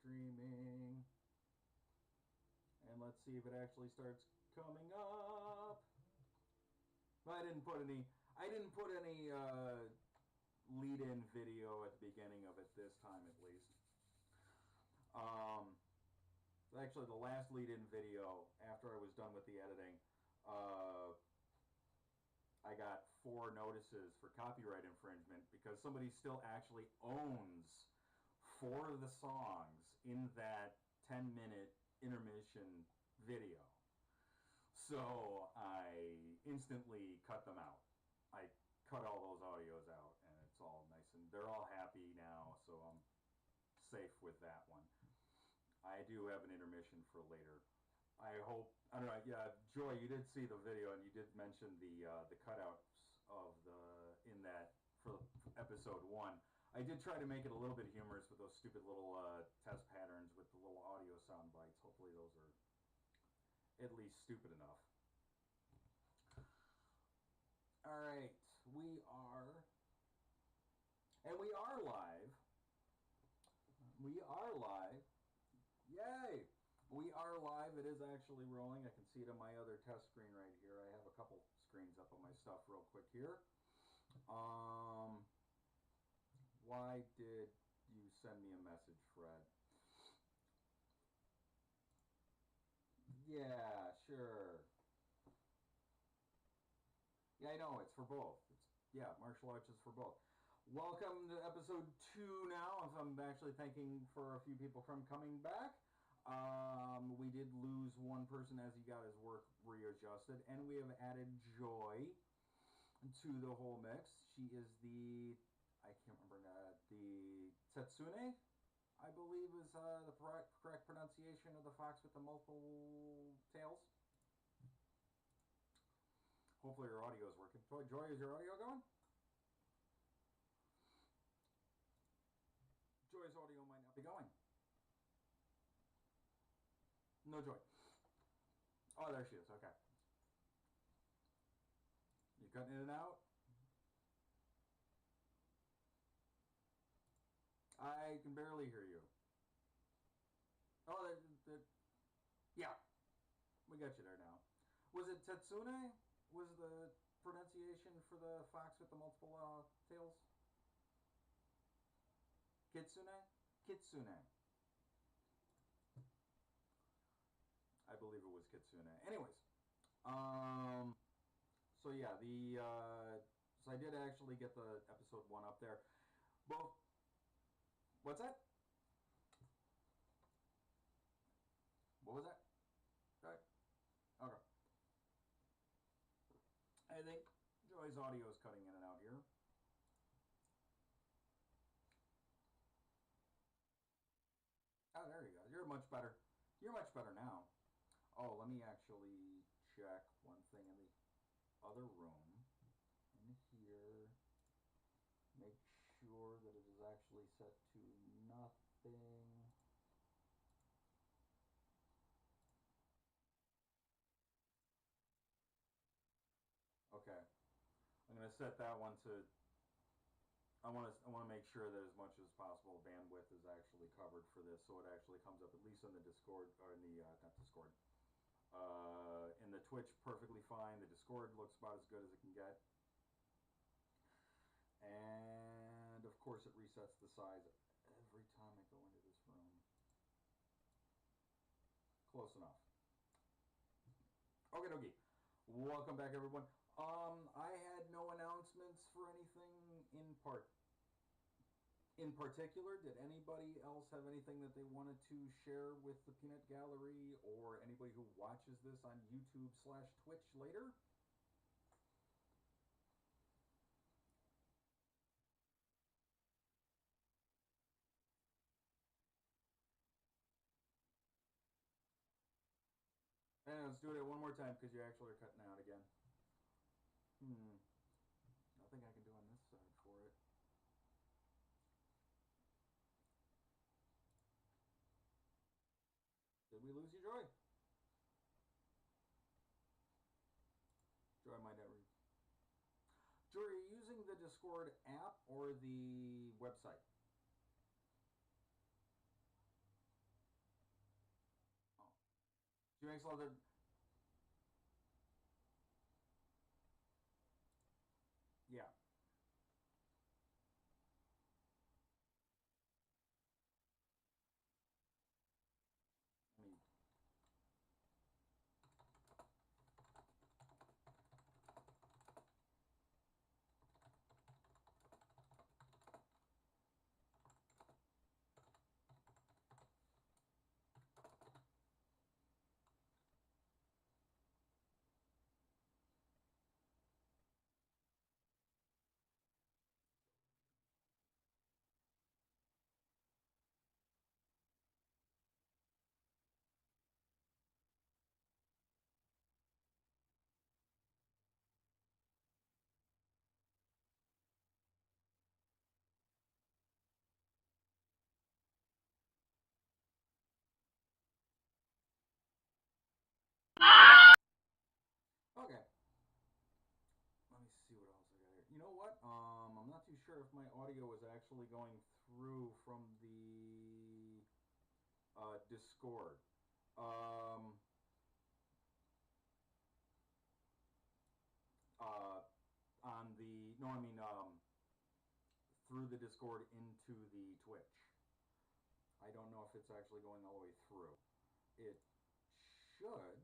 streaming. And let's see if it actually starts coming up. I didn't put any lead-in video at the beginning of it this time, at least. Actually, the last lead-in video, after I was done with the editing, I got 4 notices for copyright infringement because somebody still actually owns 4 of the songs in that 10-minute intermission video. So I instantly cut them out. I cut all those audios out, and it's all nice, and they're all happy now, so I'm safe with that one. I do have an intermission for later. I hope, I don't know, yeah, Joy, you did see the video, and you did mention the cutouts of in that for episode 1. I did try to make it a little bit humorous with those stupid little test patterns with the little audio sound bites. Hopefully those are at least stupid enough. Alright, we are live. We are live. Yay! We are live. It is actually rolling. I can see it on my other test screen right here. I have a couple screens up on my stuff real quick here. Why did you send me a message, Fred? Yeah, sure. Yeah, I know, it's for both. Yeah, martial arts is for both. Welcome to episode 2 now. I'm actually thanking for a few people from coming back. We did lose one person as he got his work readjusted, and we have added Joy to the whole mix. She is I can't remember, the Tetsune, I believe is the correct pronunciation of the fox with the multiple tails. Hopefully your audio is working. Joy, is your audio going? Joy's audio might not be going. No Joy. Oh, there she is. Okay. You cutting in and out? I can barely hear you. Oh, yeah. We got you there now. Was it Tetsune? Was the pronunciation for the fox with the multiple tails? Kitsune? Kitsune. I believe it was Kitsune. Anyways, so yeah, so I did actually get the episode 1 up there. Both. What's that? What was that? All right. Okay. I think Joy's audio is cutting in and out here. Oh, there you go. You're much better. You're much better now. Oh, let me actually check one thing in the other room. In here. Make sure that it is actually set to nothing. Okay. I'm going to set that one to... I want to make sure that as much as possible bandwidth is actually covered for this, so it actually comes up at least in the Discord, or in the, not Discord, in the Twitch perfectly fine. The Discord looks about as good as it can get. And of course it resets the size every time I go into this room. Close enough. Okay, dokie. Welcome back, everyone. I had no announcements for anything in particular. Did anybody else have anything that they wanted to share with the Peanut Gallery or anybody who watches this on YouTube/Twitch later? And let's do it one more time because you actually are cutting out again. Nothing I can do on this side for it. Did we lose you, Joy? Joy might not read. Joy, are you using the Discord app or the website? drinks leather. Yeah. I mean, okay. Let me see what else I got here. You know what? I'm not too sure if my audio is actually going through from the Discord. Um, uh, on the no, I mean through the Discord into the Twitch. I don't know if it's actually going all the way through. It should.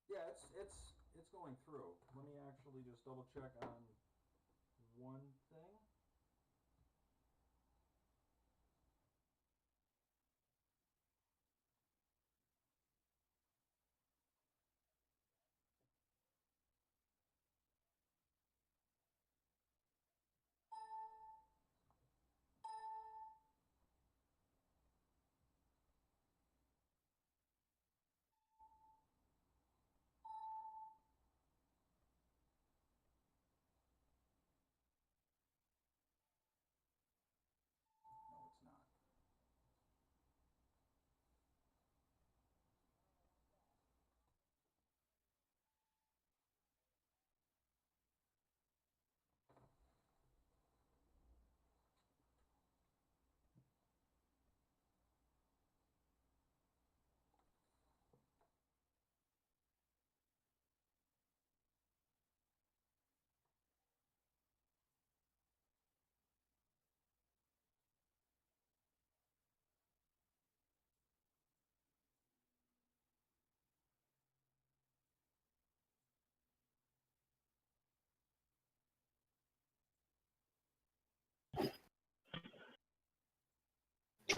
Yeah, it's going through. Let me actually just double check on one thing.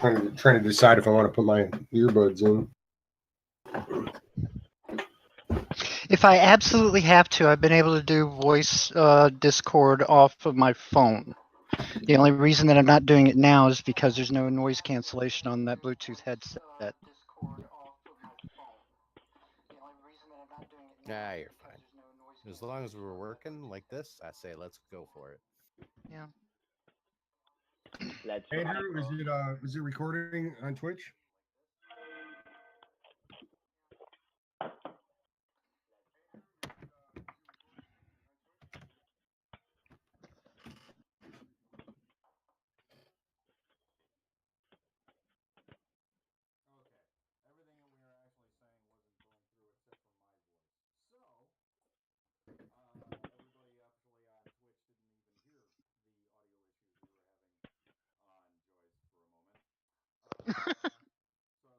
No, it's not. Trying to decide if I want to put my earbuds in. If I absolutely have to, I've been able to do voice Discord off of my phone. The only reason that I'm not doing it now is because there's no noise cancellation on that Bluetooth headset. Yeah, you're fine. As long as we're working like this, I say let's go for it. Yeah. Let's Andrew, is it recording on Twitch? Okay. Everything that we were actually saying wasn't going through except for my voice. So, everybody actually on Twitch didn't even hear the audio issues we were having on Joyce for a moment. So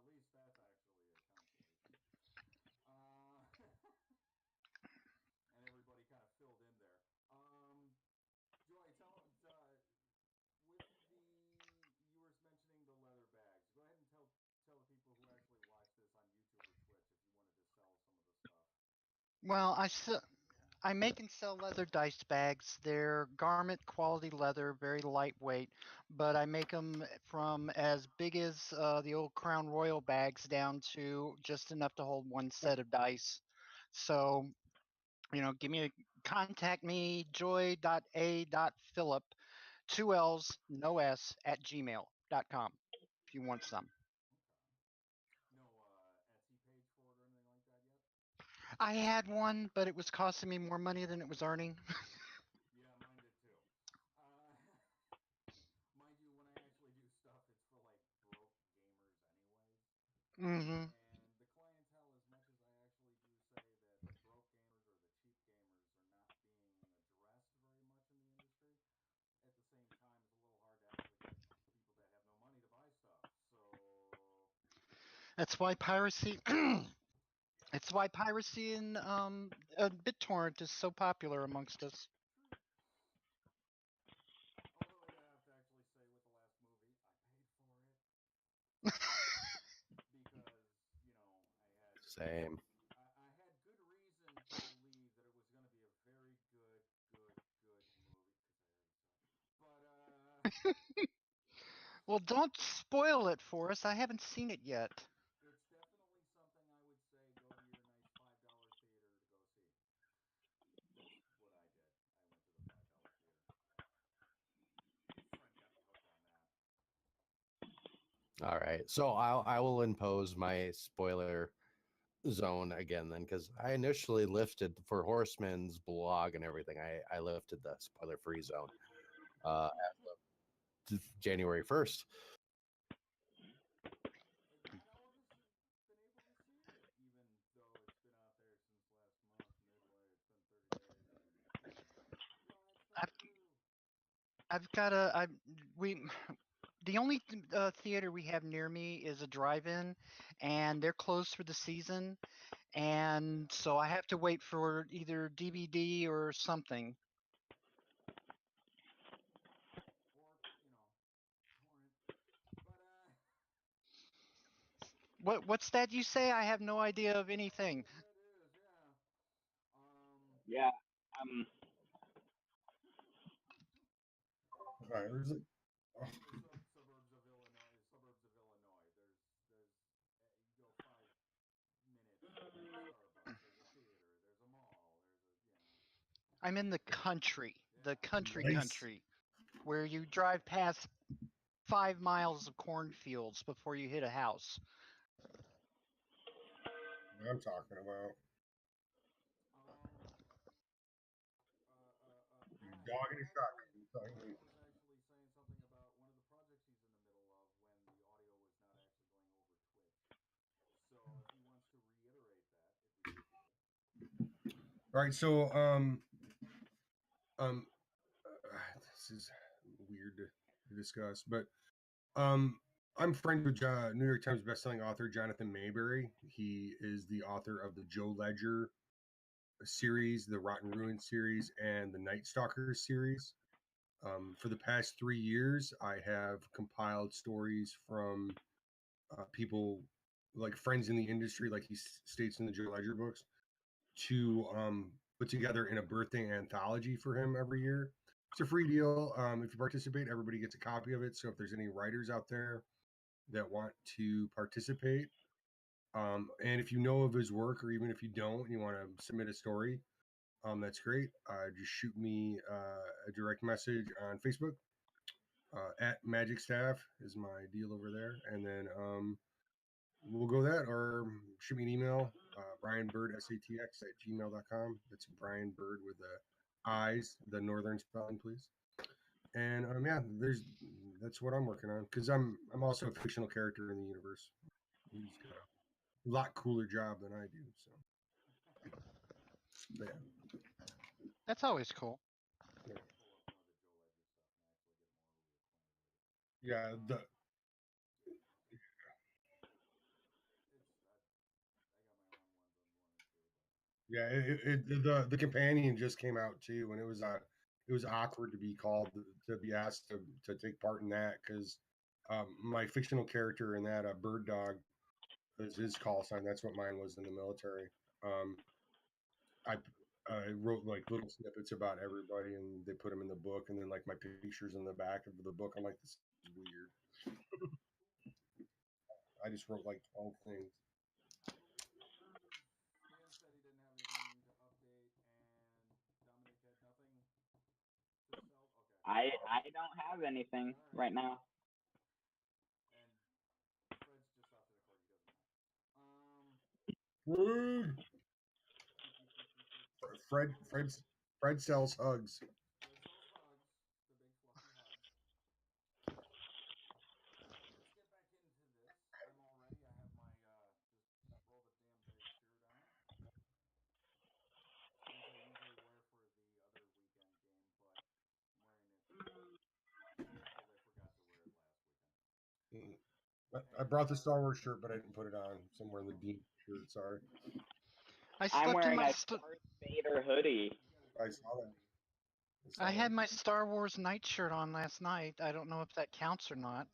at least that's actually a consolation. And everybody kind of filled in there. Joy, with the you were mentioning the leather bags. Go ahead and tell the people who actually watch this on YouTube or Twitch if you wanted to sell some of the stuff. Well, I make and sell leather dice bags. They're garment quality leather, very lightweight, but I make them from as big as the old Crown Royal bags down to just enough to hold one set of dice. So, contact me, joy.a.philip, two L's, no S, at gmail.com if you want some. Okay. No Etsy page for it or anything like that yet? I had one, but it was costing me more money than it was earning. Yeah, mine did too. Mind you, when I That's why piracy. It's why piracy in BitTorrent is so popular amongst us. Although I have to actually say, with the last movie, I paid for it because Same. I had good reason to believe that it was going to be a very good movie because I already saw it. But Well, don't spoil it for us. I haven't seen it yet. it's definitely something I would say go to your nice $5 theater to go see. That's what I did. I went to the $5 theater. Friend got me hooked on that. All right. So I will impose my spoiler zone again then, because I initially lifted for Horseman's blog and everything. I lifted the spoiler free zone as of January 1st. Not all of us have been able to see it, even though it's been out there since last month. Midway, it's been 30 days. Glad I've for you. I've got a we the only theater we have near me is a drive-in, and they're closed for the season, and so I have to wait for either DVD or something. Or, torrent. But, What's that you say? I have no idea of anything. that is, yeah. Yeah. All right, where's it? Oh, The suburbs of Illinois. There's you go 5 minutes. There's a Starbucks. There's a theater. There's a mall. I'm in the country, the country nice. country, where you drive past 5 miles of cornfields before you hit a house. What I'm talking about. Dog in his truck. Brian was actually saying something about one of the projects he's in the middle of when the audio was not actually going over Twitch. So if he wants to reiterate that, it'd be appreciated. All right, so this is weird to discuss, but I'm friends with New York Times bestselling author Jonathan Mayberry. He is the author of the Joe Ledger series, the Rotten Ruin series, and the Night Stalker series. For the past 3 years, I have compiled stories from people like friends in the industry, like he states in the Joe Ledger books, to put together in a birthday anthology for him every year. It's a free deal. If you participate, everybody gets a copy of it. So if there's any writers out there that want to participate, and if you know of his work, or even if you don't, and you want to submit a story, that's great. Just shoot me a direct message on Facebook. At Magic Staff is my deal over there, and then we'll go that, or shoot me an email, Brian Bird SATX at gmail.com. That's Brian Bird with the I's, the northern spelling, please. And yeah, that's what I'm working on, because I'm also a fictional character in the universe. He's got a lot cooler job than I do. So, but yeah. That's always cool. Yeah, the companion just came out too, and it was awkward to be called, to be asked to take part in that, because my fictional character in that, Bird Dog, is his call sign. That's what mine was in the military. I wrote like little snippets about everybody, and they put them in the book, and then like my pictures in the back of the book. I'm like, this is weird. I just wrote like 12 things. Dan said he didn't have anything to update, and Dominic had nothing to sell. Okay. I don't have anything right now. And Fred's just off to the court. He doesn't know. Rude. Fred sells hugs. Fred sells hugs, the big fluffy hugs. Let's get back into this. I'm all ready. I have my just roll the damn dice shirt on. Which I usually wear for the other weekend game, but I'm wearing it because I forgot to wear it last weekend. I brought the Star Wars shirt, but I didn't put it on. Somewhere in the deep shirt. Sorry. I I'm slept in wearing my. a Darth Vader hoodie. I saw that. saw I had that. my Star Wars night shirt on last night. I don't know if that counts or not.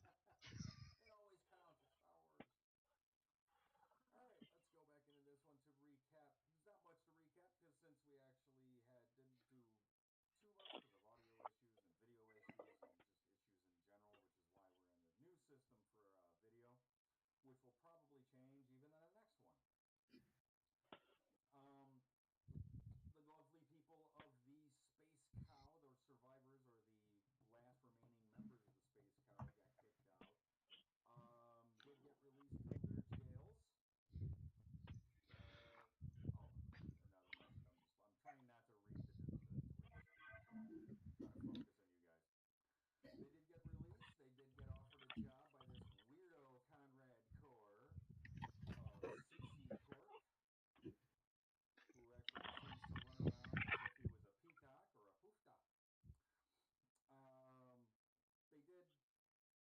It always counts. It's Star Wars. All right, let's go back into this one to recap. There's not much to recap because since we actually didn't do too much because of audio issues and video issues and just issues in general, which is why we're in the new system for video, which will probably change even in the next one. The lovely people of the Space Cow, the survivors or the last remaining members of the Space Cow, got kicked out. Did get released from their jails. Another message. I'm trying not to read the Twitch. Trying to focus on you guys. They did get released. They did get offered a job by this weirdo Conrad Core of CC Corp, who actually seems to run around as if he was a peacock or a poofda. They did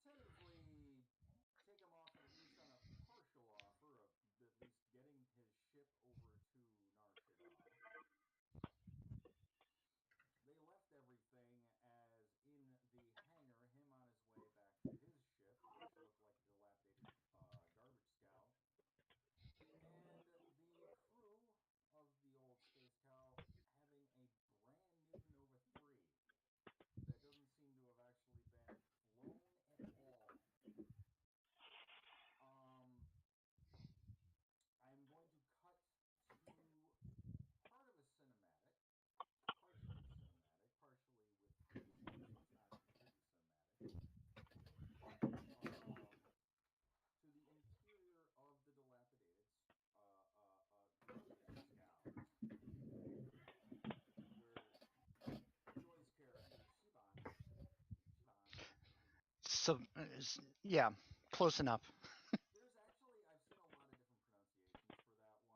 tentatively take him off at least on a partial offer of at least getting his ship over to Nar Shaddaa. They left everything as in the hangar, him on his way back to his ship, which looked like a dilapidated garbage scow. And the crew of the old Space Cow having a brand new Nova 3 that doesn't seem to have actually been flown at all. I'm going to cut to part of a cinematic, partially cinematic, partially with cutscenes, so it's not completely cinematic. To the interior of the dilapidated scow, where Joy's character Siobhan. So, yeah, close enough. There's actually I've seen a lot of different pronunciations for that one in so many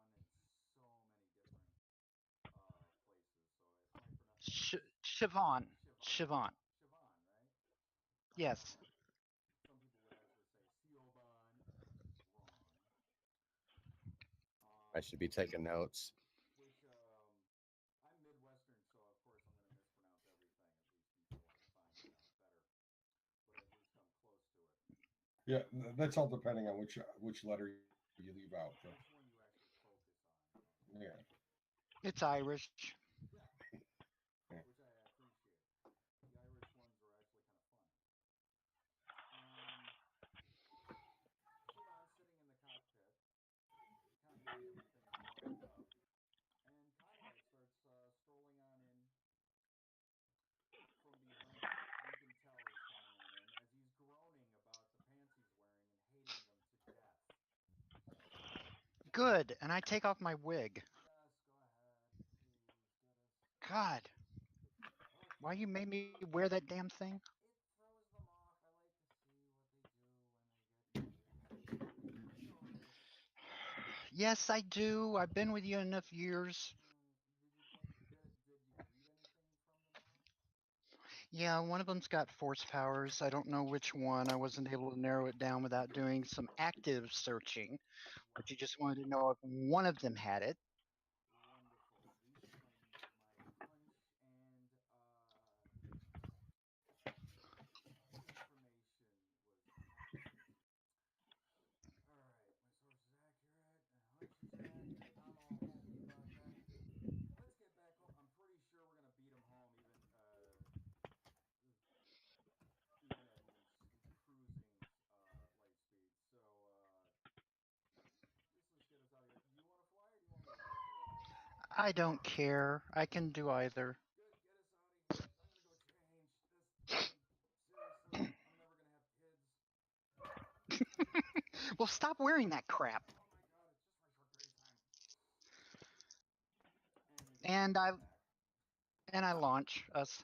different places. So if my pronunciation Siobhan. Siobhan. Siobhan, right? Yes. Some people would actually say Siobhan, which is wrong. I should be taking notes. Which I'm Midwestern, so of course I'm going to mispronounce everything at least until I find it out better. But at least I'm close to it. Yeah, that's all depending on which letter you leave out. Which one you actually focus on. Yeah. It's Irish. Yeah. Yeah. Which I appreciate. The Irish ones are actually kind of fun. Siobhan's sitting in the cockpit, kind of getting everything warmed up, and Conrad starts strolling on in from behind. You can tell he's coming on in as he's groaning about the pants he's wearing and hating them to death. Good. And I take off my wig. Yes, go ahead. Please get us. God, Okay. why you made me wear that damn thing? It throws them off. I like to see what they do when they get nervous. You know this. Yes, I do. I've been with you enough years. Did you read anything from them all? Yeah, one of them's got force powers. I don't know which one. I wasn't able to narrow it down without doing some active searching, but you just wanted to know if one of them had it. Wonderful. At least my hunch and information was accurate. All right, my source is accurate, and hunch is accurate. I'm all happy about that. Let's get back home. I'm pretty sure we're gonna beat them home, even at cruising light speed. So let's get us out of here. Do you want to fly, or do you want me to fly for you? I don't care. I can do either. Good, get us out of here. I'm gonna go change. Seriously, I'm never gonna have kids. Well, stop wearing that crap. Oh my god, it's just for a short period of time. And I launch us.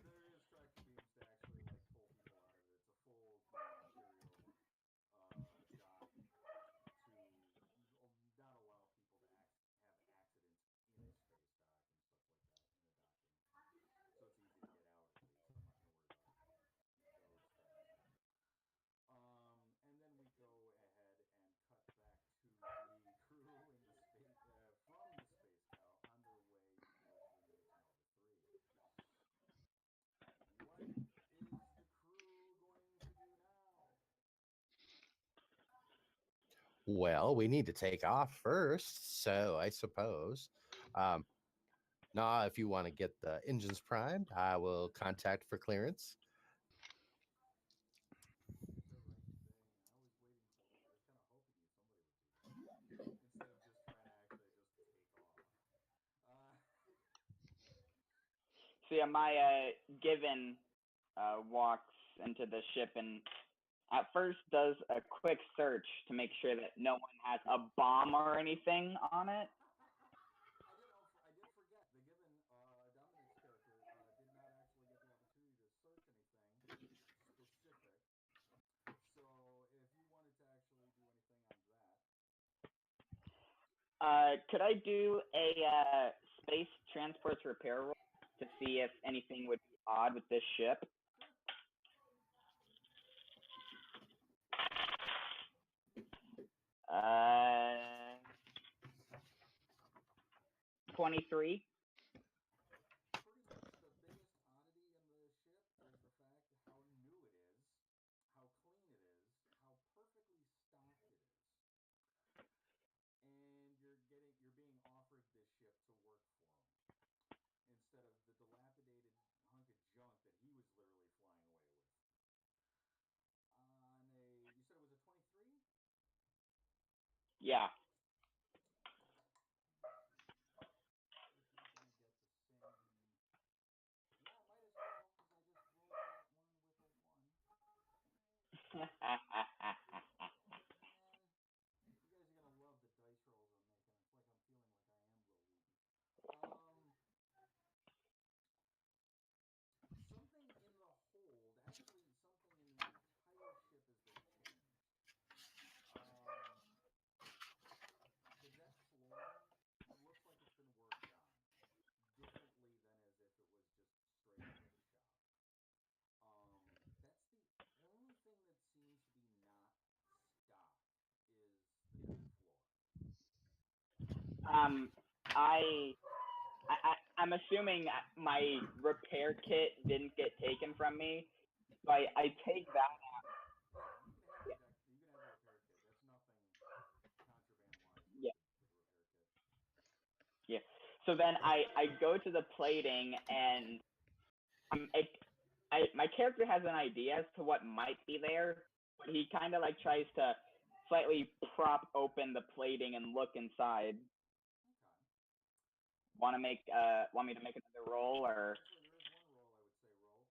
There is tractor beams to actually like pull people out of it. It's a full material dock to not allow people to have accidents in a space dock and stuff like that in the docking. So it's easy to get out at least. I'm not gonna worry about those things. And then we go Well, we need to take off first, so I suppose. Now, if you want to get the engines primed, I will contact for clearance. So yeah, my Given walks into the ship and at first does a quick search to make sure that no one has a bomb or anything on it. I did forget the given Dominic's character did not actually get the opportunity to search anything specific. So if you wanted to actually do anything on that, Could I do a space transports repair roll to see if anything would be odd with this ship? Uh, 23. pretty much the biggest oddity in the ship is the fact how new it is, how clean it is, how perfectly stocked it is. And you're being offered this ship to work for him instead of the dilapidated hunk of junk that he was literally flying away with. On a, you said it was a 23? Yeah. If you're gonna get the same, yeah, might as well because I just rolled that one with a one. Man, you guys are gonna love the dice rolls I'm making. It's like I'm feeling like I am Will Wheaton. Something in the hold, actually, something in the entire ship as they changed. The deck flooring looks like it's been worked on differently than as if it was just straight out of the shop. That's the only thing that seems to be not stocked is the deck floor. um, I'm assuming my repair kit didn't get taken from me, so I take that. Yeah, you can have the Yeah, deck. You can have the repair kit. That's nothing contraband wise with yeah, the repair kit. yeah. So then I go to the plating and my character has an idea as to what might be there, but he kind of like tries to slightly prop open the plating and look inside. Okay. Want me to make another roll or? Actually, there is one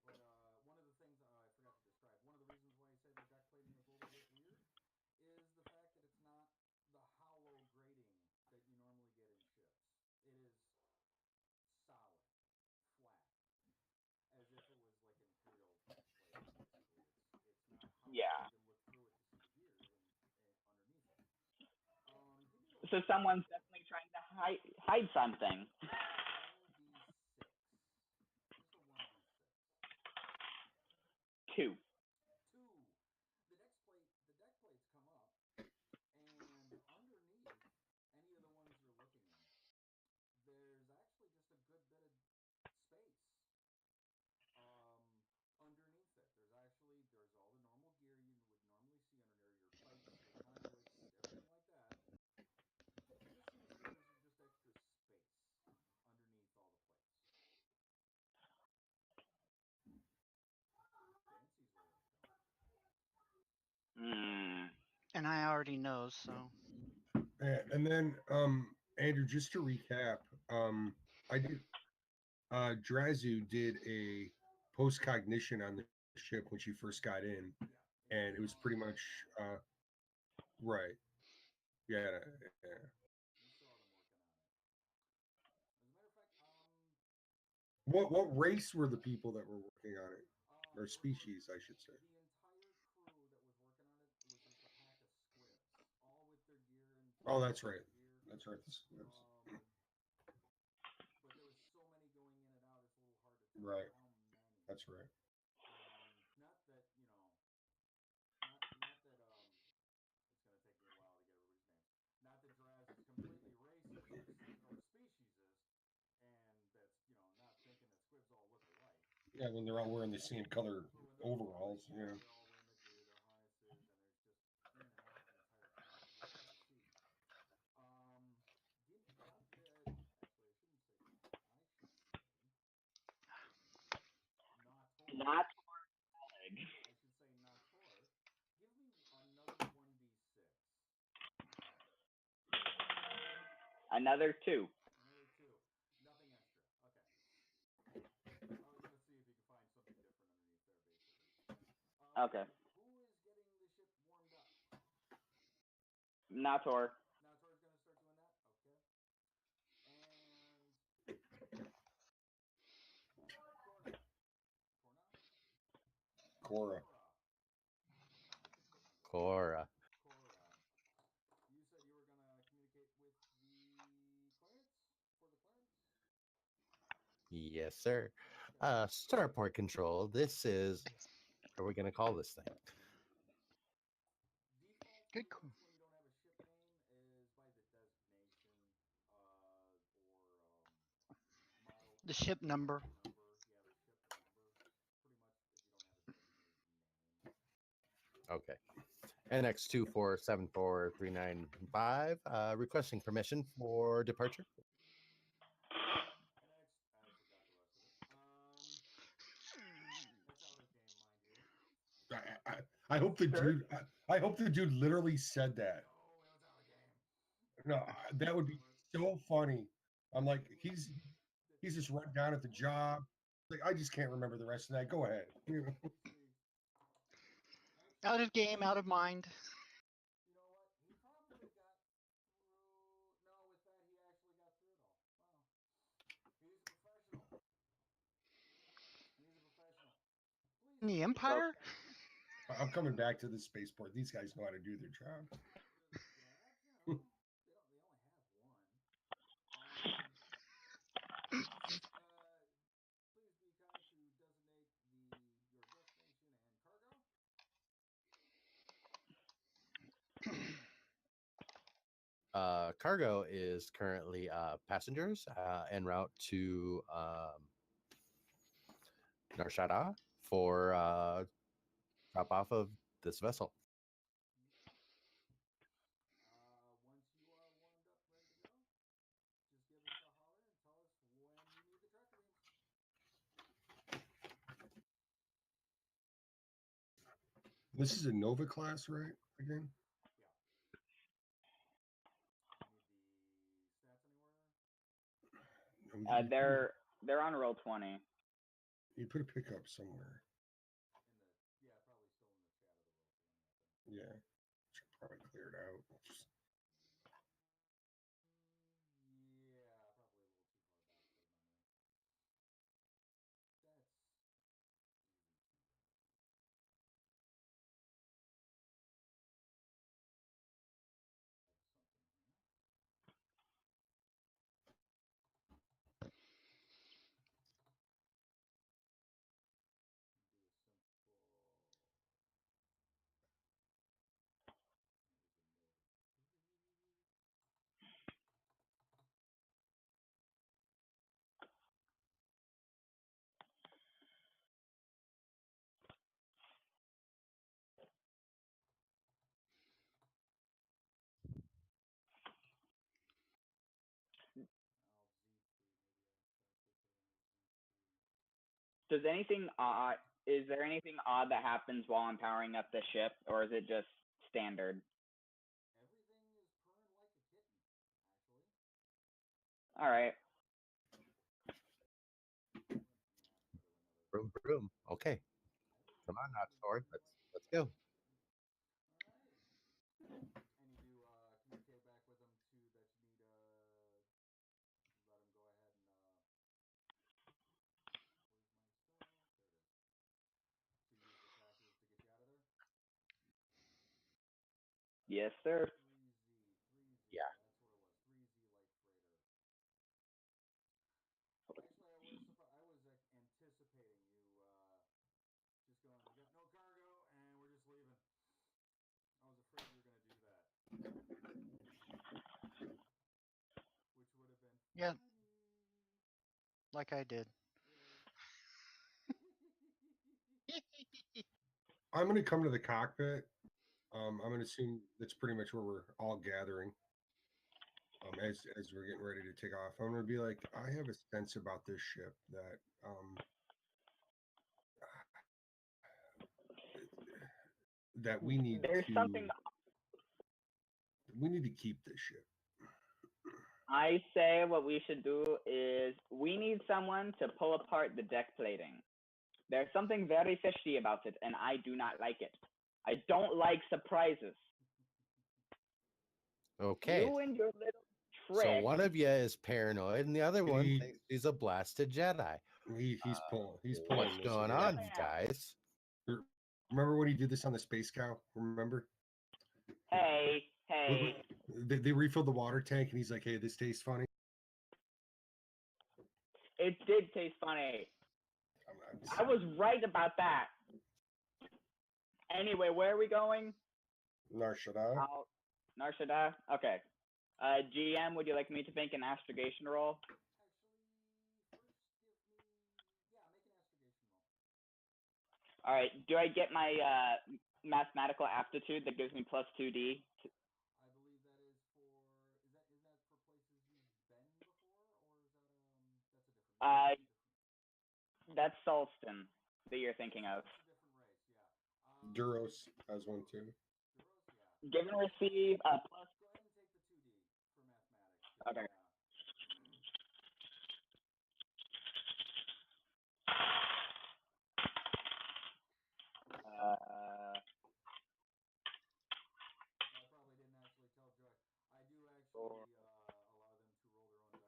roll I would say roll, but one of the things I forgot to describe. One of the reasons why I said the deck plating was a little bit weird is the fact that it's not the hollow grating that you normally get in ships. It is solid, flat, as if it was like Imperial plating. Basically, it's not hollow, so Yeah. you can look through it to see the gears and underneath it. Give me a So someone's definitely trying to hide something. 1d6. Just a 1d6. 2. 2. The deck plates come up, and underneath any of the ones you're looking in, there's actually just a good bit of space. Underneath it, there's all the normal gear you would normally see under there, your pipes, your conduits, everything like that. It just seems like there's just extra space underneath all the plates. Fancy's way of telling. And I already know, so. And then, Andrew, just to recap, I did. Drazu did a post-cognition on the ship when she first got in, and it was pretty much right. Yeah, yeah. You saw them working on it. As a matter of fact, What race were the people that were working on it, or species, I should say? the entire crew that was working on it was just a pack of squibs, all with their gear and Oh, that's right. gear. That's right. But there was so many going in and out; it's a little hard to tell Right. how many. That's right. Not that you know, not that it's gonna take me a while to get everybody's names. Not that Draz is completely racist or speciesist, and that's not thinking that squibs all look alike. Yeah, when they're all wearing the same color But when they're all wearing overalls. the gear, Yeah. they're all wearing the gear, their harnesses, and there's just in and out the entire time. Not I should say not Tor. Give me another 1d6. another 2. Another 2. Nothing extra. Okay. I was going to see if you could find something different underneath there, basically. Okay. Who is getting the ship warmed up? Nator. Now Tor's going to start doing that? Okay. And Cora. Cora. Cora. You said you were going to communicate with the clearance? For the clearance? Yes, sir. Starport control. This is what are we gonna call this thing? Default Good. when you don't have a ship name is by the designation or model. The ship number. Yeah, the ship number. Pretty much if you don't have a designation name. Okay. NX2474395, requesting permission for departure. I hope the dude. I hope the dude literally said that. No, that would be so funny. I'm like, he's just run down at the job. Like, I just can't remember the rest of that. Go ahead. Out of game, out of mind. You know what? He probably got through. No, with that, he actually got through it all. Wow. He's a professional. Please. In the Empire? I'm coming back to the spaceport. These guys know how to do their job. They only have one. Please be kind to designate your destination and cargo. Cargo is currently passengers en route to Narshada for drop off of this vessel. Once you are warmed up, ready to go, just give us a holler and tell us when you need the tractor beam. This is a Nova class, right? Again? Yeah. Need the stats anywhere? They're on roll 20. You put a pickup somewhere. Probably still in the chat of the roll 20. Yeah. Should probably clear it out. Yeah, probably a little too far back for the memory. That's Does anything odd? Is there anything odd that happens while I'm powering up the ship, or is it just standard? everything is purring like a kitten, actually. All right. Broom, broom. Okay. Come on, not sword. Let's go. And you do communicate back with them too that you need let them go ahead and where's my spell? There it is. To use the trackers to get you out of there. Yes, sir. 3Z. Yeah. That's what it was. 3Z light freighter. Actually, I was anticipating you just going. We got no cargo, and we're just leaving. I was afraid you were going to do that. Which would have been. Yeah. Like I did. I'm going to come to the cockpit. I'm going to assume that's pretty much where we're all gathering. As we're getting ready to take off, I'm going to be like, I have a sense about this ship that that we need There's to something keep this ship. I say what we should do is we need someone to pull apart the deck plating. There's something very fishy about it, and I do not like it. I don't like surprises. Okay. You and your little So trick. one of you is paranoid, and the other one He- thinks he's a blasted Jedi. He's pulling What's this going here. on, guys? Remember when he did this on the Space Cow? Remember? Hey. They refilled the water tank, and he's like, "Hey, this tastes funny." It did taste funny. I'm- I was right about that. Anyway, where are we going? Nar Shaddaa. Nar Shaddaa? Okay. GM, would you like me to make an astrogation roll? All right. Do I get my mathematical aptitude that gives me plus 2D? I believe that is for. Is that for places you've been before, or is that That's Solston that you're thinking of. That's a different race, yeah. Duros has one too. Duros, yeah. Give and receive plus. Go ahead and take the 2D for mathematics. Okay. I probably didn't actually tell Joy. I do actually allow them to roll their own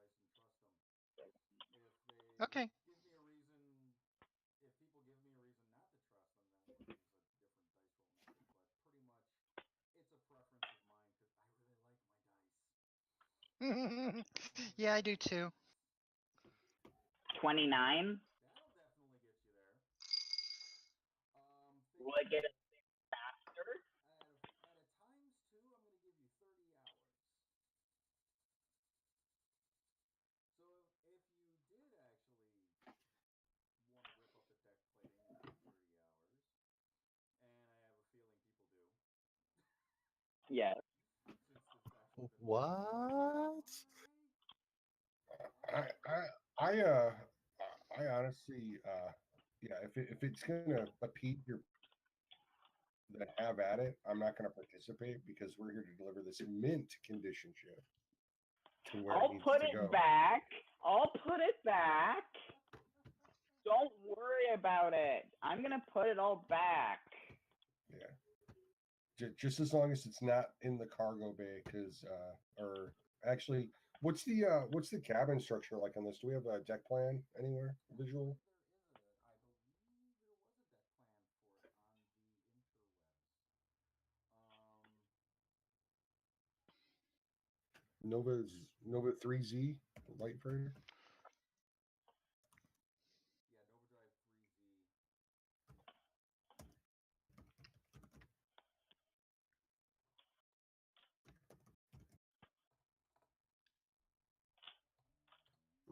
dice and trust them. If they Okay. give me a reason, if people give me a reason not to trust them, then we'll use a different dice roll method. But pretty much, it's a preference of mine because I really like my dice. Yeah, I do too. 29. That'll definitely get you there. Will I get it faster? At a times 2, I'm going to give you 30 hours. So if you did actually want to rip up the deck plating in 30 hours, and I have a feeling people do. Yes. What? I honestly, yeah, if it's gonna impede your, then have at it. I'm not gonna participate because we're here to deliver this mint condition ship to where I'll it needs put to it go. back. Don't worry about it. I'm gonna put it all back. Yeah. Just as long as it's not in the cargo bay, because or actually, what's the cabin structure like on this? Do we have a deck plan anywhere visual? Nova 3Z light freighter. Yeah, Nova Drive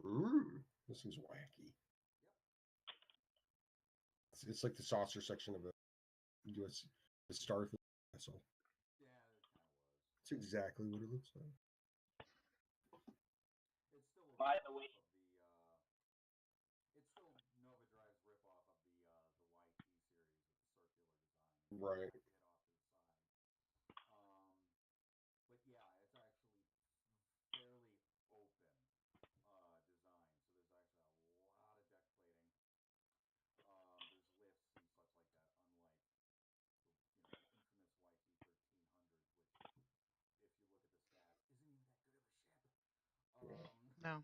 3Z. This is wacky. It's like the saucer section of the U.S. the Starfleet vessel. Yeah, it kind of was. It's exactly what it looks like. It's still By the way, it's still Nova Drive's ripoff of the YT series with the circular design. Right. Hit off to the side. But yeah, it's actually fairly open design. So there's actually a lot of deck plating. There's lifts and such like that, unlike the infamous YT 1300s, which, if you look at the stats, isn't even that good of a ship. No.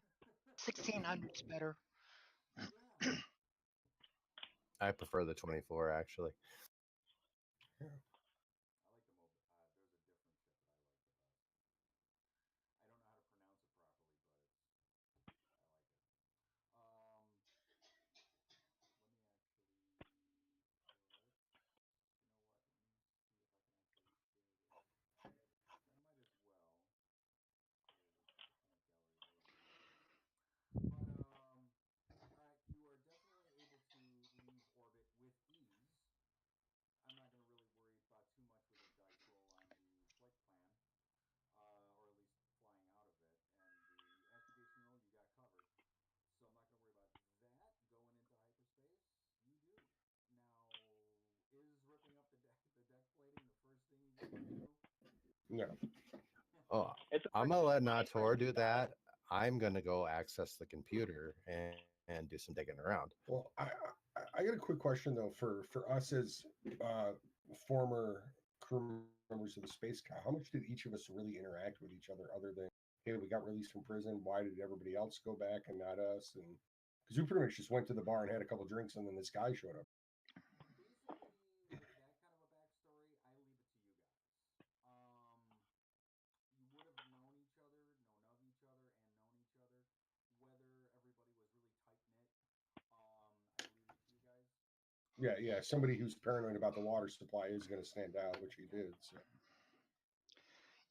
1600's better. Yeah. I prefer the 24, actually. Yeah. I like the mobile. There's a different ship that I like the best. I don't know how to pronounce it properly, but I like it. Let me actually put. You know what? Let me see if I can actually share this. I might as well. But you are definitely able to leave orbit with ease. I'm not going to really worry No. Oh, It's I'm gonna let Nator do that. I'm gonna go access the computer and do some digging around. Well, I got a quick question though for us as former crew members of the Space Cow. How much did each of us really interact with each other than, hey, we got released from prison? Why did everybody else go back and not us? And because we pretty much just went to the bar and had a couple drinks, and then this guy showed up. Basically, that kind of a backstory, I leave it to you guys. You would have known each other, known of each other, and known each other. Whether everybody was really tight knit, I leave it to you guys. Yeah. Somebody who's paranoid about the water supply is going to stand out, which he did. So.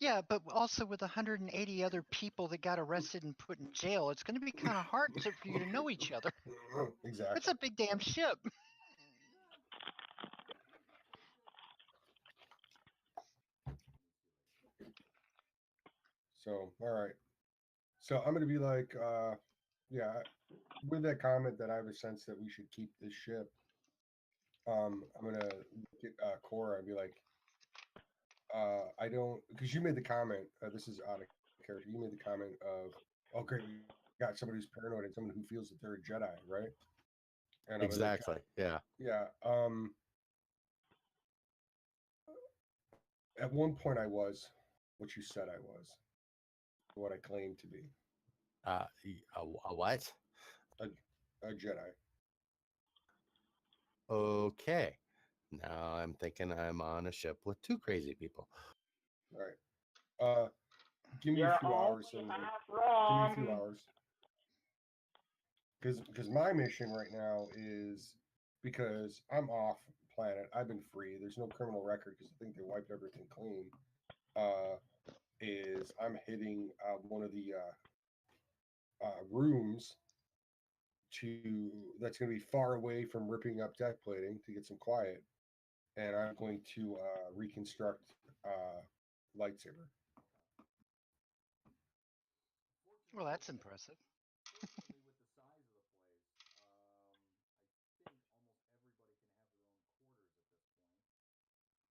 Yeah, but also with 180 other people that got arrested and put in jail, it's going to be kind of hard for you to know each other. Exactly. It's a big damn ship. So, all right. So I'm going to be like, yeah, with that comment that I have a sense that we should keep this ship. I'm going to look at Cora and be like, I don't, because you made the comment, this is out of character. You made the comment of, oh, great, we got somebody who's paranoid and someone who feels that they're a Jedi, right? And Exactly. Yeah. Yeah. At one point, I was what you said I was, what I claimed to be. A what? A Jedi. Okay. Now I'm thinking I'm on a ship with two crazy people. All right. Give me a few hours. Give me a few hours. Because my mission right now is, because I'm off planet. I've been free. There's no criminal record because I think they wiped everything clean. Is I'm hitting one of the rooms that's going to be far away from ripping up deck plating to get some quiet, and I'm going to reconstruct lightsaber. Well, that's impressive. Fortunately, with the size of the place, I think almost everybody can have their own quarters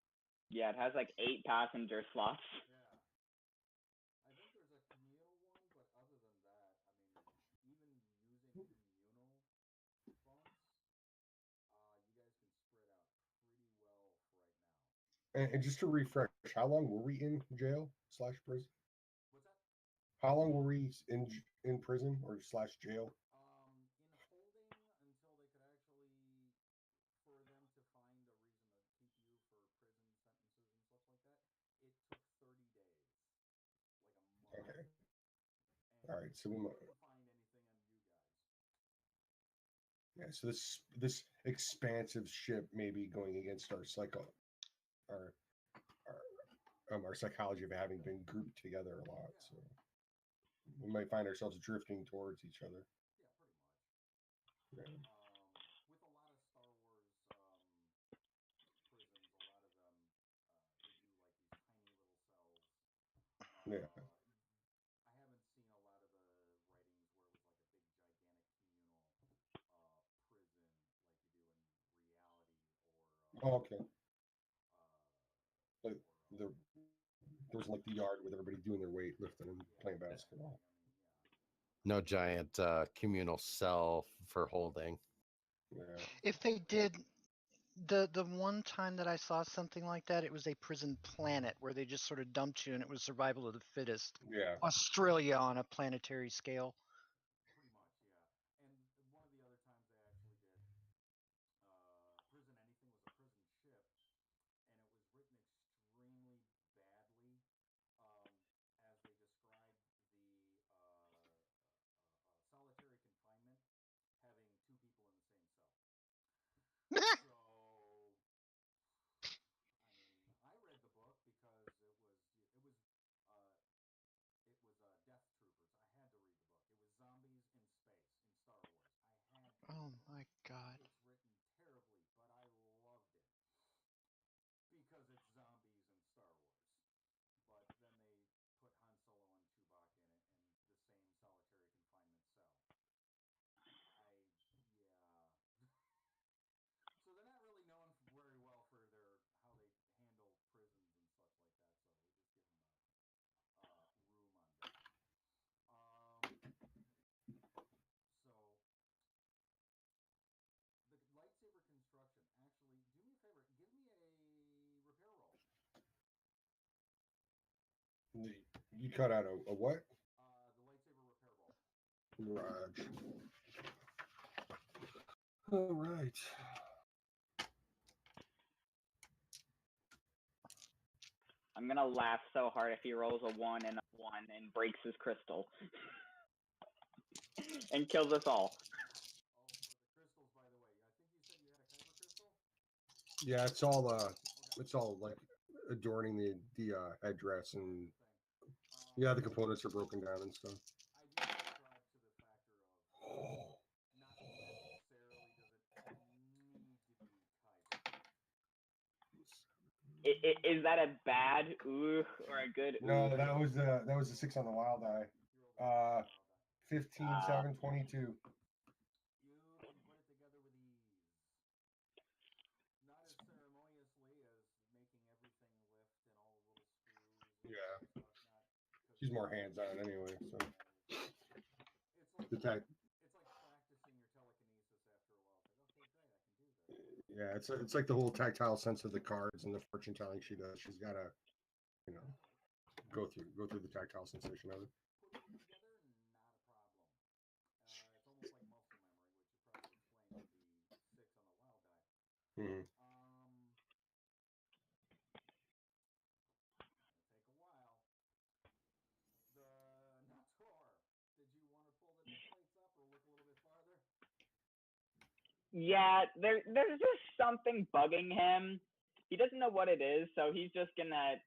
at this point. Yeah, it has like 8 passenger slots. Yeah. I think there's a communal one, but other than that, I mean, even using communal bunks, you guys can spread out pretty well right now. And just to refresh, how long were we in jail / prison? What's that? How long were we in prison or / jail? In holding until they could actually, for them to find a reason to keep you for prison sentences and such like that, it took 30 days, like a month. Okay. And All right. So we might. couldn't find anything on you guys. Yeah. So this expansive ship may be going against our our psychology of having been grouped together a lot. So we might find ourselves drifting towards each other. Yeah, pretty much. Yeah. With a lot of Star Wars prisons, a lot of them they do like these tiny little cells. Yeah. I haven't seen a lot of the writings where it was like a big gigantic communal prison like you do in reality Oh, okay. or Like there's like the yard with everybody doing their weightlifting and playing basketball. No giant communal cell for holding. Yeah. If they did, the one time that I saw something like that, it was a prison planet where they just sort of dumped you and it was survival of the fittest. Yeah. Australia on a planetary scale. Pretty much, yeah. And one of the other times they actually did Prison Anything was a prison ship, and it was written extremely badly, as they described the solitary confinement having two people in the same cell. So, I mean, I read the book because Death Troopers. I had to read the book. It was zombies in space in Star Wars. I had to. Oh my god. It's written terribly, but I loved it because it's zombies in Star Wars. But then they put Han Solo and Chewbacca in it in the same solitary confinement cell. So they're not really known very well for how they handle prisons and such like that. So we just give them You cut out a what? The lightsaber repair ball. Raj. All right. I'm gonna laugh so hard if he rolls a 1 and a 1 and breaks his crystal. And kills us all. Oh, for the crystals, by the way. I think you said you had a kyber crystal? Yeah, it's all like adorning the headdress, and yeah, the components are broken down and stuff. I do subscribe to the factor of not necessarily does it need to be kyber. Is that a bad ooh or a good ooh? No, that was a 6 on the wild eye. 15, 7, 22. You can put it together with ease. Not as ceremoniously as making everything lift and all the little screws. Yeah. Stuff, She's more hands-on anyway, so. It's like practicing your telekinesis after a while. It's like, okay, great, I can do this. Yeah, it's like the whole tactile sense of the cards and the fortune telling she does. She's got to, you know, go through the tactile sensation of it. Putting it together, not a problem. It's almost like muscle memory, which you probably explained with the 6 on the wild die. Mm-hmm. It'll take a while. The Nator. Did you want to pull the neck plates up or look a little bit farther? Yeah, there's just something bugging him. He doesn't know what it is, so he's just gonna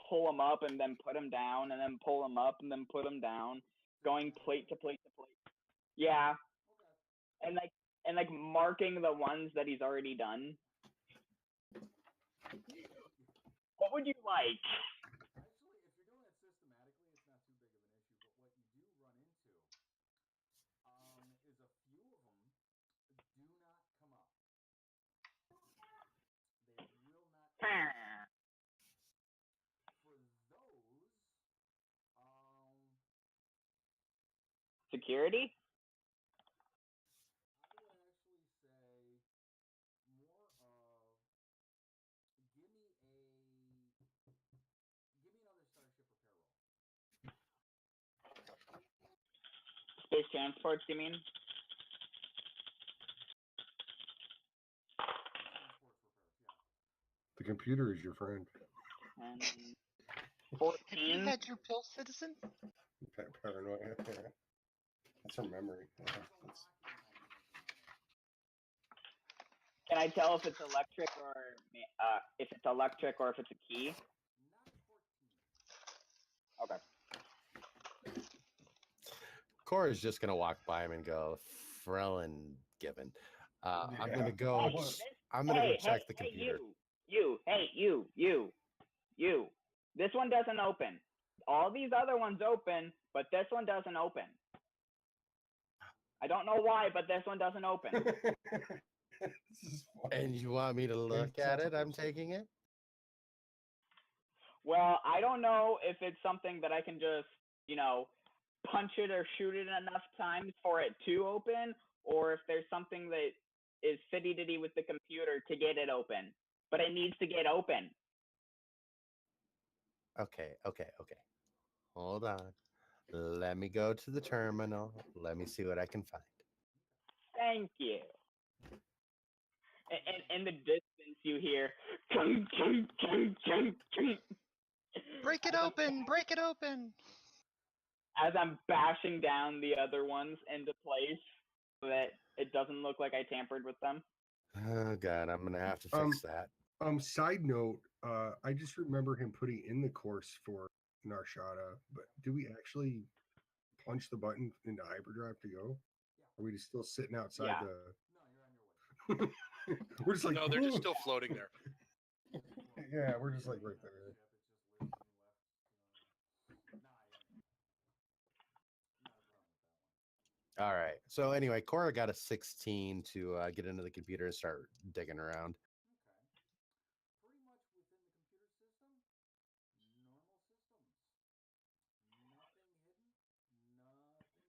pull him up and then put him down, and then pull him up and then put him down, going plate to plate to plate. Yeah, Okay. and like marking the ones that he's already done. What would you like? Actually, if you're doing it systematically, it's not too big of an issue. But what you do run into is a few of them do not come up. They will not. For those, Security? I would actually say more of give me another starship repair roll. Space transports, you mean? Transports repairs, yeah. The computer is your friend. 14. Have you had your pill, citizen? Paranoia. That's her memory. Can I tell if it's electric or if it's a key? Not 14. Okay. Cora's just gonna walk by him and go, "Frelin given." I'm gonna go. I'm gonna go check the computer. You. This one doesn't open. All these other ones open, but this one doesn't open. I don't know why, but this one doesn't open. And you want me to look at it? I'm taking it. Well, I don't know if it's something that I can just, punch it or shoot it enough times for it to open, or if there's something that is fiddy-diddy with the computer to get it open. But it needs to get open. Okay. Hold on. Let me go to the terminal. Let me see what I can find. Thank you. In the distance, you hear chung, chung, chung, chung, chung. Break it open! Break it open! As I'm bashing down the other ones into place so that it doesn't look like I tampered with them. Oh God, I'm gonna have to fix that. Side note, I just remember him putting in the course for Narshada, but do we actually punch the button into hyperdrive to go? Or are we just still sitting outside the? No, you're on your way. We're just like No, they're just still floating there. Yeah, we're just like right there. All right. So anyway, Cora got a 16 to get into the computer and start digging around. Okay. Pretty much within the computer system, normal systems. Nothing hidden, nothing strange.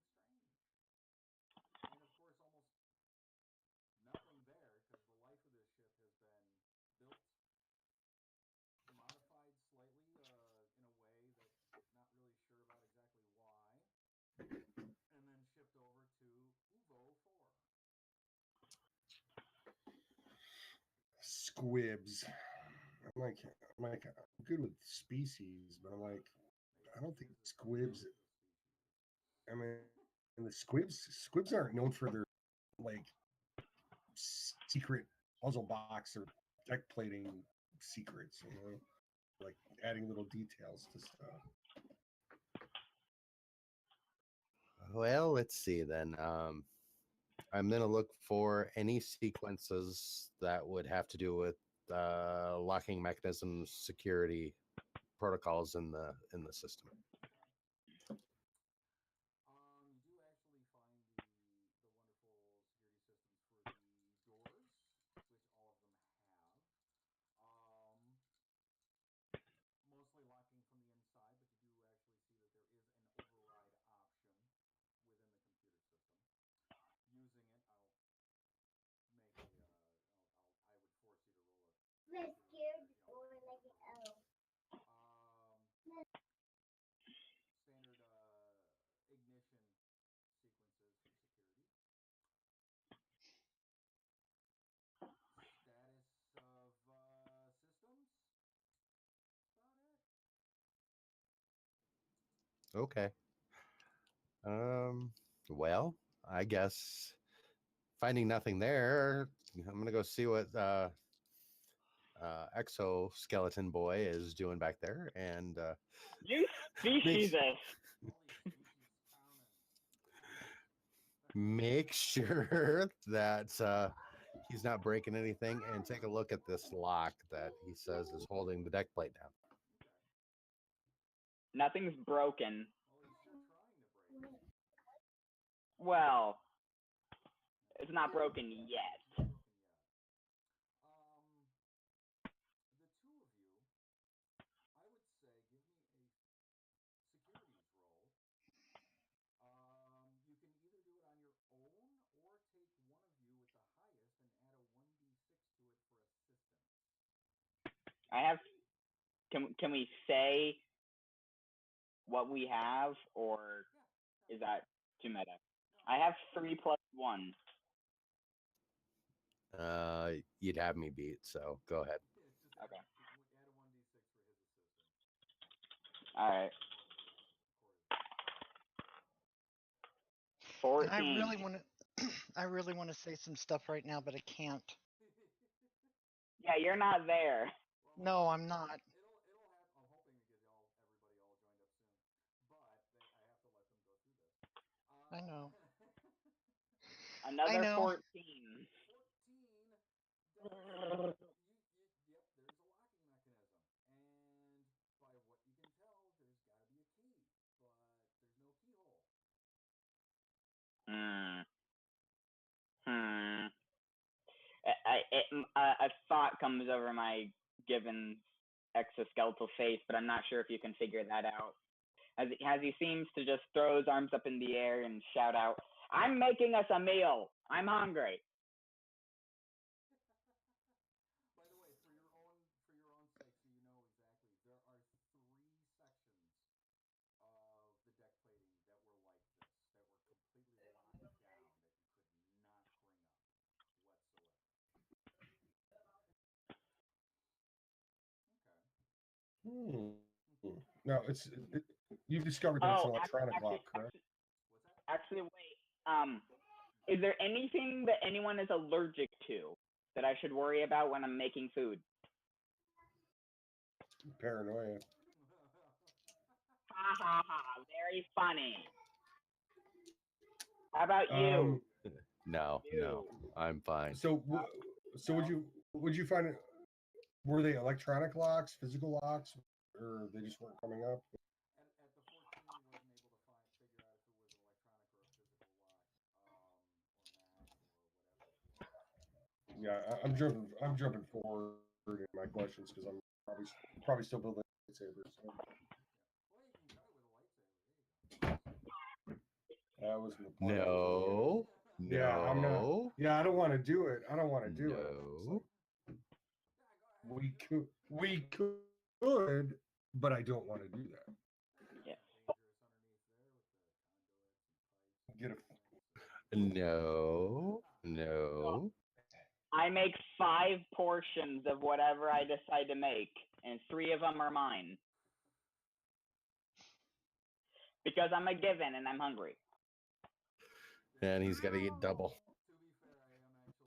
And of course, almost nothing there because the life of this ship has been built, modified slightly in a way that not really squibs. I'm good with species, but I'm like, I don't think squibs. I mean, and the squibs aren't known for their like secret puzzle box or deck plating secrets, you know, like adding little details to stuff. Well, let's see then. I'm gonna look for any sequences that would have to do with locking mechanisms, security protocols in the system. You do actually find the wonderful security systems for the doors, which all of them have. Mostly locking from the inside, but you do actually see that there is an override option within the computer system. Using it, I'll make a. I would force you to roll a. Standard ignition sequences for security. Status of systems. About it. Okay. Well, I guess finding nothing there, I'm gonna go see what exoskeleton boy is doing back there, and You speciesist. make sure that he's not breaking anything, and take a look at this lock that he says is holding the deck plate down. Nothing's broken. Well, he's sure trying to break it. Well, it's not broken yet. The two of you, I would say, give me a securities roll. You can either do it on your own or take one of you with the highest and add a 1d6 to it for assistance. I have. Can we say what we have, or is that too meta? I have 3 + 1. You'd have me beat, so go ahead. Okay. Add a 1d6 for his assistance. All right. 14. I really want to say some stuff right now, but I can't. Yeah, you're not there. No, I'm not. It'll happen. I'm hoping to get everybody all joined up soon, but I have to let them go through this. I know. Another I know. 14. 14. Yep, there's a locking mechanism, and by what you can tell, there's got to be a key, but there's no keyhole. A thought comes over my given exoskeletal face, but I'm not sure if you can figure that out. As he seems to just throw his arms up in the air and shout out, "I'm making us a meal. I'm hungry." By the way, for your own sake, so you know exactly, there are 3 sections of the deck plating that were like this, that were completely locked down, that you could not bring up whatsoever. Okay. No, you've discovered that it's an electronic actually, lock, correct? What's that? Actually, wait. Is there anything that anyone is allergic to that I should worry about when I'm making food? Paranoia. Ha ha ha! Very funny. How about you? No, I'm fine. So would you find it? Were they electronic locks, physical locks, or they just weren't coming up? At the 14, you wasn't able to figure out if it was an electronic or a physical lock, or not, or whatever. Yeah, I'm jumping forward in my questions because I'm probably still building lightsabers. So. Well, you can cut it with a lightsaber. There you go. That was the plan. No. Yeah, I'm not. Yeah, I don't want to do it. I don't want to do it. No. We could, but I don't want to do that. Yeah. Get a No. I make 5 portions of whatever I decide to make, and 3 of them are mine. Because I'm a given and I'm hungry. And he's got to eat double. To be fair, I am actually going to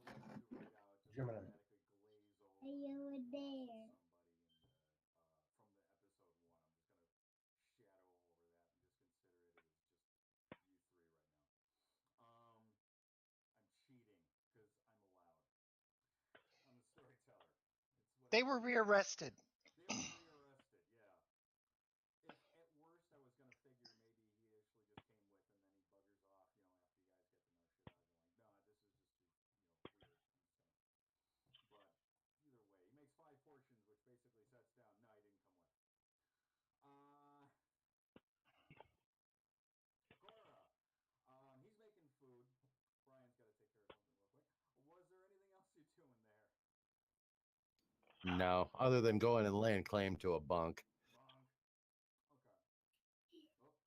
right now just Gemini. automatically glaze over Are you there? somebody from the episode 1. I'm just going to shadow over that and just consider it as just you 3 right now. I'm cheating because I'm allowed. I'm the storyteller. It's They whatever. were rearrested. They were rearrested, yeah. If at worst I was gonna figure maybe he actually just came with and then he buggers off, after you guys get to know shit out of him. Like, nah, this is just too, weird. But either way, he makes 5 portions, which basically sets down. No, he didn't come with. Cora, he's making food. Brian's got to take care of something real quick. Was there anything else you're doing there? No, other than going and laying claim to a bunk. Bonk. Okay. Oh, there he is again.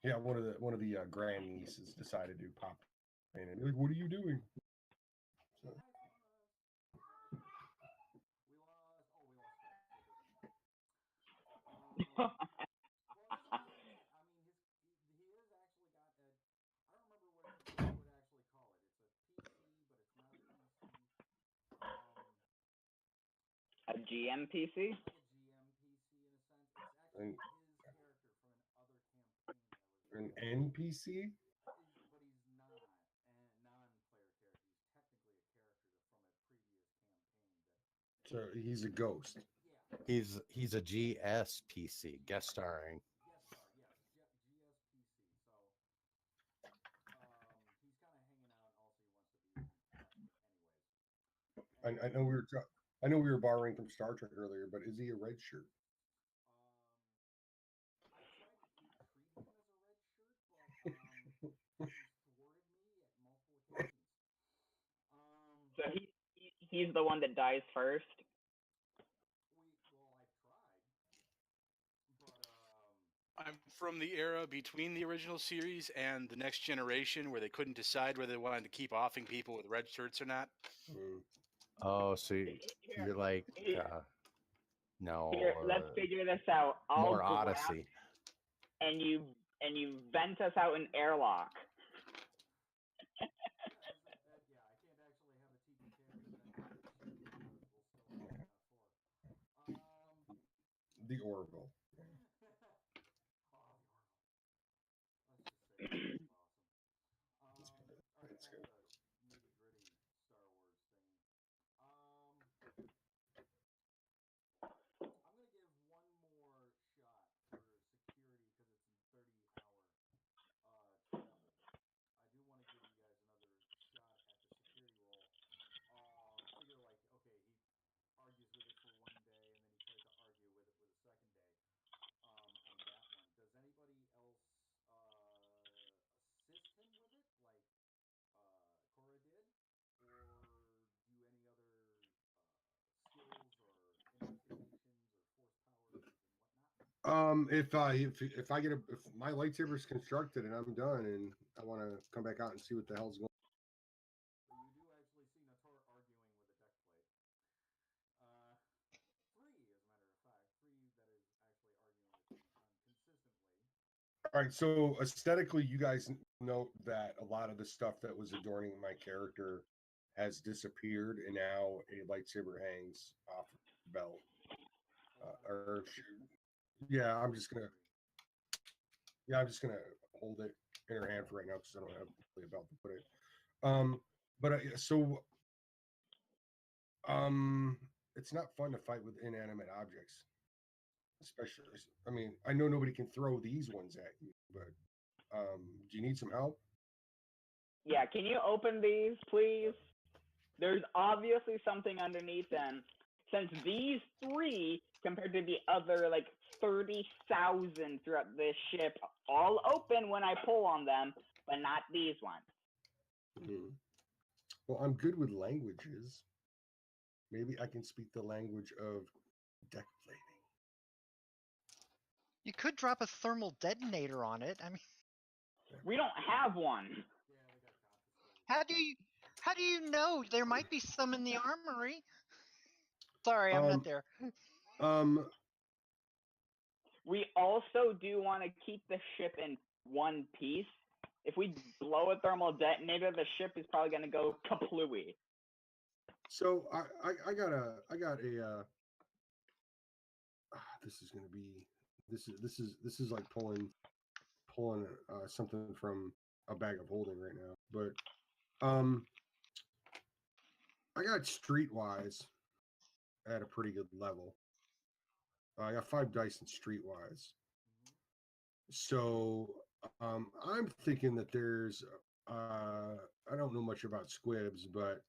Yeah, one of the grand nieces decided to pop in and be like, "What are you doing?" So, We lost. Oh, we lost. Well, this is it. I mean, he is actually got a. I don't remember what you would actually call it. It's a PC, but it's not a PC. A GM PC? Like a GM PC in a sense. It's actually his character from another campaign that was. an NPC. But he's not a non-player character. He's technically a character from a previous campaign. So he's a ghost. Yeah. He's a GSPC, guest starring. Yes, sir. Yes, GSPC. So, he's kind of hanging out. Also, he wants to be. Anyways. I know I know we were borrowing from Star Trek earlier, but is he a red shirt? I tried to treat him as a red shirt, but he's thwarted me at multiple occasions. So he's the one that dies first? I've tried, but I'm from the era between the original series and the Next Generation, where they couldn't decide whether they wanted to keep offing people with red shirts or not. Oh, so you're like, no. Here, let's figure this out. More Odyssey. And you vent us out in airlock. yeah, I can't actually have a TPK with that. We'll still have that for. The Orville. Oh, the Orville. Let's just say that's awesome. All right, That's back good. to nitty-gritty Star Wars thing. I'm gonna give one more shot for security because it's in 30-hour travel. I do want to give you guys another shot at the security roll. Figure like, okay, he argues with it for one day and then he tries to argue with it for the second day. On that one, does anybody else assist him with it, like Cora did, or do any other skills or investigations or force powers and whatnot? If I get if my lightsaber is constructed and I'm done and I want to come back out and see what the hell's going. So you do actually see Nator arguing with a deck plate. 3, as a matter of fact, 3 that is actually arguing with him consistently. All right, so aesthetically, you guys note that a lot of the stuff that was adorning my character has disappeared, and now a lightsaber hangs off the belt. Yeah, I'm just gonna hold it in her hand for right now because I don't have really a belt to put it. It's not fun to fight with inanimate objects. Especially, I mean, I know nobody can throw these ones at you, but do you need some help? Yeah, can you open these, please? There's obviously something underneath them. Since these 3, compared to the other, 30,000 throughout this ship, all open when I pull on them, but not these ones. Mm-hmm. Well, I'm good with languages. Maybe I can speak the language of deck plating. You could drop a thermal detonator on it. I mean, we don't have one. How do you? How do you know? There might be some in the armory. Sorry, I'm not there. We also do want to keep the ship in one piece. If we blow a thermal detonator, the ship is probably going to go kaplooey. So I got a this is going to be this is like pulling something from a bag of holding right now. But I got Streetwise at a pretty good level. I got 5 dice in Streetwise. So I'm thinking that there's I don't know much about squibs, but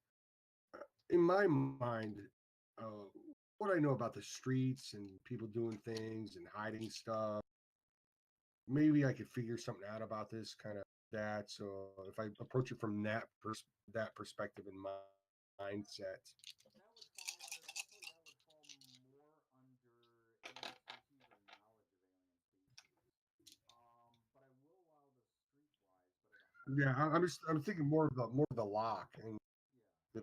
in my mind, what I know about the streets and people doing things and hiding stuff, maybe I could figure something out about this kind of that. So if I approach it from that perspective and mindset. Yeah, I'm thinking more of the lock and the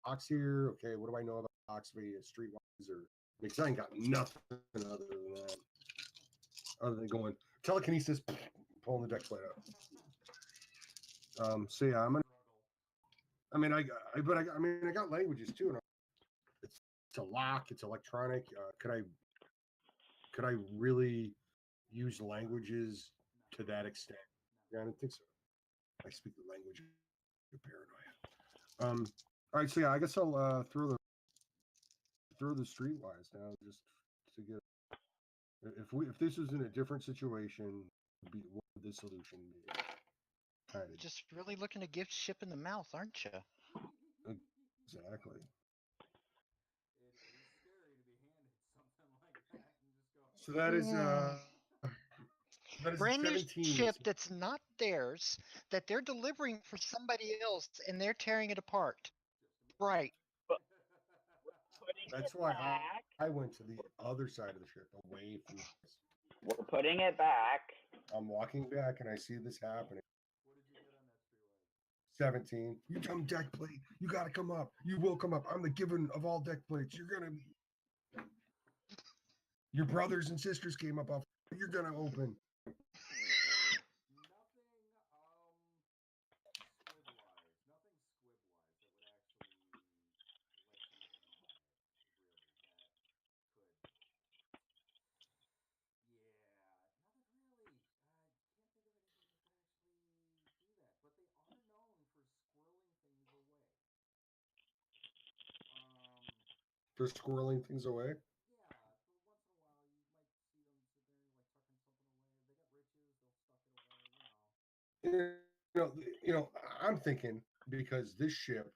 locks here. Okay, what do I know about locks via Streetwise or because I ain't got nothing other than that. Other than going telekinesis, pulling the deck plate up. So yeah, I got languages too. And it's a lock. It's electronic. Could I really use languages to that extent? Yeah, I don't think so. I speak the language of paranoia. All right, so yeah, I guess I'll throw the Streetwise now just to get. If this was in a different situation, what would the solution be? Kind of. Just really looking to give ship in the mouth, aren't you? Exactly. So that is brand new 17. ship that's not theirs, that they're delivering for somebody else, and they're tearing it apart. Right. That's why I went to the other side of the ship, away from this. We're putting it back. I'm walking back, and I see this happening. 17. You come deck plate. You got to come up. You will come up. I'm the giver of all deck plates. You're going to... Your brothers and sisters came up off. You're going to open. They're squirreling things away. You know, I'm thinking because this ship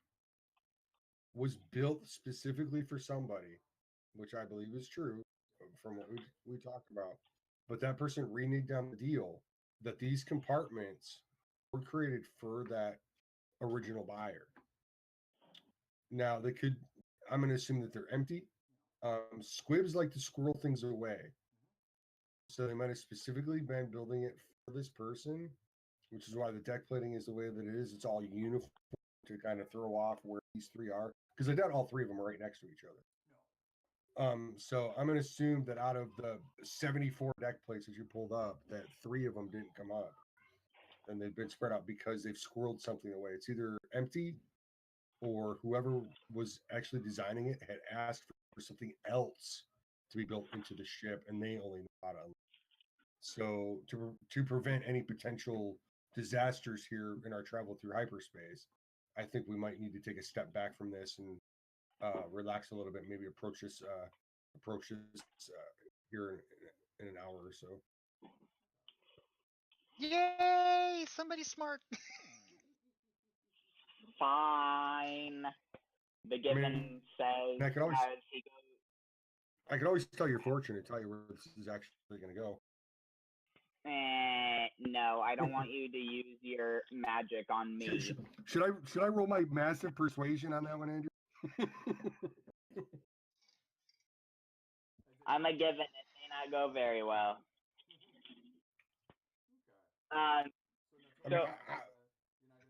was built specifically for somebody, which I believe is true from what we talked about. But that person reneged on the deal that these compartments were created for that original buyer. Now they could. I'm going to assume that they're empty. Squibs like to squirrel things away. So they might have specifically been building it for this person, which is why the deck plating is the way that it is. It's all uniform to kind of throw off where these 3 are. Because I doubt all 3 of them are right next to each other. So I'm going to assume that out of the 74 deck plates that you pulled up, that 3 of them didn't come up. And they've been spread out because they've squirreled something away. It's either empty or whoever was actually designing it had asked for something else to be built into the ship, and they only know how to. So to prevent any potential disasters here in our travel through hyperspace, I think we might need to take a step back from this and relax a little bit. Maybe approach this here in an hour or so. Yay! Somebody smart. Fine. The given says I could always, as he goes. I could always tell your fortune and tell you where this is actually going to go. No, I don't want you to use your magic on me. Should I roll my massive persuasion on that one, Andrew? I'm a given. It may not go very well.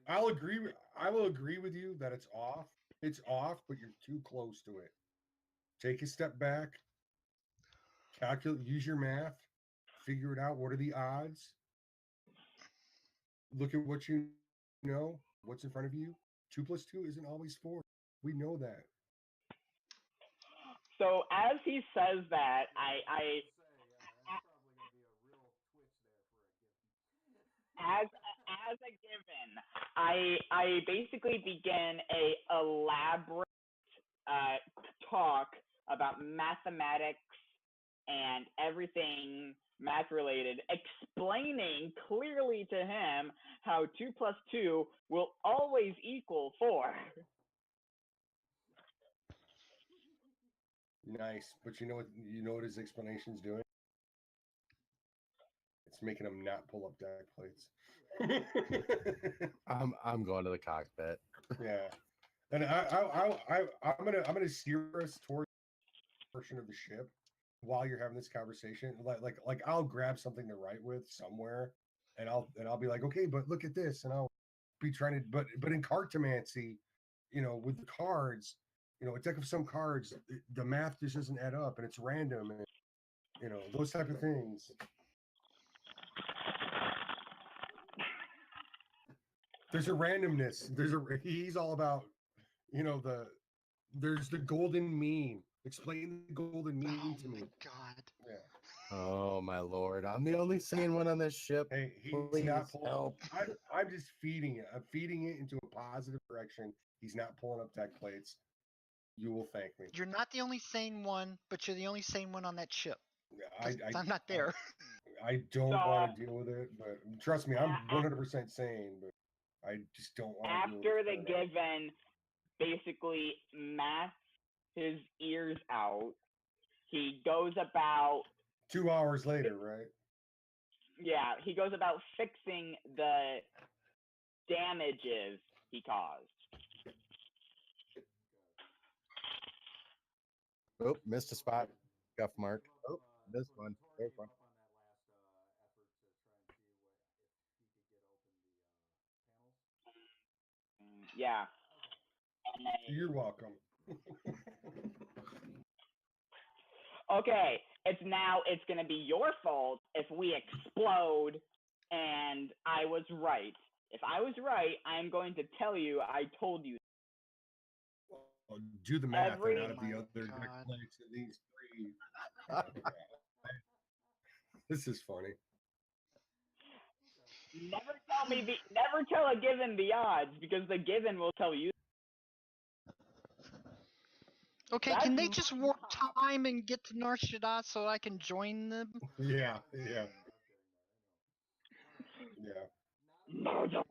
I'll agree. I will agree with you that it's off. It's off, but you're too close to it. Take a step back, calculate, use your math, figure it out. What are the odds? Look at what you know, what's in front of you. 2 plus 2 isn't always 4. We know that. So as he says that, as a given, I basically begin a elaborate talk about mathematics and everything math related, explaining clearly to him how 2 plus 2 will always equal 4. Nice, but you know what his explanation's doing? It's making him not pull up deck plates. I'm going to the cockpit. Yeah, and I'm gonna steer us towards a portion of the ship while you're having this conversation. Like I'll grab something to write with somewhere, and I'll be like, okay, but look at this, and I'll be trying to, but in cartomancy, with the cards, a deck of some cards, the math just doesn't add up, and it's random, and those type of things. There's a randomness. He's all about, there's the golden mean. Explain the golden mean to me. Oh my God. Yeah. Oh my lord! I'm the only sane one on this ship. Hey, he's Please not pulling. help. I'm just feeding it. I'm feeding it into a positive direction. He's not pulling up deck plates. You will thank me. You're not the only sane one, but you're the only sane one on that ship. I'm not I, there. I don't want to deal with it, but trust me, I'm 100% sane, but I just don't want to deal with it. After the given basically maths his ears out, he goes about 2 hours later, right? Yeah, he goes about fixing the damages he caused. Oh, missed a spot. Guff mark. Oh, this one. There's one. Yeah. You're welcome. Okay, it's gonna be your fault if we explode and I was right. If I was right, I'm going to tell you I told you. Well, do the math and out of the other deck plates of these 3. This is funny. Never tell a given the odds, because the given will tell you. Okay, can they just warp time and get to Nar Shaddaa so I can join them? Yeah. No, don't.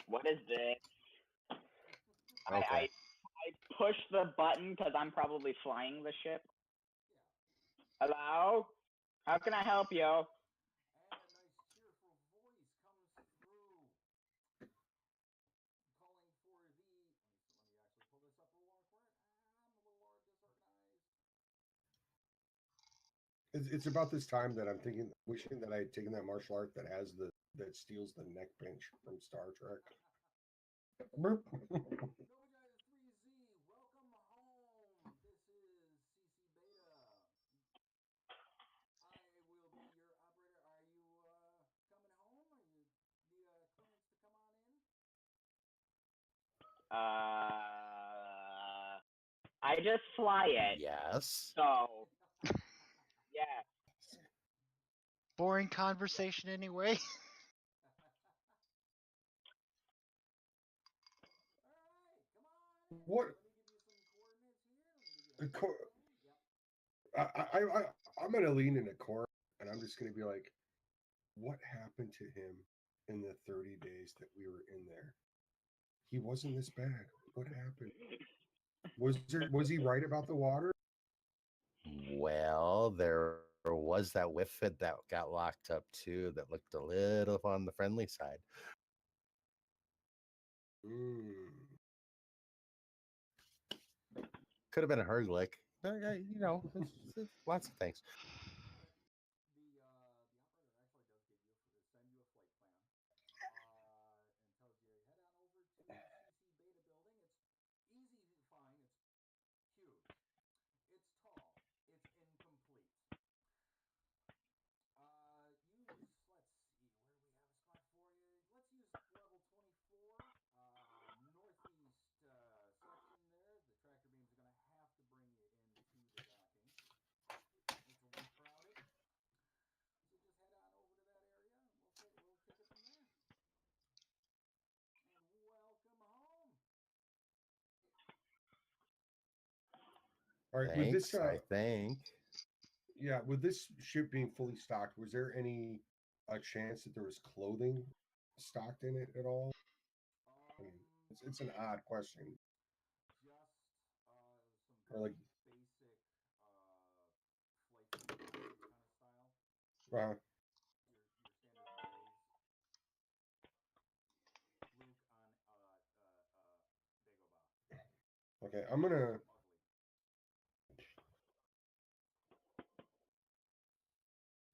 What is this? Okay. I push the button because I'm probably flying the ship. Hello? How can I help you? It's about this time that I'm wishing that I had taken that martial art that steals the neck pinch from Star Trek. I just fly it. Yes. So, yeah. Boring conversation anyway. What? Let me give you some coordinates here. Let me give you Co- Yep. I'm gonna lean in a corner, and I'm just gonna be like, what happened to him in the 30 days that we were in there? He wasn't this bad. What happened? Was he right about the water? Well, there was that whiffid that got locked up too that looked a little on the friendly side. Mm. Could have been a Herglick. Lots of things. The operator actually does send you a flight plan, and tells you head on over to CC Beta building. It's easy to find. It's huge. It's tall. It's incomplete. Use let's see where do we have a spot for you. Let's use level 24, northeast section there. The tractor beams are going to have to bring you into the docking. It's a little crowded. So just head on over to that area, and we'll kick it from there. And welcome home. All right. Thanks, I think. Yeah, with this ship being fully stocked, was there any chance that there was clothing stocked in it at all? I mean, it's an odd question. Just some Or like, basic flight simulation kind of style. uh, Your standard berets. Luke on Dagobah. okay, I'm gonna. Ugly.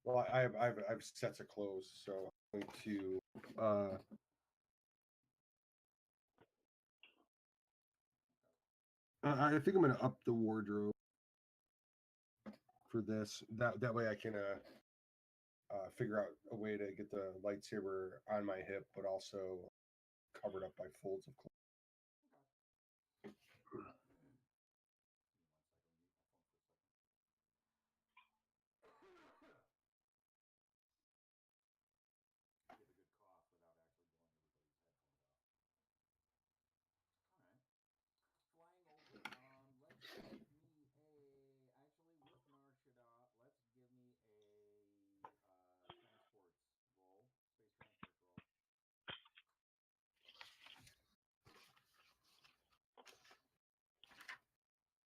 Well, I have sets of clothes, so I'm going to. I think I'm going to up the wardrobe for this. That way I can figure out a way to get the lightsaber on my hip, but also covered up by folds of clothes.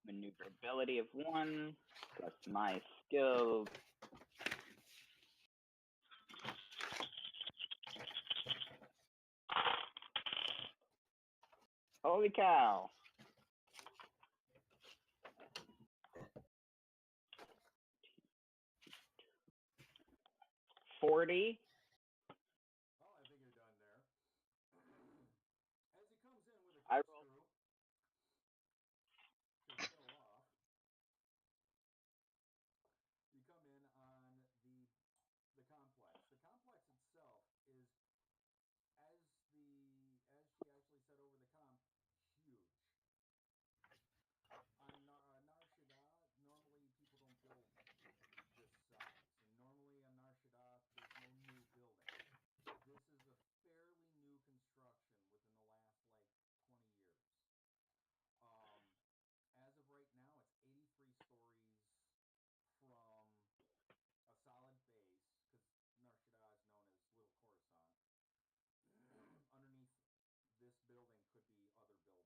Maneuverability of 1 plus my skill. Holy cow. 40. Well, I think you're done there. As he comes in with a I corkscrew rolled. to show off, you come in on the complex. The complex itself is, as she actually said over the comm, huge. On Nar Shaddaa, normally people don't build this size, and normally on Nar Shaddaa, there's no new building. This is a fairly new construction within the last like 20 years. As of right now, it's 83 stories from a solid base, because Nar Shaddaa is known as Little Coruscant. Underneath this building could be other buildings,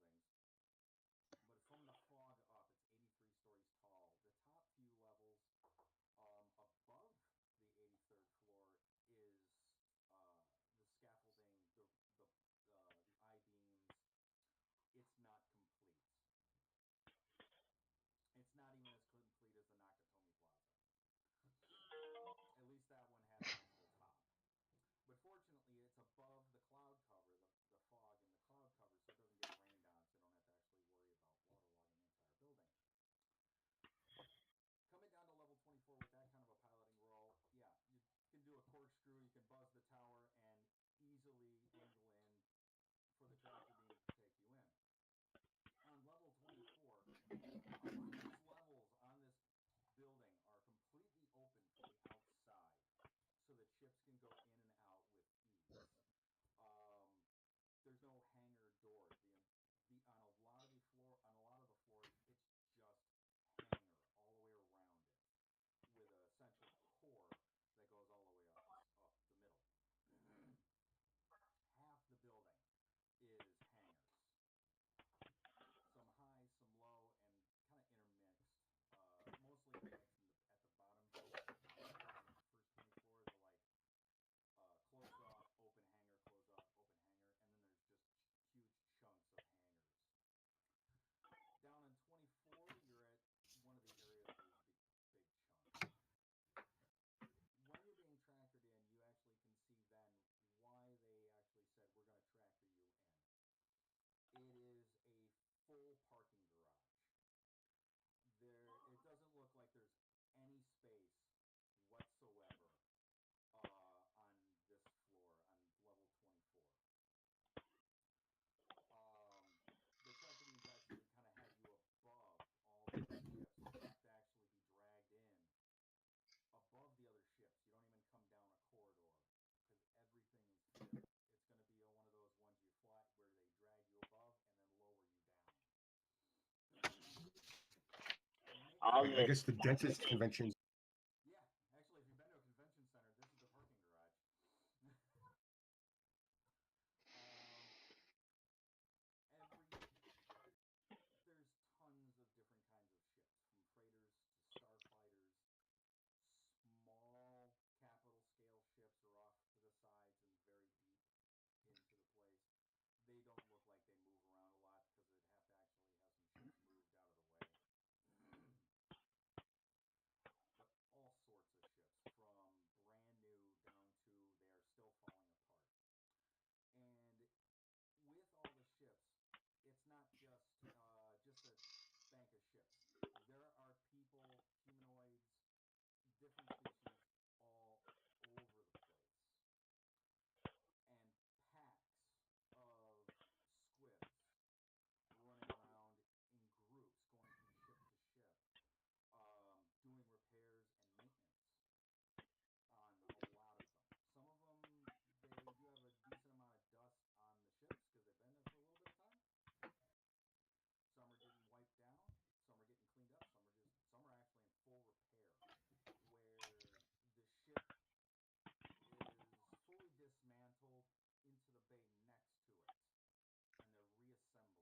but from the fog up, it's 83 stories tall. The top few levels above the 83rd floor is the scaffolding, the I-beams. It's not complete. It's not even as complete as the Nakatomi Plaza. At least that one has a full top. But fortunately, it's above the cloud cover, the fog in the cloud cover, so it doesn't get rained on, so you don't have to actually worry about waterlogging the entire building. Coming down to level 24 with that kind of a piloting role, yeah, you can do a corkscrew, you can buzz the tower, and easily angle in for the tractor beams to take you in. On level 24, a lot of these levels on this building are completely open from the outside, so that ships can go in and out with ease. There's no hangar doors. On a lot of the All I the guess the dentist conventions. Yeah, actually, if you've been to a convention center, this is the parking garage. There's tons of different kinds of ships, from freighters to starfighters. Small capital scale ships are off to the sides and very deep into the place. They don't look like they move around a lot because they'd have to actually have some ships moved out of the way. But all sorts of ships, from brand new down to they are still falling apart. And with all the ships, it's not just a bank of ships. There are people, humanoids, different species all over the place, and packs of squibs running around in groups, going from ship to ship, doing repairs and maintenance on a lot of them. Some of them, they do have a decent amount of dust on the ships because they've been there for a little bit of time. Some are getting wiped down, some are getting cleaned up, some are actually in full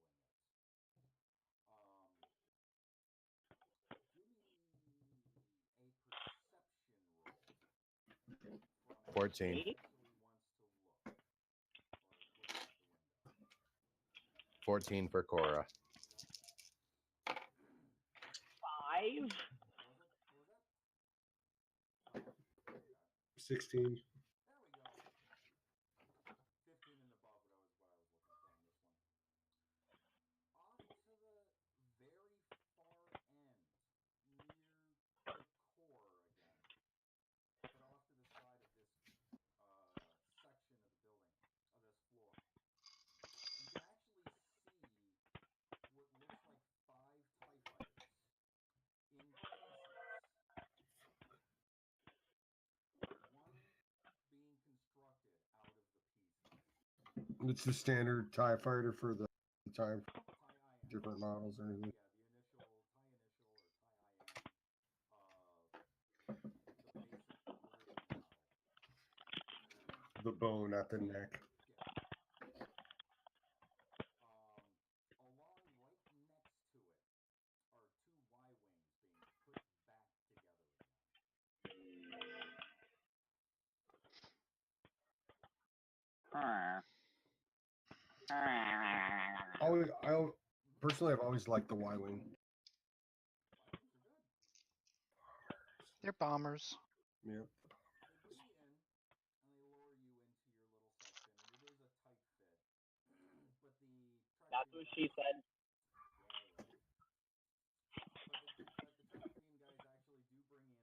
repair, where the ship is fully dismantled into the bay next to it, and they're reassembling it. Give me a perception roll from 14. anybody who actually wants to look, or looking out the window. 14 for Cora. 5. What was that? 16. There we go. 15 and above what I was looking for on this one. Off to the very far end, near the core again, but off to the side of this section of the building, of this floor, you can actually see what looks like 5 TIE fighters in pieces. One being constructed out of the pieces. It's the standard TIE fighter for the time, TIE IM. different models or anything. Yeah, the initial TIE initial or TIE IM, the basic original model. The bow, not the neck. Yeah. Along right next to it are 2 Y-wings being put back together again. Personally, I've always liked the Y-wing. Y-wings are good. They're bombers. Yep. They bring you in, and they lower you into your little section, and it is a tight fit. But the That's what she said. Yeah, right. But the traffic beam guys actually do bring you in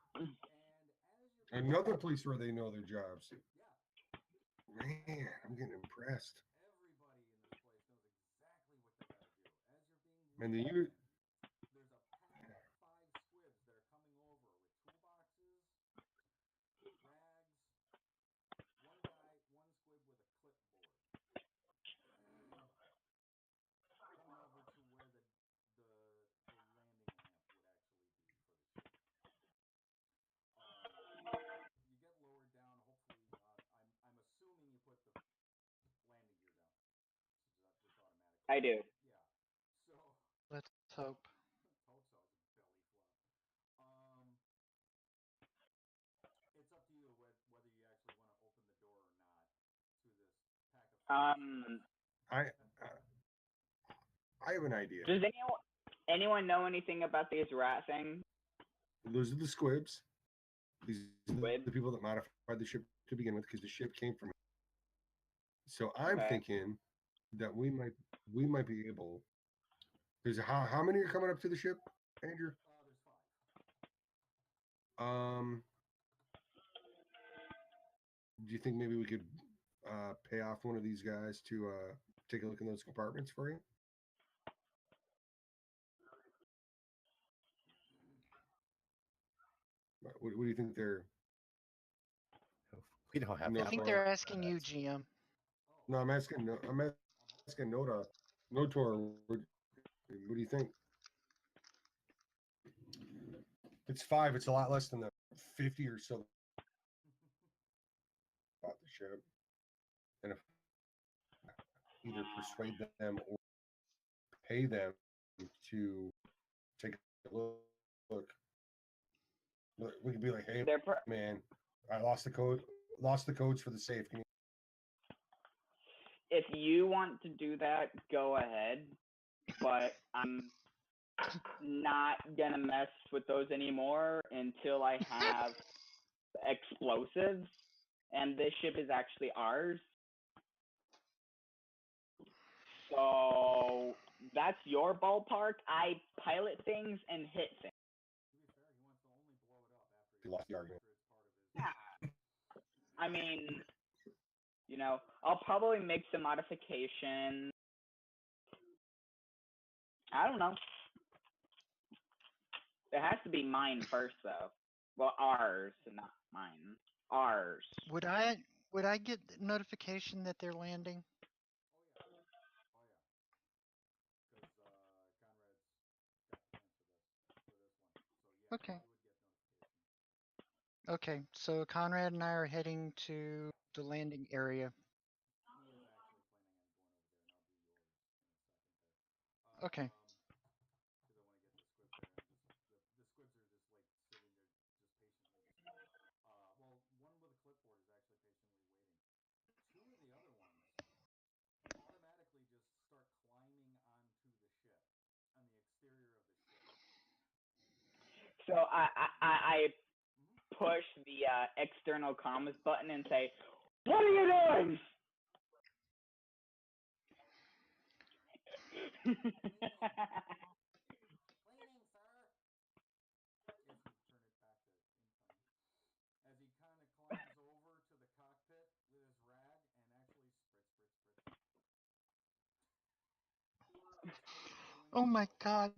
pretty well. And as you're Another place where they know their jobs. yeah, Man, I'm getting impressed. everybody in this place knows exactly what they got to do. As you're being And wheeled then in, there's a pack of 5 squibs that are coming over with toolboxes, rags, one squib with a clipboard. Coming over to where the landing ramp would actually be for the ship. You get lowered down. Hopefully, I'm assuming you put the landing gear down, since that's just automatic. I do. Yeah. So Let's hope. hope so. Belly flop. It's up to you whether you actually want to open the door or not to this pack of 5 I have an idea. Does anyone know anything about these rat things? Those are the squibs. These are Squib? the people that modified the ship to begin with, because the ship came from. So I'm Okay. thinking that we might be able. Because how many are coming up to the ship, Andrew? There's 5. Do you think maybe we could pay off one of these guys to take a look in those compartments for you? What do you think they're? We don't have. No, I think they're asking you, GM. No, I'm asking. I'm asking Notor. Notor, What do you think? It's 5. It's a lot less than the 50 or so about the ship. And if either persuade them or pay them to take a look, we could be like, hey, man, I lost the codes for the safe. Can you... If you want to do that, go ahead. But I'm not gonna mess with those anymore until I have explosives, and this ship is actually ours. So that's your ballpark. I pilot things and hit things. You lost the argument. I mean, you know, I'll probably make some modifications. I don't know. It has to be mine first, though. Well, ours, not mine. Ours. Would I get notification that they're landing? Okay. Okay, so Conrad and I are heading to the landing area. Okay. So I push the external comms button and say, "What are you doing?" Oh my God.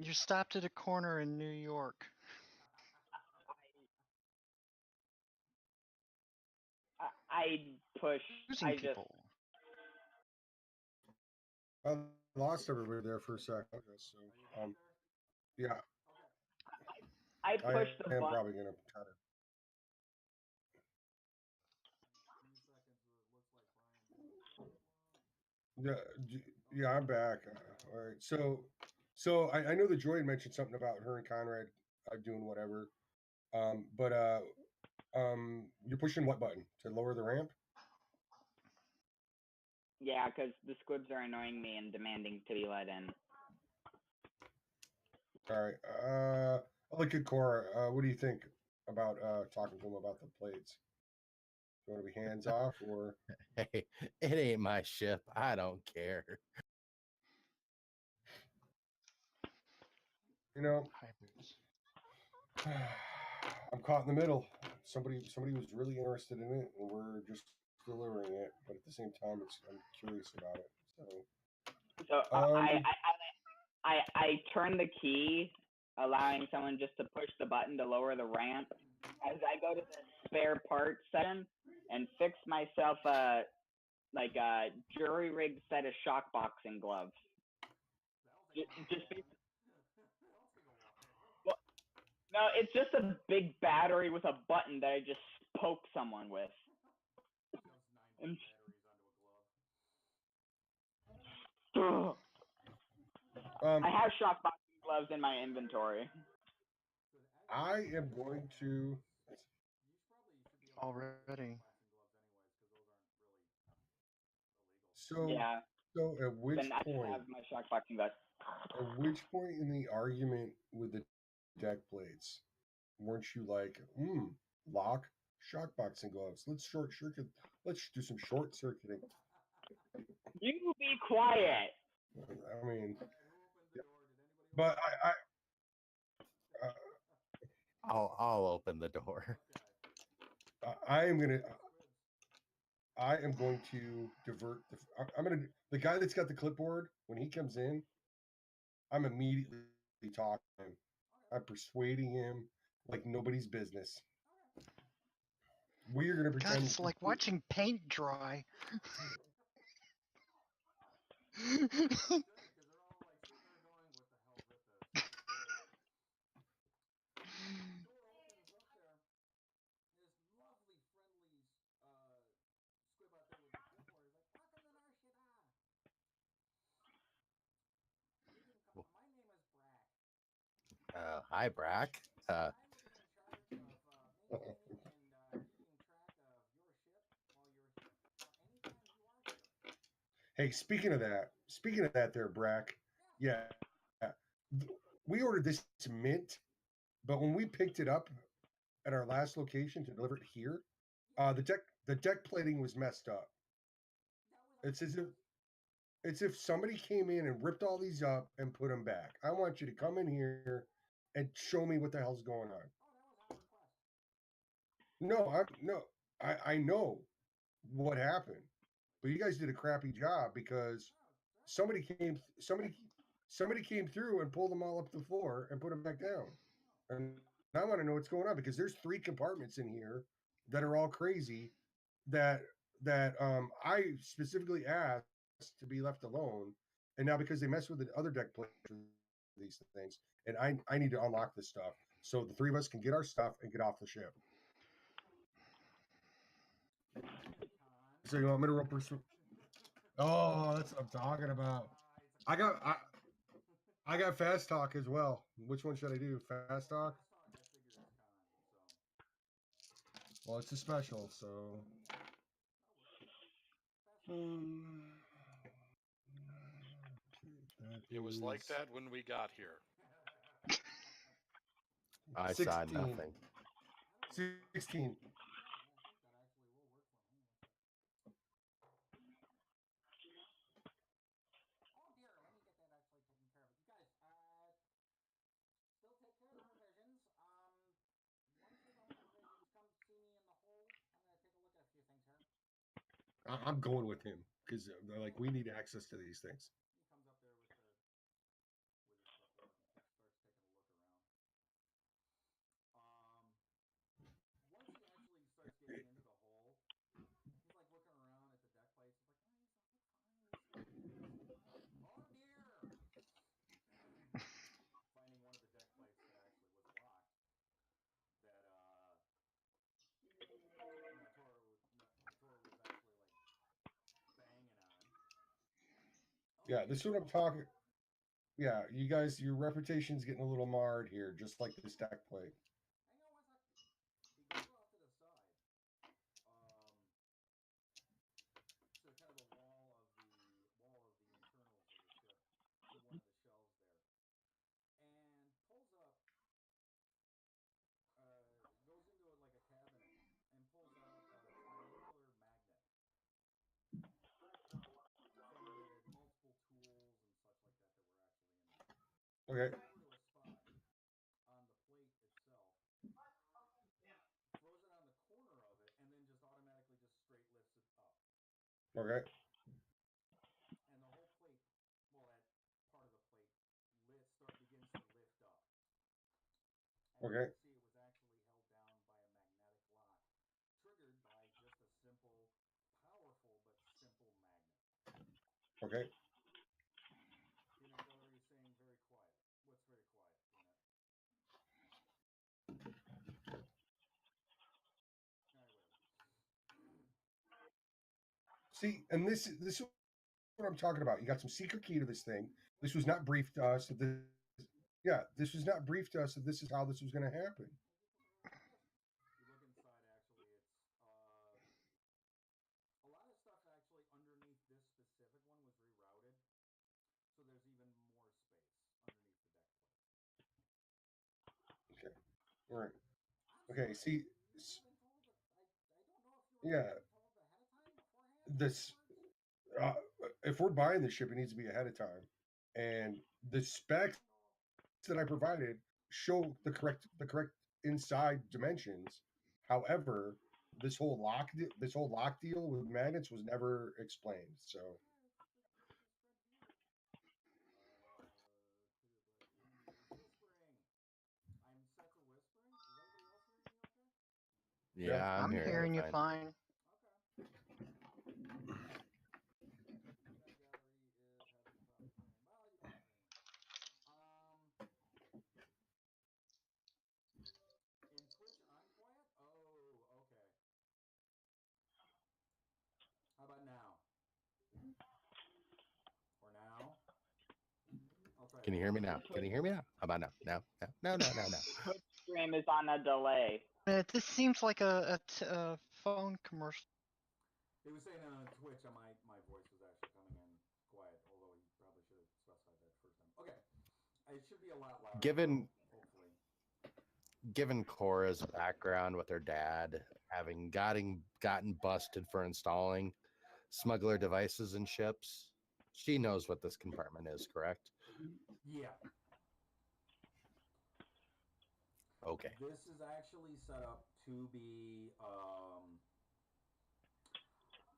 You stopped at a corner in New York. I push. Losing I just. people. I lost everybody there for a second. So, yeah. I push the am button. probably gonna try to. Yeah, I'm back. All right. So I know the Joy mentioned something about her and Conrad doing whatever. But you're pushing what button to lower the ramp? Yeah, because the squibs are annoying me and demanding to be let in. All right. Look at Cora. What do you think about talking to him about the plates? Do you want to be hands off or? Hey, it ain't my ship. I don't care. You know, I'm caught in the middle. Somebody was really interested in it, and we're just delivering it. But at the same time, I'm curious about it. So I turn the key, allowing someone just to push the button to lower the ramp. As I go to the spare parts section and fix myself a jury rigged set of shock boxing gloves. No, it's just a big battery with a button that I just poke someone with. I have shock boxing gloves in my inventory. I am going to. Already. So, yeah. So at which then I point? have my shock boxing gloves. At which point in the argument with the deck plates weren't you like, lock, shock boxing gloves? Let's short circuit. Let's do some short circuiting. You be quiet. I mean, but I'll open the door. I am going to divert the guy that's got the clipboard when he comes in. I'm immediately talking to him. I'm persuading him like nobody's business. We're gonna God, pretend. it's like watching paint dry. Hi, Brack. Hey, speaking of that, there, Brack. Yeah, we ordered this mint, but when we picked it up at our last location to deliver it here, the deck plating was messed up. It's as if somebody came in and ripped all these up and put them back. I want you to come in here and show me what the hell's going on. I know what happened, but you guys did a crappy job because somebody came through and pulled them all up the floor and put them back down. And I want to know what's going on because there's 3 compartments in here that are all crazy that I specifically asked to be left alone, and now because they mess with the other deck players these things, and I need to unlock this stuff so the 3 of us can get our stuff and get off the ship. So you want me to roll Oh, that's what I'm talking about. I got fast talk as well. Which one should I do? Fast talk? Well, it's a special, so. It was like that when we got here. I saw nothing. 16. I'm going with him because they're like, we need access to these things. Yeah, this is what I'm talking. Yeah, you guys, your reputation's getting a little marred here, just like this deck plate. Okay. Okay. Okay. Okay. See, and this is what I'm talking about. You got some secret key to this thing. This was not briefed to us. This was not briefed to us that this is how this was going to happen. Okay. All right. Okay. See. Yeah. This. Uh, if we're buying the ship, it needs to be ahead of time, and the specs that I provided show the correct inside dimensions. However, this whole lock deal with magnets was never explained. So Yeah, I'm hearing you fine. In Twitch, I'm quiet? Oh, okay. How about now? Or now? I'll try Can you that. hear me now? Can you hear me now? How about now? No, no, no, no, no, no. The Twitch stream is on a delay. This seems like a phone commercial. He was saying on Twitch, my voice was actually coming in quiet, although he probably should have specified that first time. Okay, it should be a lot louder. Given hopefully. Given Cora's background with her dad having gotten busted for installing smuggler devices in ships, she knows what this compartment is, correct? Yeah. Okay. This is actually set up to be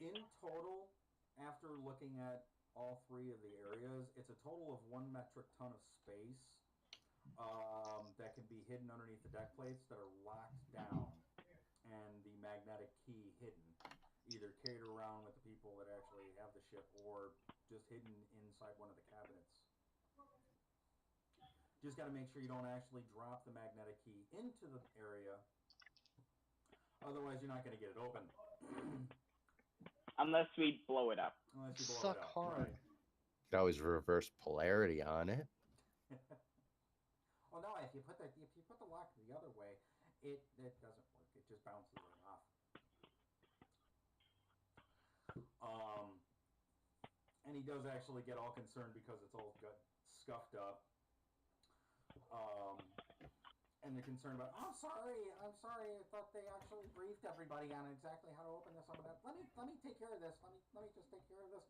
in total, after looking at all three of the areas, it's a total of 1 metric ton of space that can be hidden underneath the deck plates that are locked down and the magnetic key hidden, either carried around with the people that actually have the ship or just hidden inside one of the cabinets. Just got to make sure you don't actually drop the magnetic key into the area, otherwise you're not going to get it open. Unless we blow it up. Unless you blow Suck it up. hard. Right. You could always reverse polarity on it. Well, no, if you put the lock the other way, it doesn't work. It just bounces it off. And he does actually get all concerned because it's all got scuffed up. And they're concerned about, I'm sorry, I thought they actually briefed everybody on exactly how to open this. Let me take care of this. Let me just take care of this.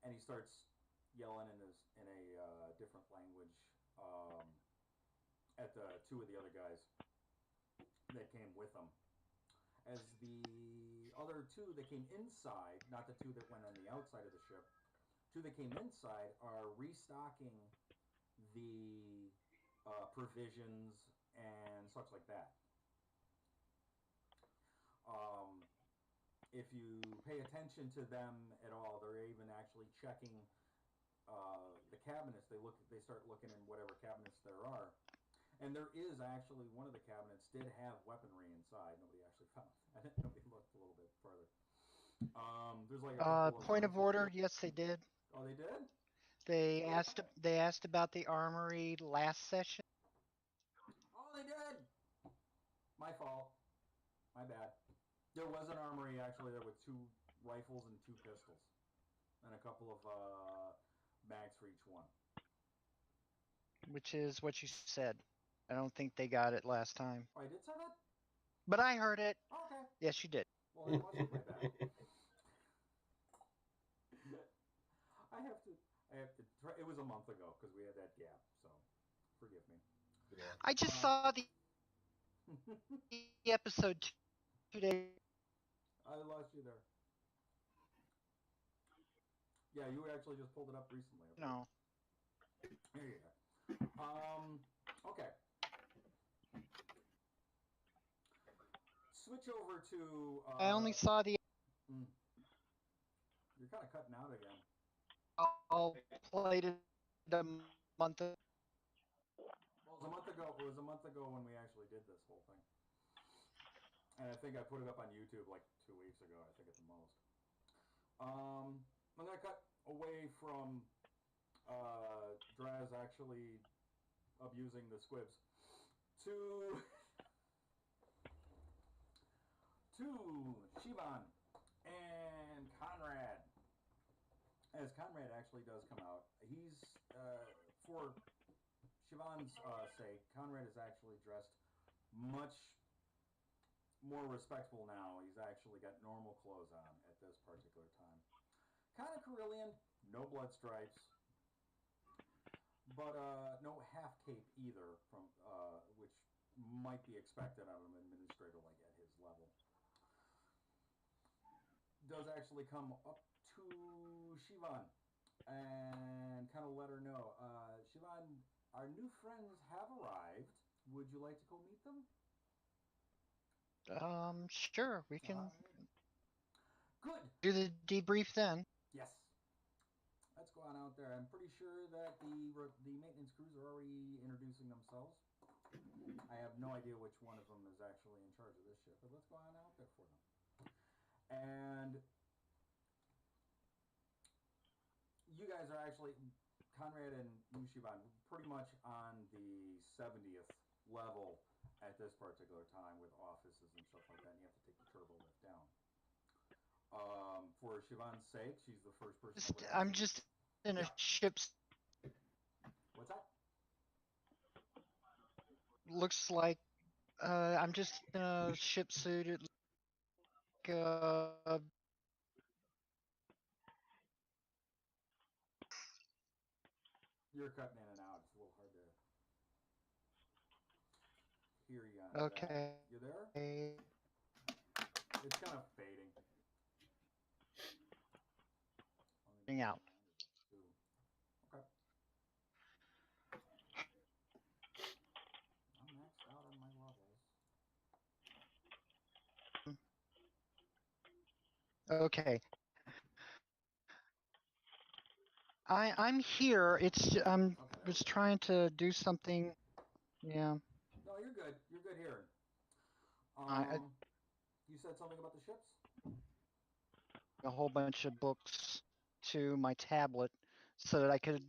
And he starts yelling in a different language at the two of the other guys that came with him. As the other two that came inside, not the two that went on the outside of the ship, two that came inside are restocking the provisions and such like that. If you pay attention to them at all, they're even actually checking the cabinets. They start looking in whatever cabinets there are, and there is actually one of the cabinets did have weaponry inside. Nobody actually found that. Nobody looked a little bit further. There's like a Point of order. Yes, they did. Oh, they did? They asked about the armory last session. Oh, they did. My fault. My bad. There was an armory actually there with 2 rifles and 2 pistols, and a couple of mags for each one. Which is what you said. I don't think they got it last time. Oh, I did say that? But I heard it. Oh, okay. Yes, you did. Well, that wasn't my bad. I have to try. It was a month ago because we had that gap, so forgive me. Yeah. I just saw the episode 2 days. I lost you there. Yeah, you actually just pulled it up recently. No. Here you go. Okay. Switch over to. I only saw the. You're kind of cutting out again. All played it a month ago. Well, it was a month ago when we actually did this whole thing. And I think I put it up on YouTube like 2 weeks ago, I think at the most. I'm going to cut away from Draz actually abusing the squibs to Shivan and Conrad. As Conrad actually does come out, he's, for Shivan's sake, Conrad is actually dressed much more respectable now. He's actually got normal clothes on at this particular time. Kind of Carillion, no blood stripes, but no half cape either, from which might be expected out of an administrator like at his level. Does actually come up to Shivan and kind of let her know, Shivan, our new friends have arrived. Would you like to go meet them? Sure, we can Good. do the debrief then. Yes. Let's go on out there. I'm pretty sure that the maintenance crews are already introducing themselves. I have no idea which one of them is actually in charge of this ship, but let's go on out there for them. And you guys are actually, Conrad and Yushivan, pretty much on the 70th level at this particular time with offices and stuff like that, and you have to take the turbo lift down. For Shivan's sake, she's the first person. I'm just in a ship's. What's that? Looks like I'm just in a ship suit. It looks like You're cutting in and out. It's a little hard to hear you on okay. that. You there? It's kind of fading. Out. Okay. I'm maxed out on my levels. Okay. I'm here. It's was trying to do something. Yeah. No, you're good. You're good here. You said something about the ships? A whole bunch of books to my tablet so that I could.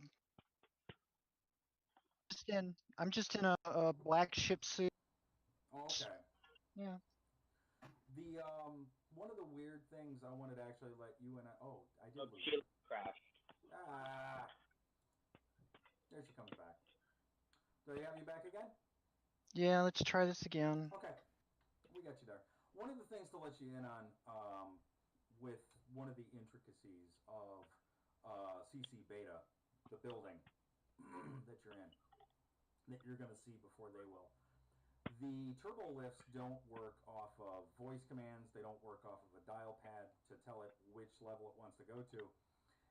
I'm just in a black ship suit. Oh, okay. Yeah. The one of the weird things I wanted to actually let you and I did lose. She crashed. There she comes back. Do they have you back again? Yeah, let's try this again. Okay, we got you there. One of the things to let you in on with one of the intricacies of CC Beta, the building that you're in, that you're going to see before they will. The turbo lifts don't work off of voice commands. They don't work off of a dial pad to tell it which level it wants to go to.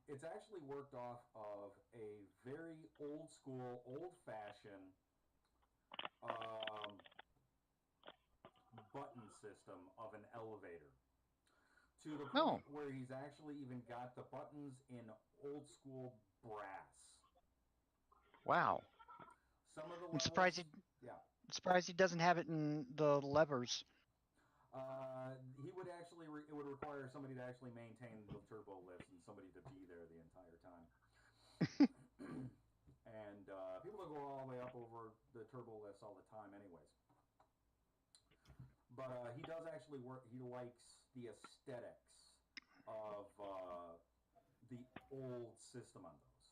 It's actually worked off of a very old school, old-fashioned button system of an elevator. To the point where he's actually even got the buttons in old school brass. Wow. Some of the I'm surprised he doesn't have it in the levers. He would actually, it would require somebody to actually maintain the turbo lifts and somebody to be there the entire time. And people will go all the way up over the turbo lifts all the time anyways. But he does actually work, he likes the aesthetics of the old system on those.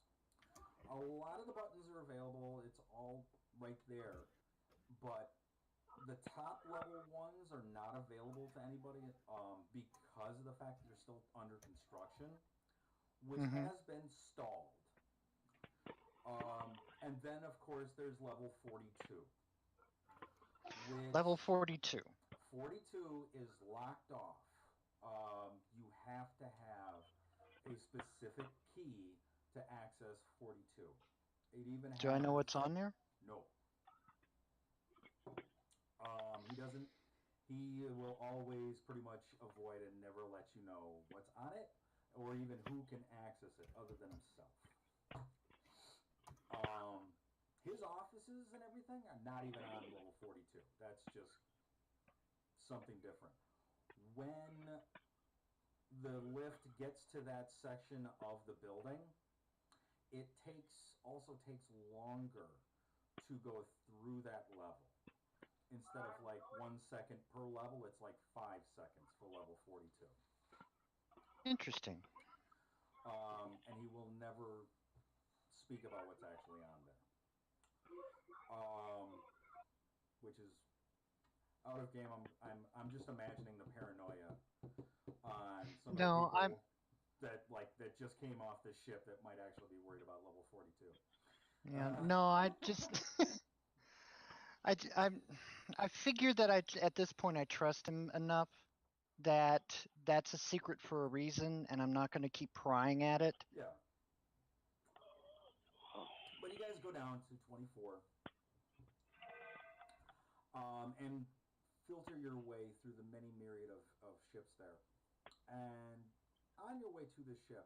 A lot of the buttons are available, it's all right there, but the top level ones are not available to anybody because of the fact that they're still under construction, which has been stalled. And then, of course, there's level 42. Level 42. 42 is locked off. You have to have a specific key to access 42. It even Do I know what's on there? No. He doesn't. He will always pretty much avoid and never let you know what's on it, or even who can access it other than himself. His offices and everything are not even on level 42. That's just something different. When the lift gets to that section of the building, it also takes longer to go through that level. Instead of like 1 second per level, it's like 5 seconds for level 42. Interesting. And he will never speak about what's actually on there. Which is out of game. I'm just imagining the paranoia on some of the people that just came off the ship that might actually be worried about level 42. Yeah. No, I just I figured that at this point I trust him enough that that's a secret for a reason, and I'm not going to keep prying at it. Yeah. But you guys go down to 24. And filter your way through the many myriad of ships there. And on your way to the ship,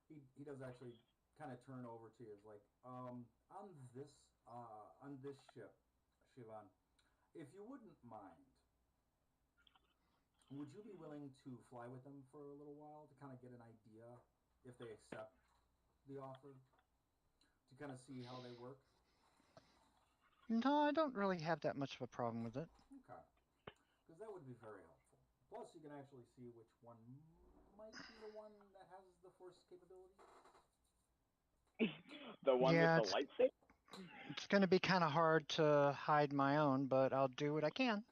he does actually kind of turn over to you. Is like, on this ship, Shivan, if you wouldn't mind, would you be willing to fly with them for a little while to kind of get an idea if they accept the offer, to kind of see how they work? No, I don't really have that much of a problem with it. Okay, because that would be very helpful. Plus, you can actually see which one might be the one that has the force capability. The one Yeah, with the lightsaber? It's going to be kind of hard to hide my own, but I'll do what I can.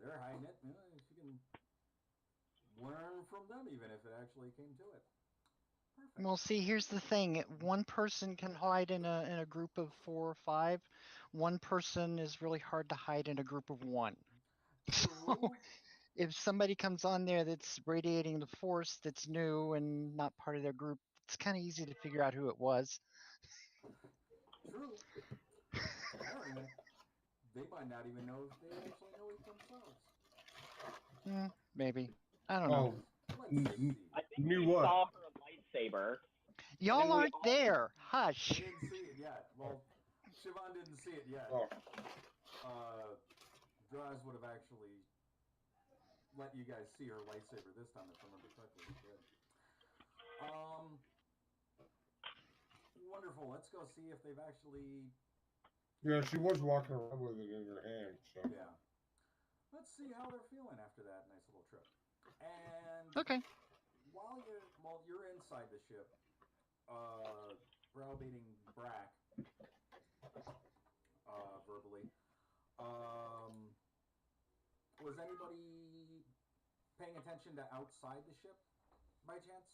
They're hiding it. You know, if you can learn from them, even if it actually came to it. Perfect. Well, see, here's the thing. One person can hide in a group of 4 or 5. One person is really hard to hide in a group of 1. So True. if somebody comes on there that's radiating the force that's new and not part of their group, it's kind of easy to figure out who it was. True. I don't even. They might not even know if they actually know it themselves. Maybe. I don't know. Let's see. I think Knew we what? saw her lightsaber. Y'all then we aren't all- there. I Hush. didn't see it yet. Well, Siobhan didn't see it yet. Oh, Draz would have actually let you guys see her lightsaber this time, if I remember correctly. Good. Wonderful. Let's go see if they've actually. yeah, she was walking around with it in her hand. So Yeah. Let's see how they're feeling after that nice little trip. And Okay. while you're inside the ship, browbeating Brack, verbally. Was anybody paying attention to outside the ship, by chance?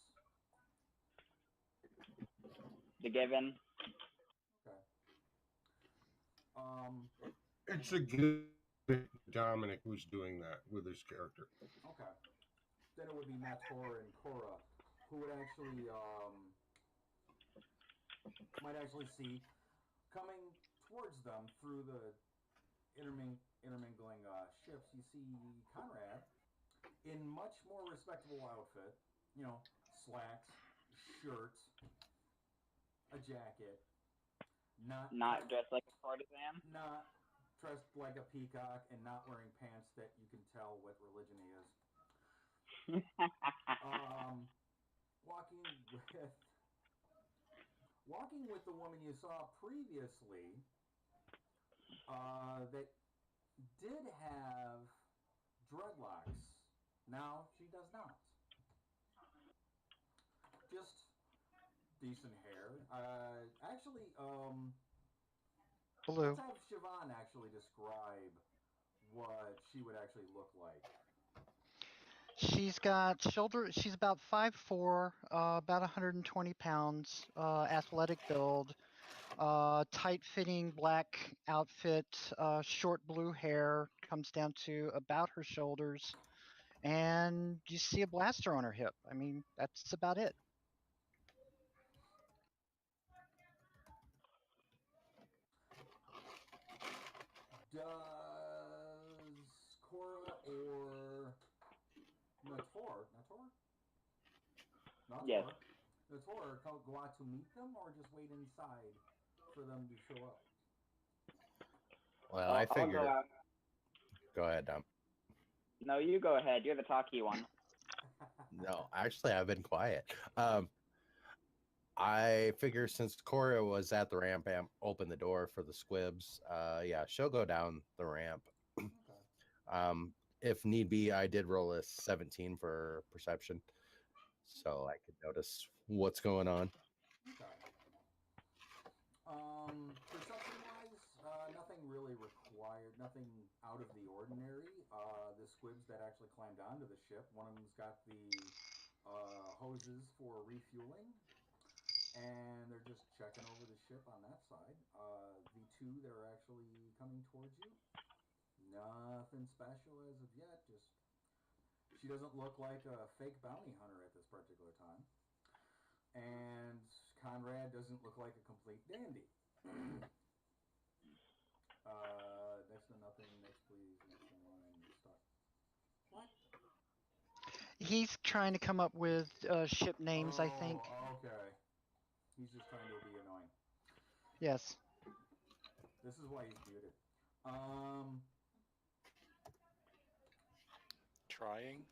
The Given. Okay. it's a good Dominic was doing that with his character. Okay. Then it would be Mator and Cora, who would actually, might actually see coming towards them through the intermingling ships. You see Conrad in much more respectable outfit. You know, slacks, shirt, a jacket. Not dressed like a courtesan. Not dressed like a peacock, and not wearing pants that you can tell what religion he is. Walking with the woman you saw previously, that did have dreadlocks. Now she does not. Just decent hair. Actually, Blue. let's have Siobhan actually describe what she would actually look like. She's got she's about 5'4", about 120 pounds, athletic build, tight-fitting black outfit, short blue hair, comes down to about her shoulders, and you see a blaster on her hip. I mean, that's about it. Does Cora or Nator? Yes. Nator go out to meet them, or just wait inside for them to show up? Well, I I'll figure. go out. Go ahead, Dom. No, you go ahead. You're the talky one. No, actually, I've been quiet. I figure since Cora was at the ramp, open the door for the squibs. Yeah, she'll go down the ramp. Okay. If need be, I did roll a 17 for perception, so I could notice what's going on. Okay. Perception-wise, nothing really required, nothing out of the ordinary. The squibs that actually climbed onto the ship, one of them's got the hoses for refueling, and they're just checking over the ship on that side. The two that are actually coming towards you, nothing special as of yet. Just she doesn't look like a fake bounty hunter at this particular time, and Conrad doesn't look like a complete dandy. Next to nothing. Next, please. He's trying to come up with ship names, I think. Oh, okay. He's just trying to be annoying. Yes. This is why he's muted. Trying.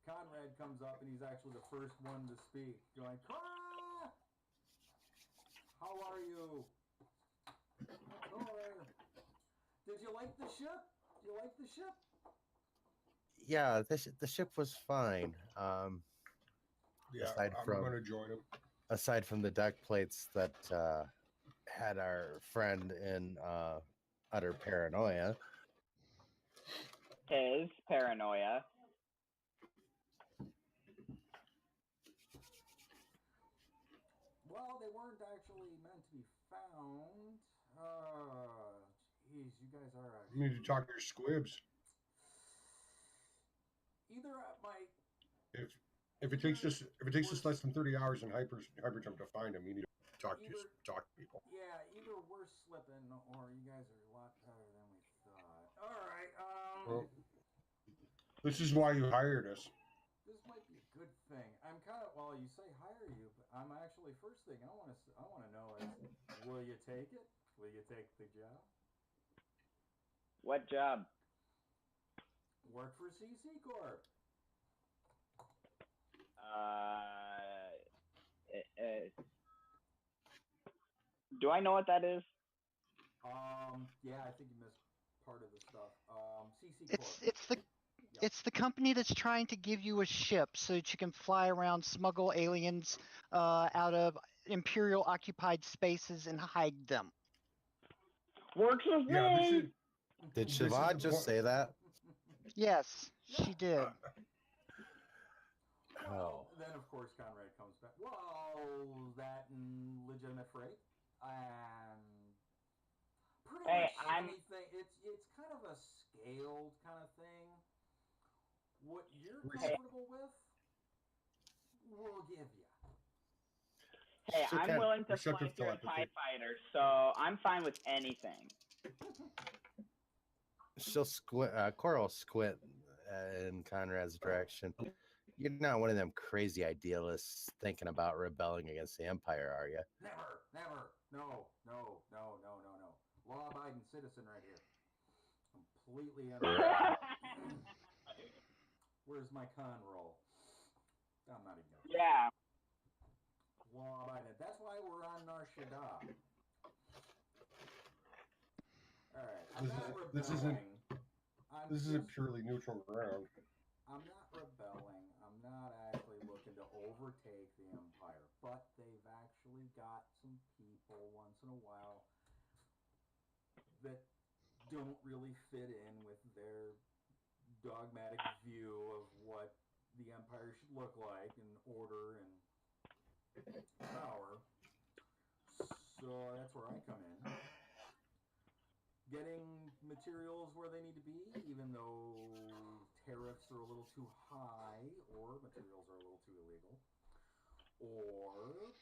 Conrad comes up and he's actually the first one to speak, going, "Conrad, how are you? Conrad, did you like the ship? You like the ship?" Yeah, the ship was fine. Yeah, aside I'm from going to join him. aside from the deck plates that had our friend in utter paranoia. His paranoia. Well, they weren't actually meant to be found. Jeez, you guys are You need to talk to your squibs. either at my If it takes us less than 30 hours in hyperjump to find him, you need to talk to people. Yeah, either we're slipping or you guys are a lot better than we thought. All right. Well, this is why you hired us. This might be a good thing. I'm kind of, well, you say hire you, but I'm actually, first thing I want to know is, will you take it? Will you take the job? What job? Work for CC Corp. Do I know what that is? Yeah, I think you missed part of the stuff. CC Corp. It's the company that's trying to give you a ship so that you can fly around, smuggle aliens out of Imperial occupied spaces and hide them. Works with Yeah, me. Did This is Siobhan the just point- say that? Yes, she did. Well, then of course Conrad comes back. Well, that and legitimate freight, and pretty Hey, much anything. It's kind of a scaled kind of thing. What you're comfortable with, we'll give you. Hey, She I'm can't- willing to fly receptive through a telepathy. TIE fighter, so I'm fine with anything. She'll squint. Coral squint in Conrad's direction. You're not one of them crazy idealists thinking about rebelling against the Empire, are you? Never, never. No. Law-abiding citizen right here. Completely Where's my con roll? I'm not even gonna. Yeah. Law-abiding. That's why we're on Nar Shaddaa. Alright, This isn't purely neutral ground. I'm not rebelling. I'm not actually looking to overtake the Empire, but they've actually got some people once in a while that don't really fit in with their dogmatic view of what the Empire should look like in order and power. So that's where I come in. Getting materials where they need to be, even though tariffs are a little too high or materials are a little too illegal, or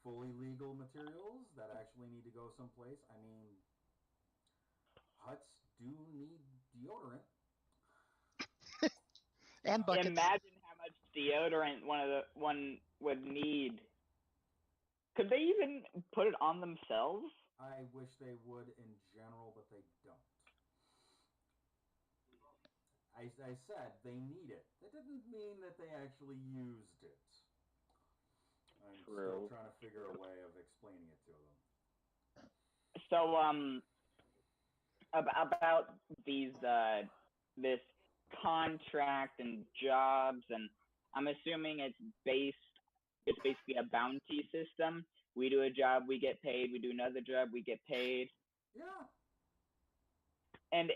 fully legal materials that actually need to go someplace. I mean, huts do need deodorant. And buckets. Imagine how much deodorant one would need. Could they even put it on themselves? I wish they would in general, but they don't. I said they need it. That doesn't mean that they actually used it. I'm still trying to figure a way of explaining it to them. So, about these this contract and jobs, and I'm assuming it's basically a bounty system. We do a job, we get paid. We do another job, we get paid. Yeah. And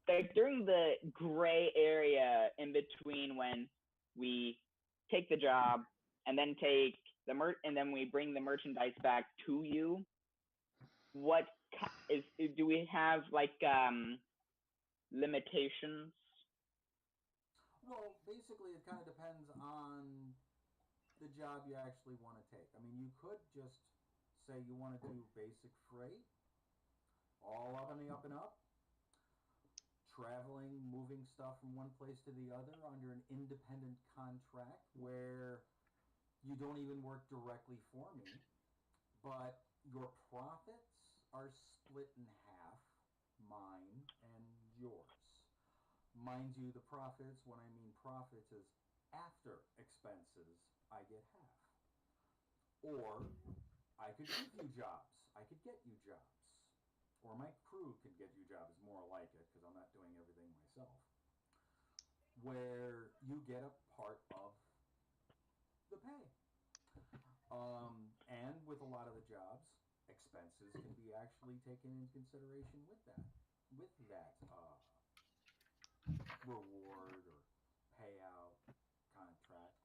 like during the gray area in between when we take the job and then take the and then we bring the merchandise back to you, what do we have like limitations? Well, basically, it kind of depends on the job you actually want to take. I mean, you could just say you want to do basic freight, all up and up and up. traveling, moving stuff from one place to the other under an independent contract where you don't even work directly for me, but your profits are split in half, mine and yours. Mind you, the profits, when I mean profits, is after expenses, I get half. Or I could give you jobs. I could get you jobs. Or my crew could get you jobs, more like it, because I'm not doing everything myself. Where you get a part of the pay. And with a lot of the jobs, expenses can be actually taken into consideration with that reward or payout contract.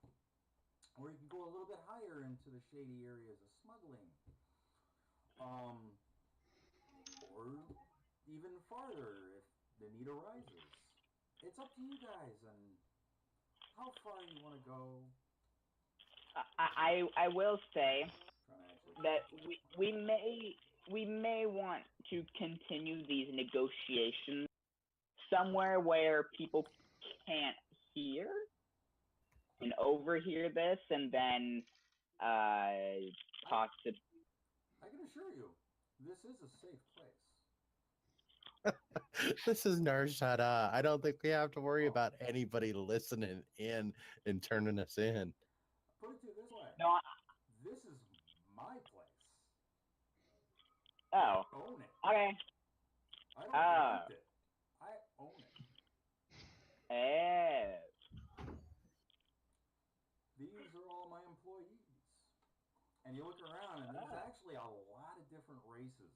Or you can go a little bit higher into the shady areas of smuggling. Or even farther if the need arises. It's up to you guys and how far you want to go. I will say that we may want to continue these negotiations somewhere where people can't hear and overhear this, and then talk to. I can assure you, this is a safe place. This is Narshada. I don't think we have to worry about anybody listening in and turning us in. Put it to you this way. No. This is my place. Oh. I own it. Okay. I don't rent it. I own it. These are all my employees. And you look around and there's actually a lot of different races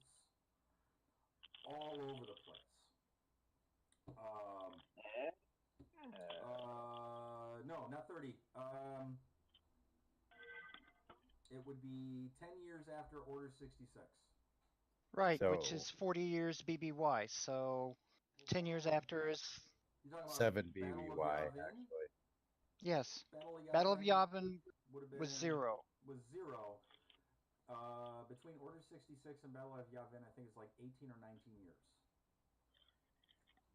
all over the place. No, not 30. It would be 10 years after Order 66. Right, So- which is 40 years BBY. So 10 years after is, You're talking about 7 Battle of BBY, Yavin? actually. yes, Battle Battle of Yavin would have been was 0. Was 0. Between Order 66 and Battle of Yavin, I think it's like 18 or 19 years.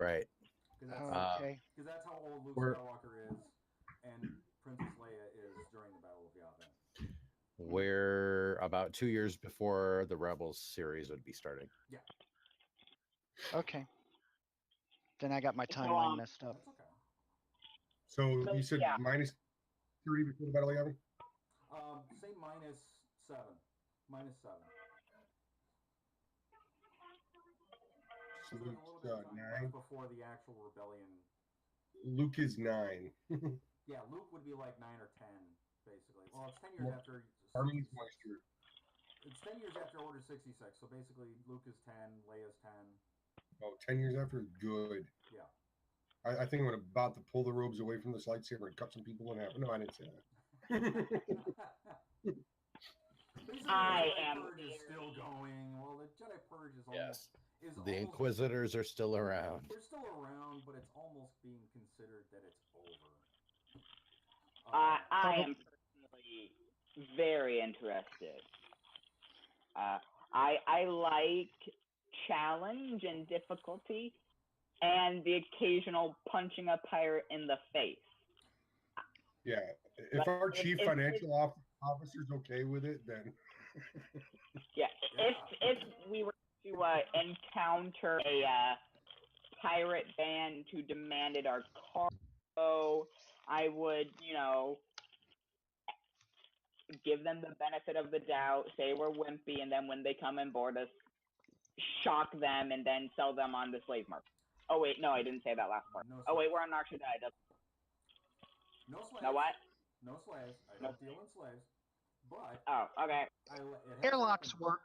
Right. Okay. Because that's how old Luke We're- Skywalker is, and Princess Leia is during the Battle of Yavin. We're about 2 years before the Rebels series would be starting. Yeah, Okay. Then I got my So, timeline messed up. that's okay. So you said yeah. minus 3 before the Battle of Yavin? Say minus 7. Minus 7. So There's like a little bit of Luke's time 9. left before the actual rebellion. Luke is 9. Yeah, Luke would be like 9 or 10, basically. Well, it's 10 years Well, after. Army's 66. moisture. It's 10 years after Order 66, so basically Luke is 10, Leia's 10. Oh, 10 years after? Good. Yeah. I think I'm about to pull the robes away from this lightsaber and cut some people in half. No, I didn't say that. Basically, I the Jedi am Purge is still going. Well, the Jedi Purge is Yes. almost. The Inquisitors are still around. They're still around, but it's almost being considered that it's over. I am personally very interested. I like challenge and difficulty, and the occasional punching a pirate in the face. Yeah. If Like, our chief if- financial officer's okay with it, then Yeah, if we were to encounter a pirate band who demanded our cargo, I would, give them the benefit of the doubt, say we're wimpy, and then when they come and board us, shock them and then sell them on the slave market. Oh wait, no, I didn't say that last part. No Oh wait, slaves. we're on Narshada. No slaves. No what? No slaves. I No. don't deal in slaves. But Oh, okay. it has Airlocks happened. work.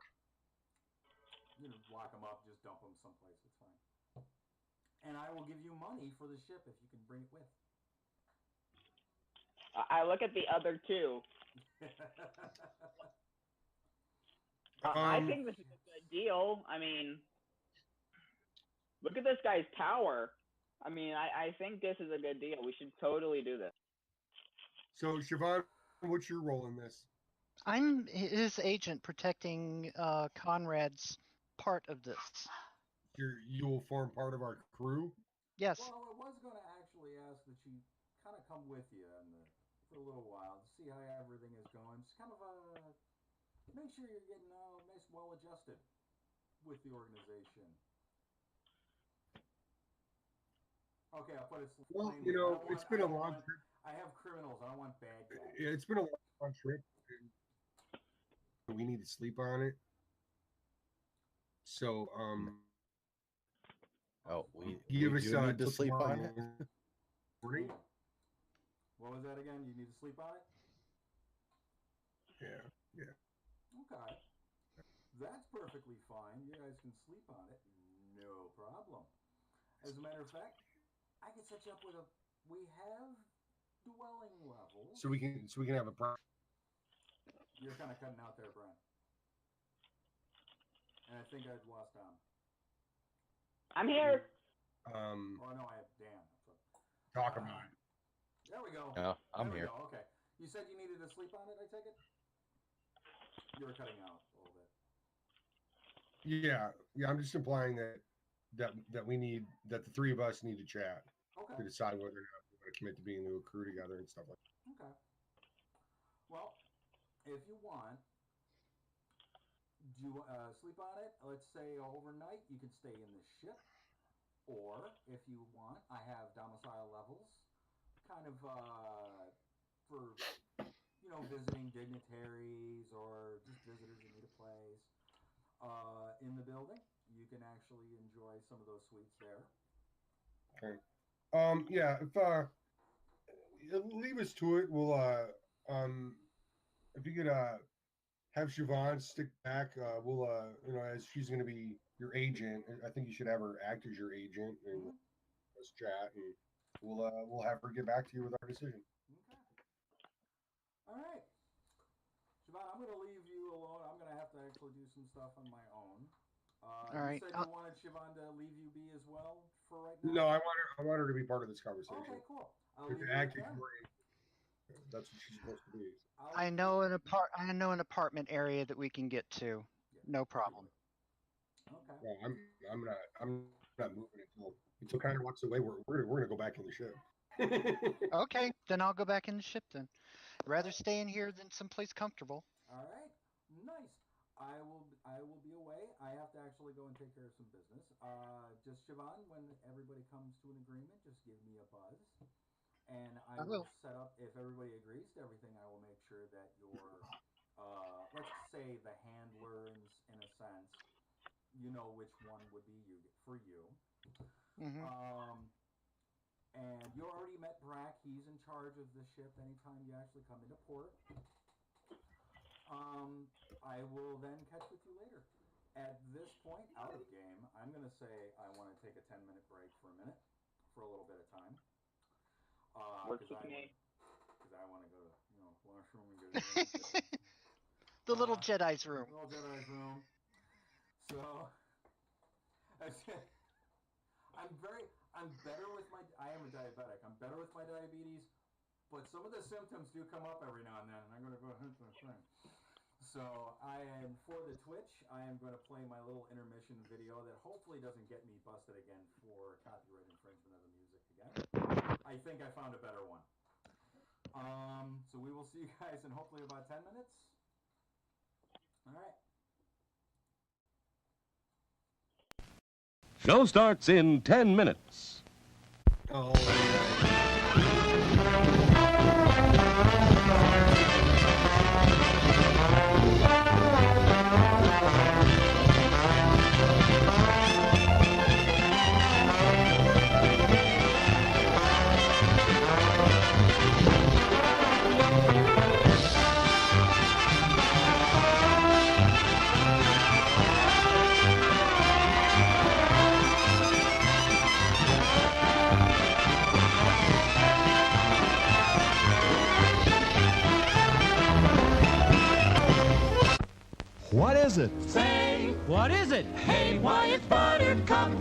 You know, lock them up, just dump them someplace. It's fine. And I will give you money for the ship if you can bring it with. I look at the other two. I think this is a good deal. I mean, look at this guy's power. I mean, I think this is a good deal. We should totally do this. So Siobhan, what's your role in this? I'm his agent protecting Conrad's part of this. You will form part of our crew. Yes. Well, I was going to actually ask that you kind of come with you for a little while to see how everything is going. Just kind of make sure you're getting nice, well adjusted with the organization. Okay, I'll put it Well, plainly. it's been a long trip. I have criminals. I don't want bad guys. It's been a long trip. We need to sleep on it. So, we give do us need to till sleep on it. morning. What was that again? You need to sleep on it? Yeah. Okay. That's perfectly fine. You guys can sleep on it. No problem. As a matter of fact, I can set you up with we have dwelling levels. So we can have a private. You're kind of cutting out there, Brian. And I think I've lost Dom. I'm here. Oh no, I have Dan. Talk about it. There we go. Yeah, I'm there we here. Go. Okay. You said you needed to sleep on it, I take it? You were cutting out a little bit. Yeah. I'm just implying that we need the three of us need to chat Okay. to decide whether or not we want to commit to being in a crew together and stuff like that. Okay. Well, if you want, do sleep on it. Let's say overnight. You can stay in the ship, or if you want, I have domicile levels, kind of for visiting dignitaries or just visitors who need a place in the building. You can actually enjoy some of those suites there. Okay. Yeah. If leave us to it, we'll if you could have Siobhan stick back, we'll as she's going to be your agent. I think you should have her act as your agent and let's chat, and we'll have her get back to you with our decision. Okay. All right. Siobhan, I'm going to leave you alone. I'm going to have to actually do some stuff on my own. All right. You said you wanted Siobhan to leave you be as well for right now? No, I want her to be part of this conversation. Okay, cool. That's what she's supposed to be. I know an apartment area that we can get to. Yeah. No problem. Okay. Well, I'm not moving until Connor walks away. We're gonna go back in the ship. Okay, then I'll go back in the ship then. Rather stay in here than someplace comfortable. All right. Nice. I will be away. I have to actually go and take care of some business. Just Siobhan, when everybody comes to an agreement, just give me a buzz. And I will set up, if everybody agrees to everything, I will make sure that your, let's say the handlers, in a sense, you know which one would be for you. Mm-hmm. And you already met Brack. He's in charge of the ship anytime you actually come into port. I will then catch with you later. At this point, out of game, I'm going to say I want to take a 10-minute break for a minute, for a little bit of time. Works with me. Because I want to go to washroom and get a The little Jedi's room. Little Jedi's room. So I'm better with I am a diabetic. I'm better with my diabetes, but some of the symptoms do come up every now and then, and I'm going to go ahead and thing. So for the Twitch, I am going to play my little intermission video that hopefully doesn't get me busted again for copyright infringement of the music again. I think I found a better one. So we will see you guys in hopefully about 10 minutes. All right. Show starts in 10 minutes. Oh. What is it? Say, what is it? Hey, why it's buttercup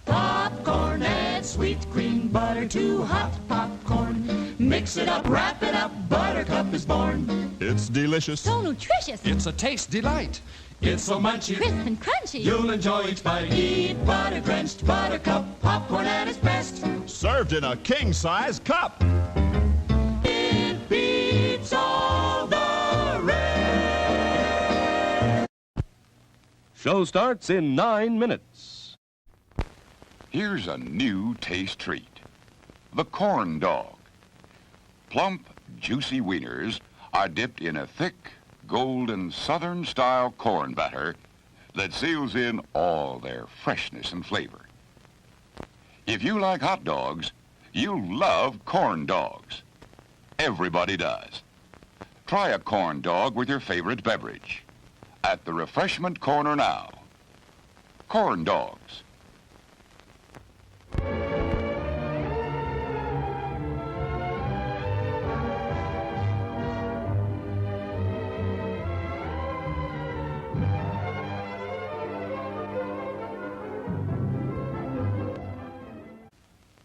popcorn and sweet green butter, too hot popcorn Mix it up, wrap it up, Buttercup is born. It's delicious. So nutritious. It's a taste delight. It's so munchy, crisp and crunchy. You'll enjoy each bite. Eat butter-drenched Buttercup, popcorn at its best. Served in a king-size cup. It beats all the rest. Show starts in 9 minutes. Here's a new taste treat. The corn dog. Plump, juicy wieners are dipped in a thick, golden Southern-style corn batter that seals in all their freshness and flavor. If you like hot dogs, you'll love corn dogs. Everybody does. Try a corn dog with your favorite beverage. At the refreshment corner now. Corn dogs.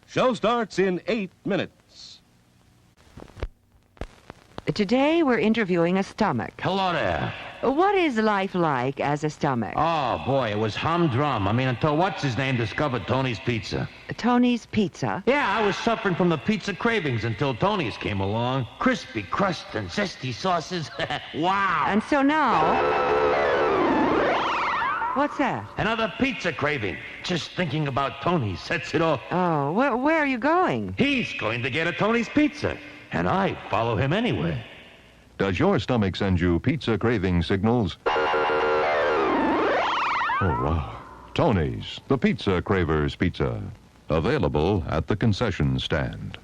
Show starts in 8 minutes. Today we're interviewing a stomach. Hello there. What is life like as a stomach? Oh, boy, it was humdrum. I mean, until what's-his-name discovered Tony's Pizza. Tony's Pizza? Yeah, I was suffering from the pizza cravings until Tony's came along. Crispy crust and zesty sauces. Wow. And so now... What's that? Another pizza craving. Just thinking about Tony sets it off. Oh, where are you going? He's going to get a Tony's Pizza, and I follow him anywhere. Does your stomach send you pizza craving signals? Oh, wow. Tony's, the Pizza Cravers Pizza. Available at the concession stand.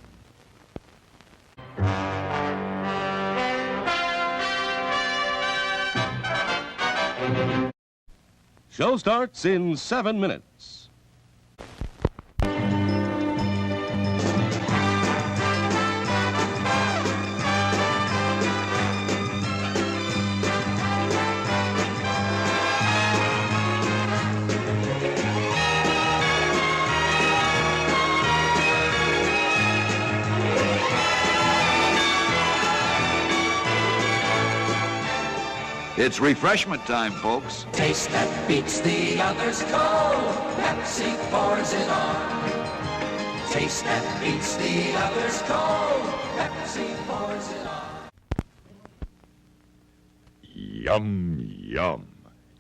Show starts in 7 minutes. It's refreshment time, folks. Taste that beats the others cold. Pepsi pours it on. Taste that beats the others cold. Pepsi pours it on. Yum, yum.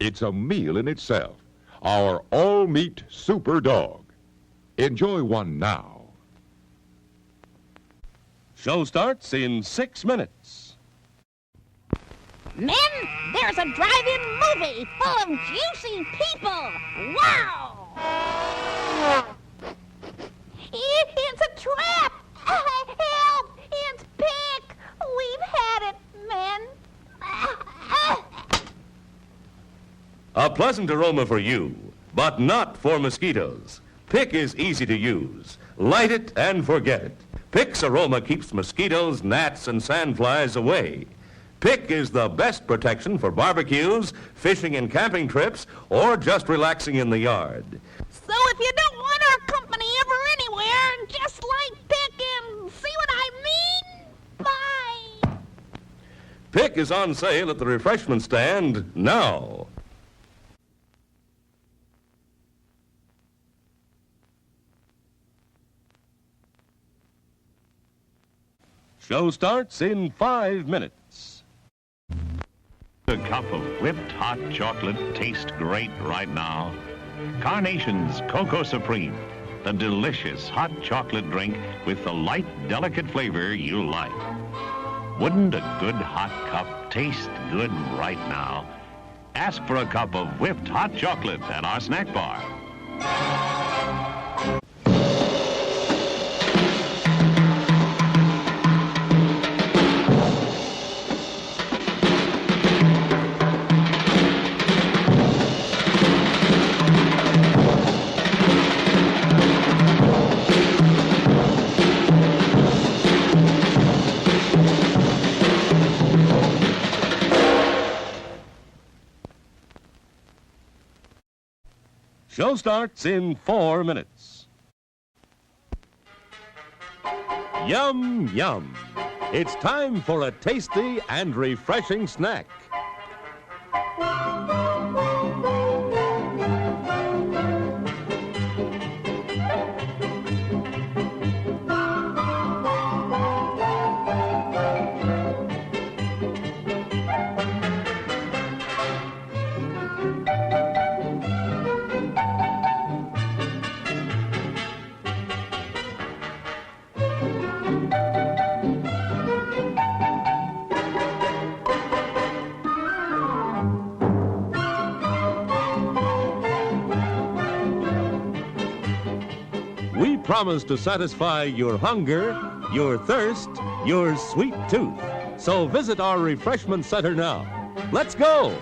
It's a meal in itself. Our all-meat super dog. Enjoy one now. Show starts in 6 minutes. Men, there's a drive-in movie full of juicy people. Wow! It's a trap! Help! It's Pick! We've had it, men. A pleasant aroma for you, but not for mosquitoes. Pick is easy to use. Light it and forget it. Pick's aroma keeps mosquitoes, gnats, and sandflies away. Pick is the best protection for barbecues, fishing and camping trips, or just relaxing in the yard. So if you don't want our company ever anywhere, just like Pick and see what I mean? Bye! Pick is on sale at the refreshment stand now. Show starts in 5 minutes. A cup of whipped hot chocolate tastes great right now. Carnation's Cocoa Supreme, the delicious hot chocolate drink with the light, delicate flavor you like. Wouldn't a good hot cup taste good right now? Ask for a cup of whipped hot chocolate at our snack bar. Show starts in 4 minutes. Yum, yum. It's time for a tasty and refreshing snack. We promise to satisfy your hunger, your thirst, your sweet tooth. So visit our refreshment center now. Let's go!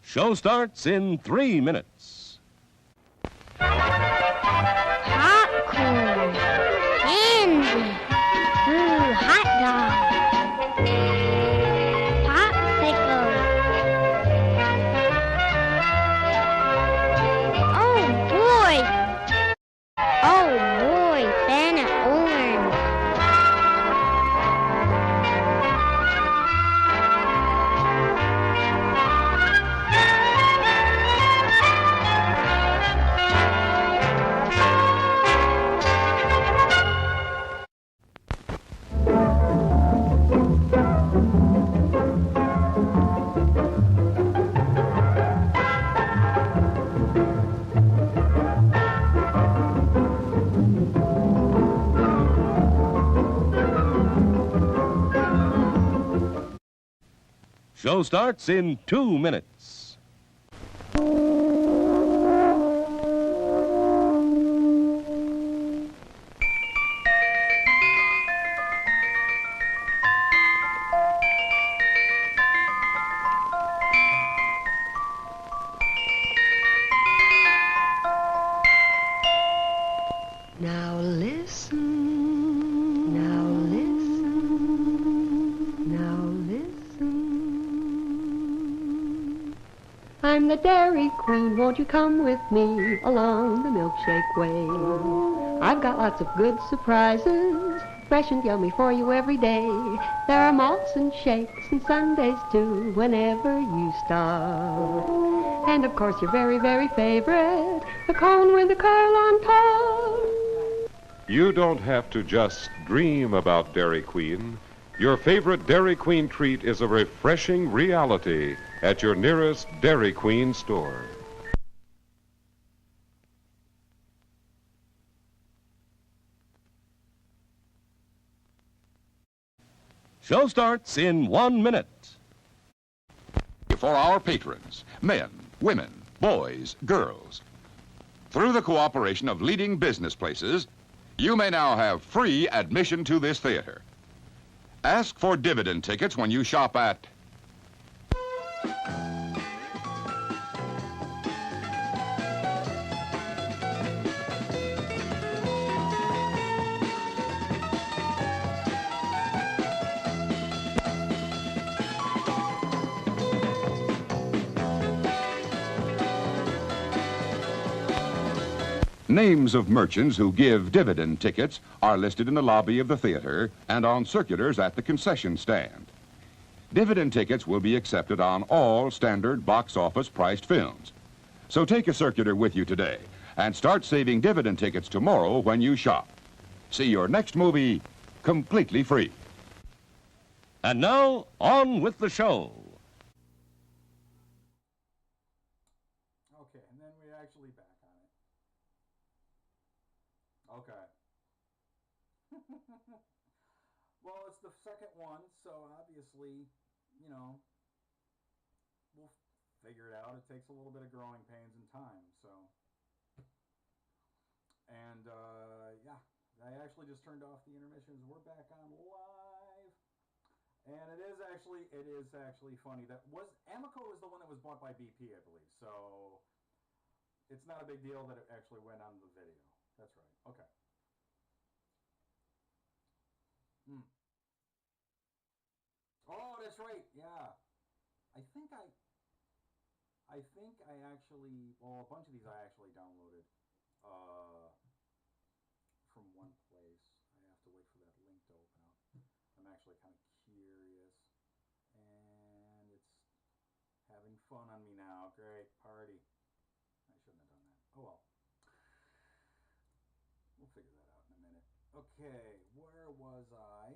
Show starts in 3 minutes. Popcorn, candy, ooh, hot dog, popsicle. Oh boy, banana orange. Show starts in 2 minutes. Now listen, now listen, now listen. I'm the Dairy Queen, won't you come with me along the milkshake way? I've got lots of good surprises, fresh and yummy for you every day. There are malts and shakes and sundaes too, whenever you stop. And of course your very, very favorite, the cone with the curl on top. You don't have to just dream about Dairy Queen. Your favorite Dairy Queen treat is a refreshing reality at your nearest Dairy Queen store. Show starts in 1 minute. For our patrons, men, women, boys, girls. Through the cooperation of leading business places, you may now have free admission to this theater. Ask for dividend tickets when you shop at Names of merchants who give dividend tickets are listed in the lobby of the theater and on circulars at the concession stand. Dividend tickets will be accepted on all standard box office priced films. So take a circular with you today and start saving dividend tickets tomorrow when you shop. See your next movie completely free. And now, on with the show. Okay, and then we're actually back on it. Okay. Well, it's the second one, so obviously, you know, we'll figure it out. It takes a little bit of growing pains and time, so. And, yeah, I actually just turned off the intermissions. We're back on live. And it is actually funny. Amoco was the one that was bought by BP, I believe, so it's not a big deal that it actually went on the video. That's right. Okay. Oh, that's right. Yeah. I think I actually, well, a bunch of these I actually downloaded from one actually kind of curious. And it's having fun on me now. Great party. I shouldn't have done that. Oh well. We'll figure that out in a minute. Okay, where was I?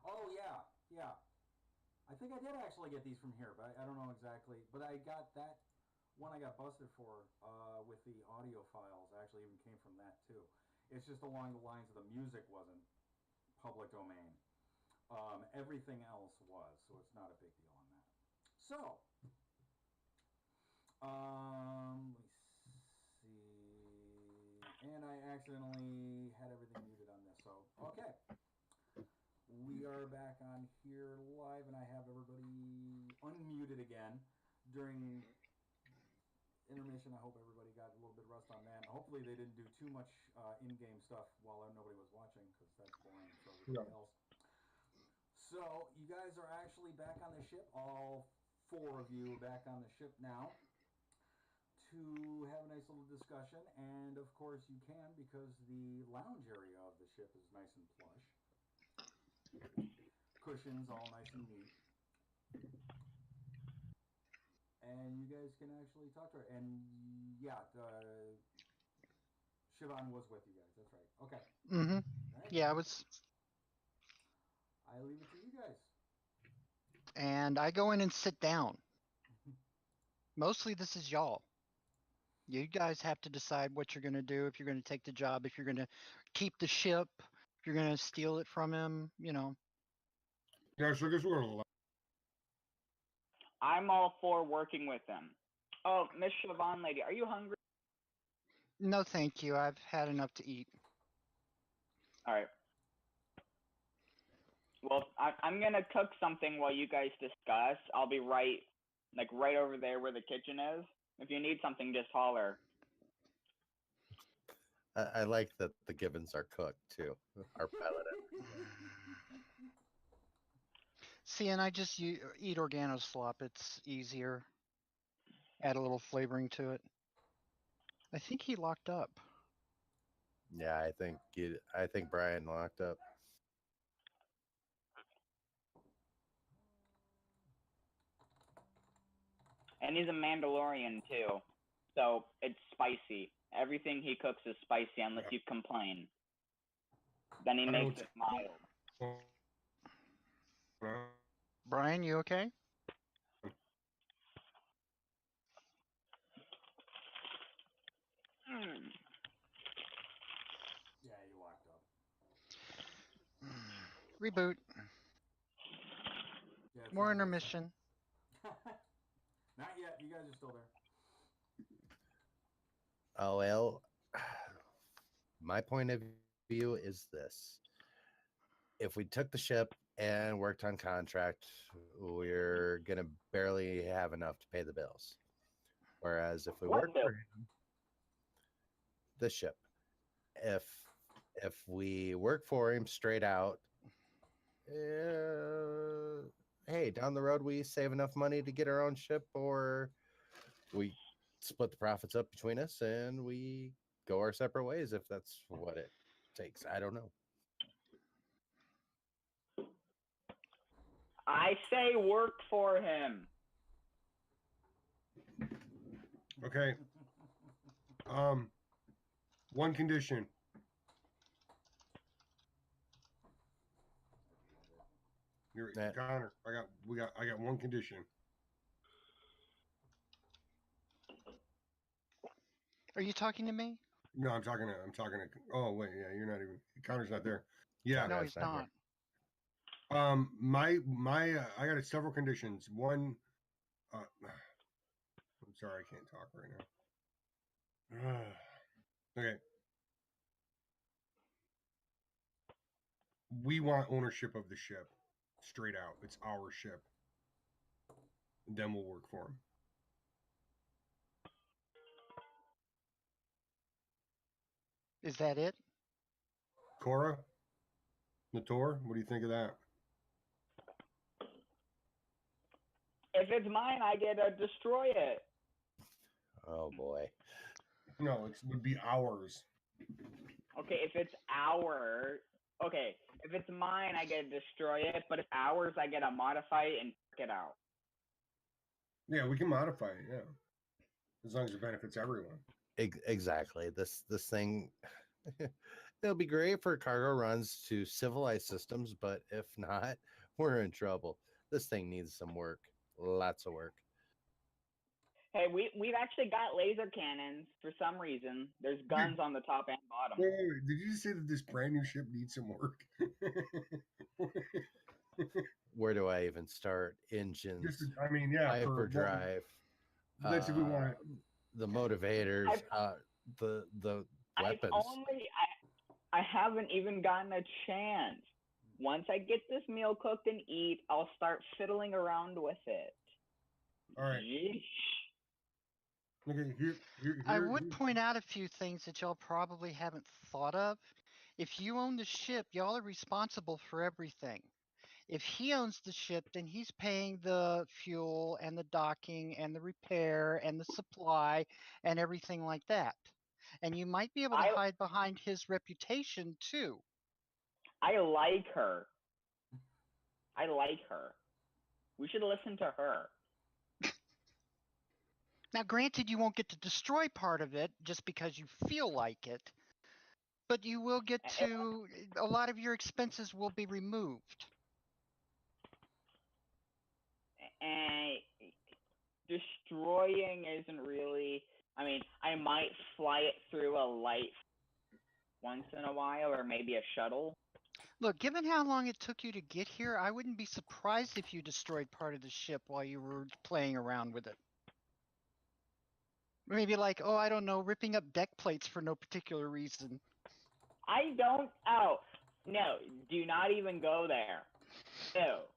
Oh yeah, yeah. I think I did actually get these from here, but I don't know exactly. But I got that one I got busted for with the audio files. Actually, even came from that too. It's just along the lines of the music wasn't public domain. Everything else was, so it's not a big deal on that. So, let me see. And I accidentally had everything muted on this, so okay. We are back on here live, and I have everybody unmuted again during intermission. I hope everybody got a little bit of rest on that. Hopefully they didn't do too much in-game stuff while nobody was watching, because that's boring for everybody else. So you guys are actually back on the ship. All 4 of you are back on the ship now to have a nice little discussion. And of course you can, because the lounge area of the ship is nice and plush. Cushions all nice and neat. And you guys can actually talk to her. And yeah, Siobhan was with you guys. That's right. Okay. Mm-hmm. Right. Yeah, I was. I leave it to you guys. And I go in and sit down. Mostly this is y'all. You guys have to decide what you're going to do, if you're going to take the job, if you're going to keep the ship, if you're going to steal it from him, you know. Yeah, so I guess we're going to... I'm all for working with them. Oh, Miss Siobhan lady, are you hungry? No, thank you. I've had enough to eat. All right. Well, I'm going to cook something while you guys discuss. I'll be right over there where the kitchen is. If you need something, just holler. I like that the givens are cooked too. Our paladin. See, and I just eat organo slop. It's easier. Add a little flavoring to it. I think he locked up. Yeah, I think Brian locked up. And he's a Mandalorian too, so it's spicy. Everything he cooks is spicy unless you complain. Then he makes it mild. Brian, you okay? Yeah, you locked up. Reboot. Yeah, More intermission. Not yet. You guys are still there. Oh, well, my point of view is this. If we took the ship and worked on contract, we're going to barely have enough to pay the bills. Whereas if we work for him, the ship, if we work for him straight out, hey, down the road we save enough money to get our own ship, or we split the profits up between us and we go our separate ways if that's what it takes. I don't know. I say work for him. Okay. One condition. Connor, I got one condition. Are you talking to me? No, I'm talking to. Oh wait, yeah, you're not even. Connor's not there. Yeah, no, he's not. My I got several conditions. One, I'm sorry, I can't talk right now. Okay. We want ownership of the ship, straight out. It's our ship. Then we'll work for him. Is that it? Cora? Nator, what do you think of that? If it's mine, I get to destroy it. Oh boy. No, it would be ours. Okay, if it's our... Okay, If it's mine, I get to destroy it. But if ours, I get to modify it and pick it out. Yeah, we can modify it. Yeah, as long as it benefits everyone. Exactly. This thing, it'll be great for cargo runs to civilized systems, but if not, we're in trouble. This thing needs some work, lots of work. Hey, we've actually got laser cannons for some reason. There's guns on the top and bottom. Wait. Did you just say that this brand new ship needs some work? Where do I even start? Engines, Hyperdrive. hyperdrive. Let's if we want the motivators, the weapons. I haven't even gotten a chance. Once I get this meal cooked and eat, I'll start fiddling around with it. All right. Yeesh. Okay, here, I would point out a few things that y'all probably haven't thought of. If you own the ship, y'all are responsible for everything. If he owns the ship, then he's paying the fuel and the docking and the repair and the supply and everything like that. And you might be able to hide behind his reputation too. I like her. We should listen to her. Now, granted, you won't get to destroy part of it just because you feel like it, but you will get to, a lot of your expenses will be removed. And destroying isn't really, I mean, I might fly it through a light once in a while, or maybe a shuttle. Look, given how long it took you to get here, I wouldn't be surprised if you destroyed part of the ship while you were playing around with it. Maybe like, oh, I don't know, ripping up deck plates for no particular reason. No, do not even go there. No.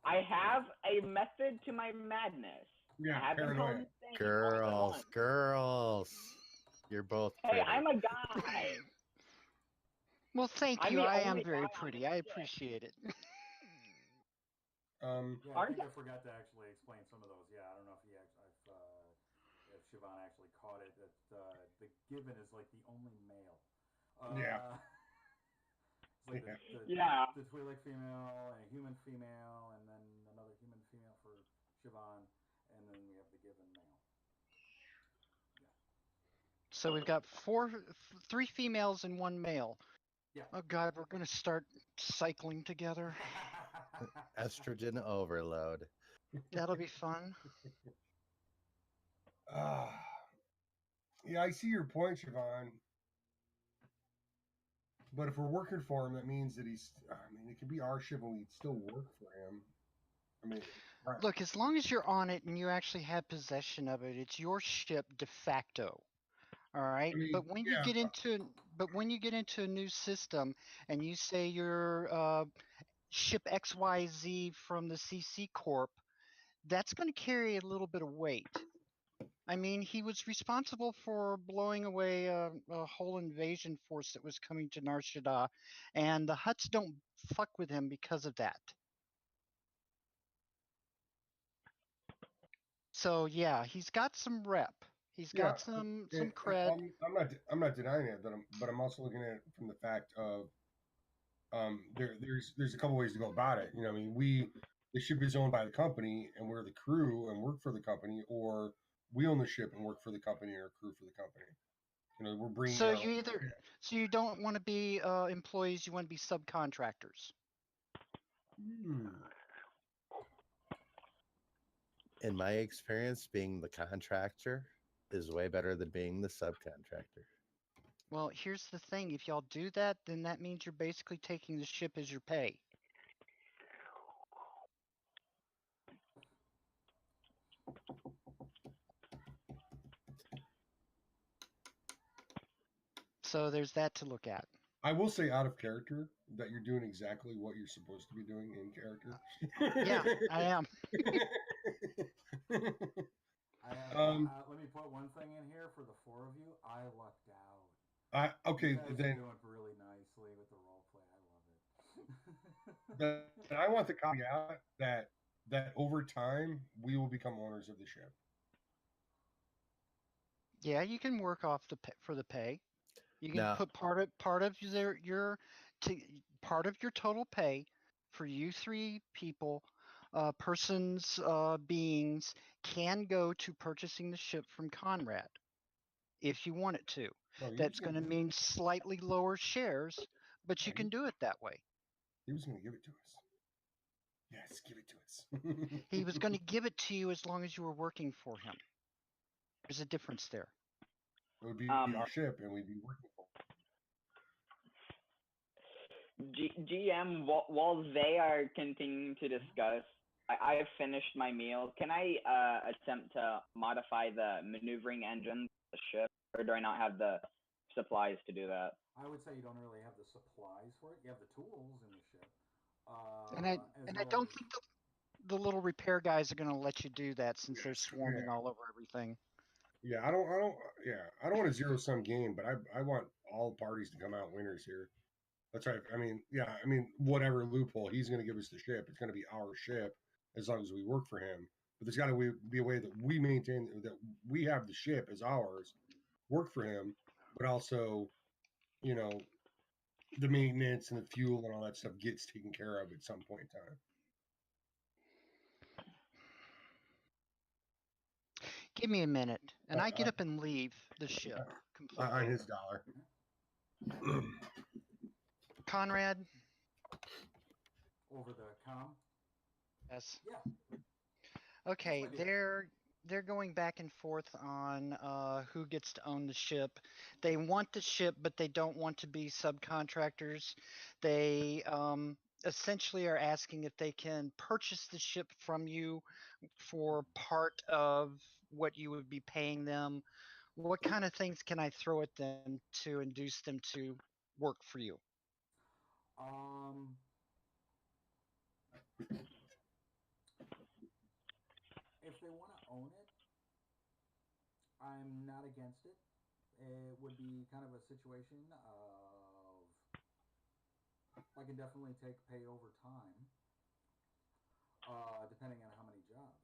I have a method to my madness. Yeah, I haven't told this thing Girls. You're both pretty. Hey, I'm a guy. Well, thank you. I am very pretty. I appreciate it. Yeah, I think I forgot to actually explain some of those. Yeah, I don't know if Siobhan actually caught it. That the given is like the only male. It's like the Twi'lek female and a human female, and then another human female for Siobhan, and then we have the given male. Yeah. So we've got 3 females and 1 male. Yeah. Oh God, we're gonna start cycling together. Estrogen overload. That'll be fun. Yeah, I see your point, Siobhan. But if we're working for him, that means that it could be our ship and we'd still work for him. Right. Look, as long as you're on it and you actually have possession of it, it's your ship de facto. All right. But when you get into a new system and you say you're ship XYZ from the CC Corp, that's going to carry a little bit of weight. I mean, he was responsible for blowing away a whole invasion force that was coming to Nar Shaddaa, and the Hutts don't fuck with him because of that. So yeah, he's got some rep. He's got some cred. I'm not denying it, but I'm also looking at it from the fact of there's a couple ways to go about it. You know, I mean, the ship is owned by the company and we're the crew and work for the company, or we own the ship and work for the company and are crew for the company. You know, we're bringing. So you don't want to be employees. You want to be subcontractors. In my experience, being the contractor is way better than being the subcontractor. Well, here's the thing. If y'all do that, then that means you're basically taking the ship as your pay. So there's that to look at. I will say out of character that you're doing exactly what you're supposed to be doing in character. Yeah, I am. Let me put one thing in here for the 4 of you. I lucked out. Okay, you guys then are doing really nicely with the role play. I love it. I want the caveat that over time we will become owners of the ship. Yeah, you can work off for the pay. You can put part of your part of your total pay for you 3 people, persons, beings, can go to purchasing the ship from Conrad if you want it to. That's going to mean slightly lower shares, but you can do it that way. He was going to give it to us. Yes, give it to us. He was going to give it to you as long as you were working for him. There's a difference there. It would be our ship, and we'd be working for it. GM, while they are continuing to discuss, I have finished my meal. Can I attempt to modify the maneuvering engine of the ship, or do I not have the supplies to do that? I would say you don't really have the supplies for it. You have the tools in the ship. And I don't think the little repair guys are going to let you do that since they're swarming all over everything. Yeah, I don't want a zero-sum game, but I want all parties to come out winners here. That's right. I mean, whatever loophole, he's going to give us the ship. It's going to be our ship as long as we work for him. But there's got to be a way that we maintain that we have the ship as ours, work for him, but also, the maintenance and the fuel and all that stuff gets taken care of at some point in time. Give me a minute, and I get up and leave the ship completely. On his dollar. Conrad? Over the comm? Yes. Yeah. Okay, they're going back and forth on who gets to own the ship. They want the ship, but they don't want to be subcontractors. They essentially are asking if they can purchase the ship from you for part of what you would be paying them. What kind of things can I throw at them to induce them to work for you? If they want to own it, I'm not against it. It would be kind of a situation of I can definitely take pay over time, depending on how many jobs.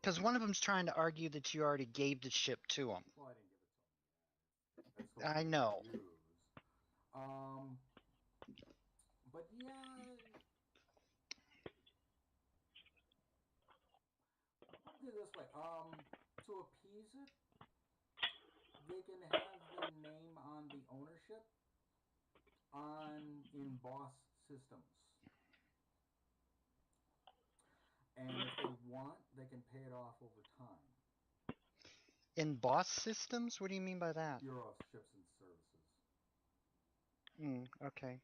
Because one of them's trying to argue that you already gave the ship to him. Well, I didn't give it to him. That's I know. But yeah, put it this way. To appease it, they can have their name on the ownership in boss systems. And if they want, they can pay it off over time. In boss systems? What do you mean by that? Bureau of Ships and Services. Okay.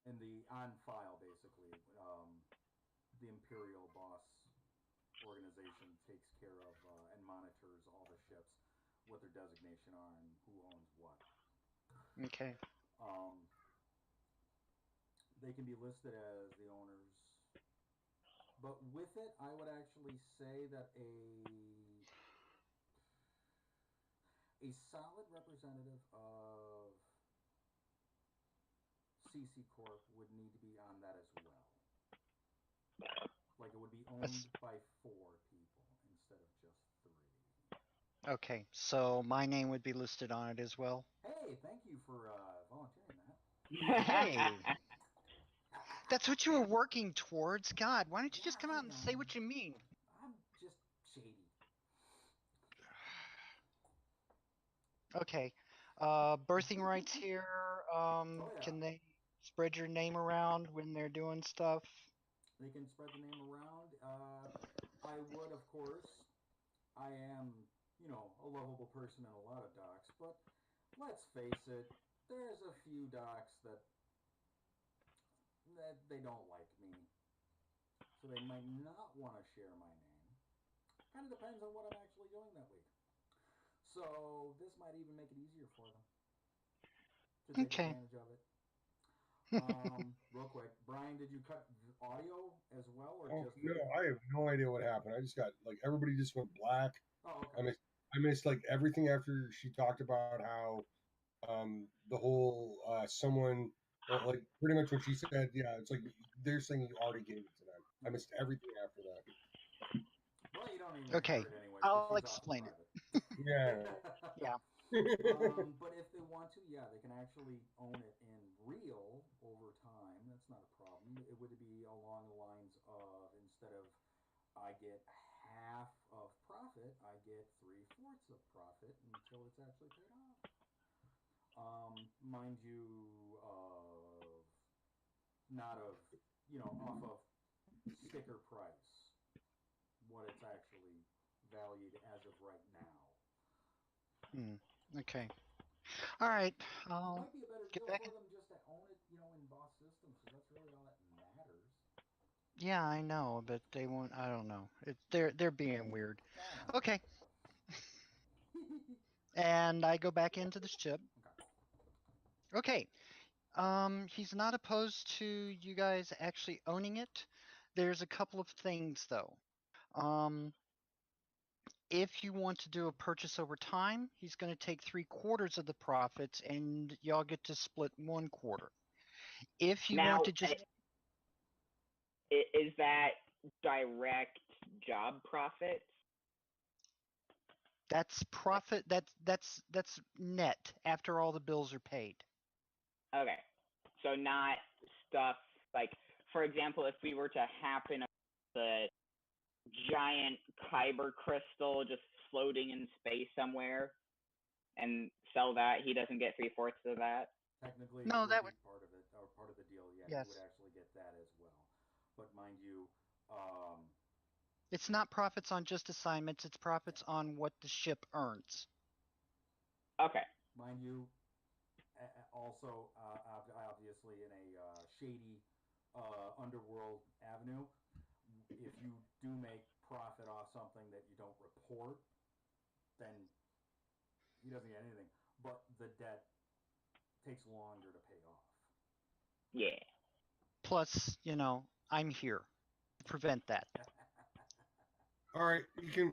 And the on file, basically, the Imperial Boss organization takes care of and monitors all the ships, what their designation are, and who owns what. Okay. They can be listed as the owners. But with it, I would actually say that a solid representative of CC Corp would need to be on that as well. Like it would be owned by 4 people instead of just 3. Okay, so my name would be listed on it as well. Hey, thank you for volunteering that. Hey. That's what you were working towards? God, why don't you just come out and say what you mean? I'm just shady. Okay. Birthing rights here. Can they spread your name around when they're doing stuff? They can spread the name around. I would, of course. I am, a lovable person in a lot of docks, but let's face it, there's a few docks that they don't like me. So they might not want to share my name. Kind of depends on what I'm actually doing that week. So this might even make it easier for them to take advantage of it. Real quick, Brian, did you cut audio as well, or just? No, I have no idea what happened. I just got everybody just went black. Oh, okay. I missed everything after she talked about how the whole someone pretty much when she said, yeah, it's like they're saying you already gave it to them. I missed everything after that. Well, you don't even okay, hear it anyway, I'll explain it. Yeah. Yeah. But if they want to, yeah, they can actually own it in real over time. That's not a problem. It would be along the lines of, instead of I get half of profit, I get 3/4 of profit until it's actually paid off. Mind you, not of, off of sticker price, what it's actually valued as of right now. Okay. All right. It I'll might be a better get deal back. for them just to own it, in Boss Systems, because that's really all that matters. Yeah, I know, but they won't. I don't know. They're being weird. Fine. Okay. And I go back into the ship. Okay. He's not opposed to you guys actually owning it. There's a couple of things though. If you want to do a purchase over time, he's going to take 3/4 of the profits, and y'all get to split 1/4. If you Now, want to just, is that direct job profits? that's profit. That's net after all the bills are paid. Okay, so not stuff like, for example, if we were to happen to the giant kyber crystal just floating in space somewhere and sell that, he doesn't get 3/4 of that. Technically, No, it that would be part of it, or part of the deal. Yeah, Yes. you would actually get that as well. But mind you, It's not profits on just assignments. It's profits on what the ship earns. Okay. Mind you, also, obviously in a shady underworld avenue, if you do make profit off something that you don't report, then he doesn't get anything. But the debt takes longer to pay off. Yeah. Plus, I'm here to prevent that. All right, you can.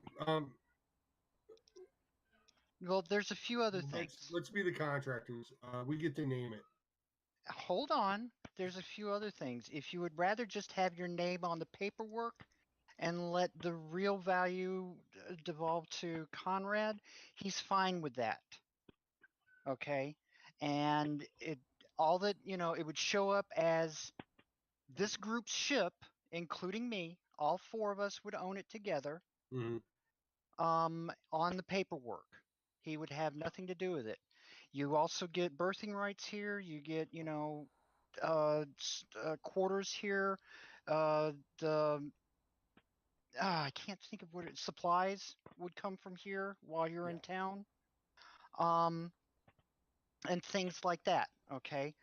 Well, there's a few other things. Let's be the contractors. We get to name it. Hold on. There's a few other things. If you would rather just have your name on the paperwork and let the real value devolve to Conrad, he's fine with that. Okay? And it would show up as this group's ship, including me. All four of us would own it together. On the paperwork. He would have nothing to do with it. You also get birthing rights here. You get, quarters here. I can't think of what supplies would come from here while you're in town. And things like that. Okay.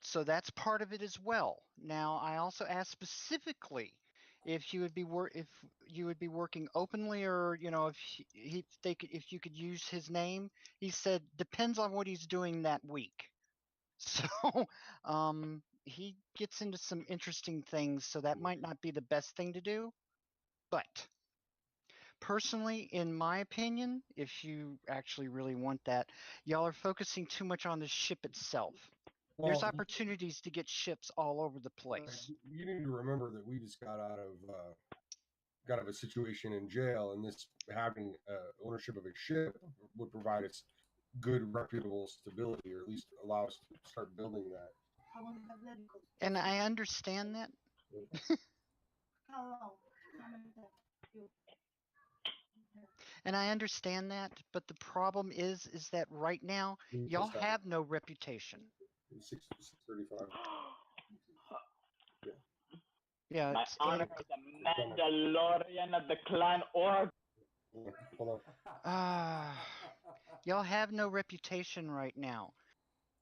So that's part of it as well. Now, I also asked specifically if you would be working openly, or if you could use his name. He said depends on what he's doing that week. So he gets into some interesting things. So that might not be the best thing to do, but personally, in my opinion, if you actually really want that, y'all are focusing too much on the ship itself. There's opportunities to get ships all over the place. You need to remember that we just got out of a situation in jail, and this having ownership of a ship would provide us good, reputable stability, or at least allow us to start building that. And I understand that. And I understand that, but the problem is that right now y'all have no reputation. 635. Yeah. My honor is a Mandalorian of the clan Org. Hold on. Y'all have no reputation right now.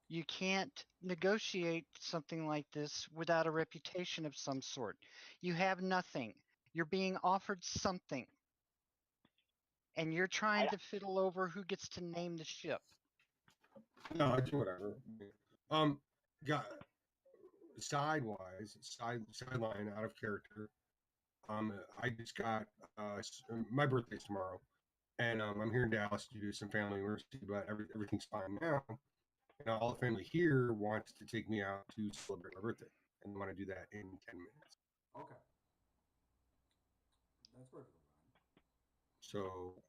You can't negotiate something like this without a reputation of some sort. You have nothing. You're being offered something. And you're trying to fiddle over who gets to name the ship. No, I do whatever. Got sideline out of character. I just got my birthday's tomorrow, and I'm here in Dallas to do some family emergency, but everything's fine now. And all the family here wants to take me out to celebrate my birthday, and they want to do that in 10 minutes. Okay. That's perfectly fine. So,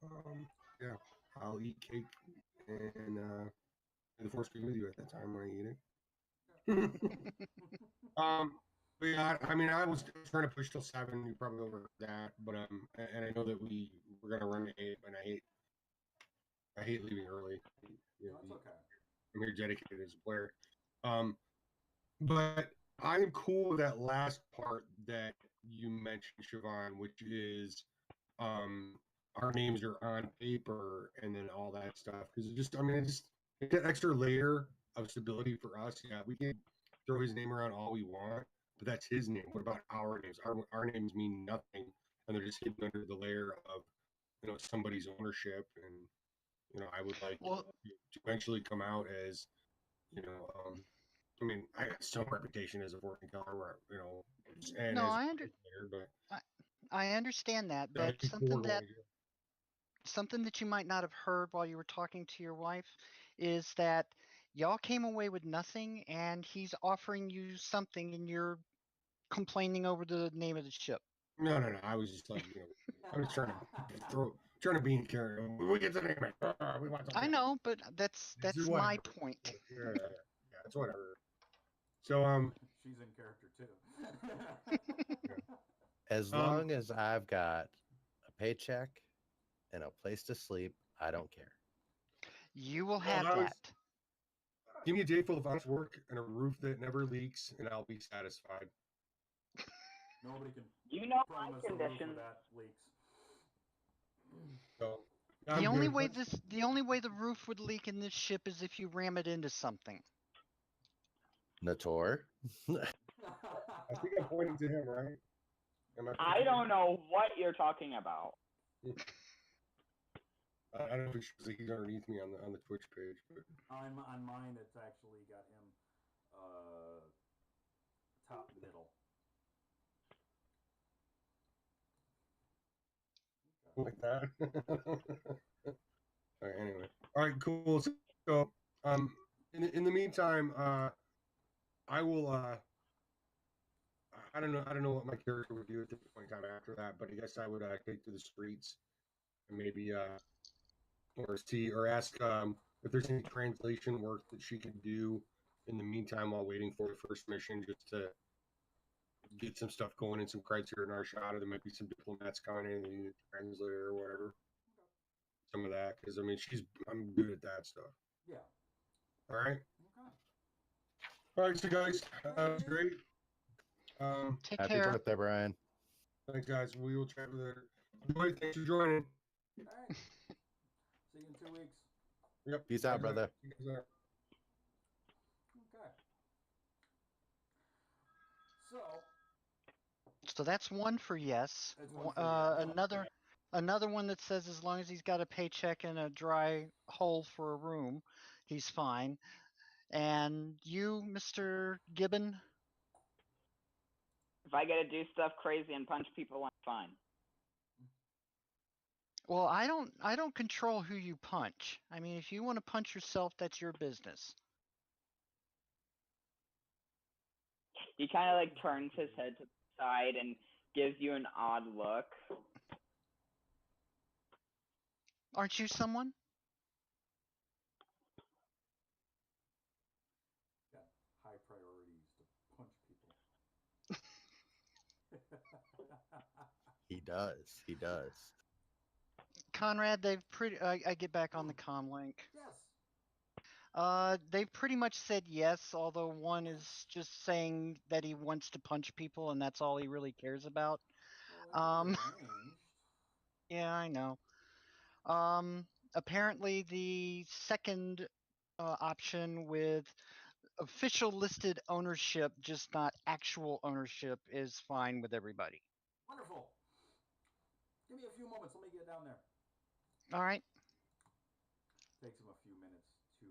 yeah. I'll eat cake and the force be with you at that time when I eat it. But yeah, I mean, I was trying to push till 7. You probably over that, but and I know that we're gonna run to 8, and I hate leaving early. You know, That's okay. I'm here dedicated as a player. But I'm cool with that last part that you mentioned, Siobhan, which is our names are on paper and then all that stuff. Because it's that extra layer of stability for us. Yeah, we can throw his name around all we want, but that's his name. What about our names? Our names mean nothing, and they're just hidden under the layer of somebody's ownership. And I would like to eventually come out as I mean, I got some reputation as a fortune teller, where and No, as but I understand that, but that'd be cool going to- something that you might not have heard while you were talking to your wife is that y'all came away with nothing, and he's offering you something, and you're complaining over the name of the ship. No. I was just like, I was trying to be in character. We get the name. We want something. I know, but that's my point. Yeah, it's whatever. So she's in character too. As long as I've got a paycheck and a place to sleep, I don't care. You will have that. Give me a day full of honest work and a roof that never leaks, and I'll be satisfied. Nobody can. My conditions. That leaks. So the only way the roof would leak in this ship is if you ram it into something. Nator. I think I'm pointing to him, right? I don't know what you're talking about. I don't know if it's like he's underneath me on the Twitch page, but on mine it's actually got him top middle. Like that. All right, anyway. All right, cool. So in the meantime, I will I don't know what my character would do at this point in time after that, but I guess I would take to the streets and maybe or ask if there's any translation work that she could do in the meantime while waiting for the first mission, just to get some stuff going and some criteria in our shot, or there might be some diplomats coming in and need a translator or whatever. Some of that, because I mean, I'm good at that stuff. Yeah. All right. Okay. All right, so guys, that was great. Take Happy care. birthday, Brian. Thanks, guys. We will chat with you later. Joy, thanks for joining. All right. See you in 2 weeks. Yep. Peace out, brother. Okay. So that's one for yes. Another one that says as long as he's got a paycheck and a dry hole for a room, he's fine. And you, Mr. Gibbon? If I gotta do stuff crazy and punch people, I'm fine. Well, I don't control who you punch. I mean, if you want to punch yourself, that's your business. He kind of like turns his head to the side and gives you an odd look. Aren't you someone? Got high priorities to punch people. He does. Conrad, they've I get back on the comm link. Yes. They've pretty much said yes, although one is just saying that he wants to punch people and that's all he really cares about. Yeah, I know. Apparently the second option with official listed ownership, just not actual ownership, is fine with everybody. Wonderful. Give me a few moments. Let me get down there. All right. Takes him a few minutes to